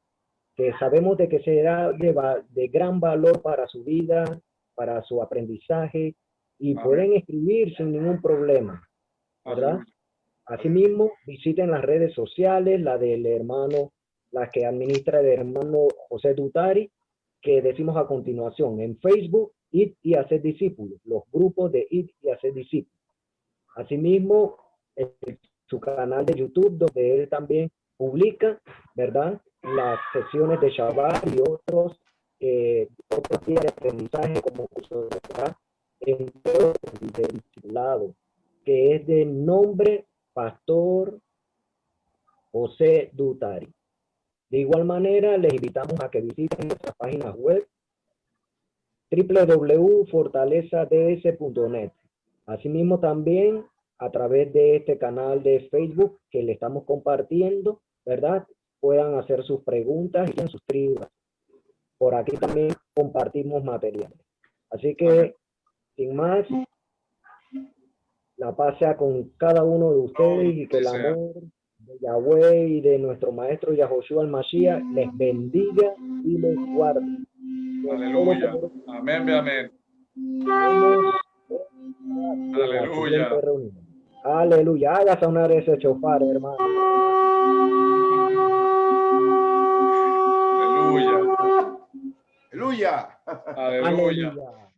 que sabemos de que será de gran valor para su vida, para su aprendizaje, y Amén. pueden escribir sin ningún problema, ¿verdad? Aleluya. Asimismo, visiten las redes sociales, la que administra el hermano José Dutari, que decimos a continuación, en Facebook, Id y Hacer Discípulos, los grupos de Id y Hacer Discípulos. Asimismo, su canal de YouTube, donde él también publica, ¿verdad?, las sesiones de Shabbat y otros días de aprendizaje como curso de Torah, en todo el discipulado, que es de nombre Pastor José Dutari. De igual manera, les invitamos a que visiten nuestras páginas web www.fortalezads.net. Asimismo, también a través de este canal de Facebook que le estamos compartiendo, ¿verdad?, puedan hacer sus preguntas y sus tribus. Por aquí también compartimos materiales. Así que, sin más, La paz sea con cada uno de ustedes y que el sea. amor de Yahweh y de nuestro maestro Yahoshua al-Mashiach les bendiga y les guarde. Aleluya. Amén, ve amén. Aleluya. Aleluya. Haga sonar ese chofar, hermano. Aleluya. Aleluya. Aleluya. Aleluya.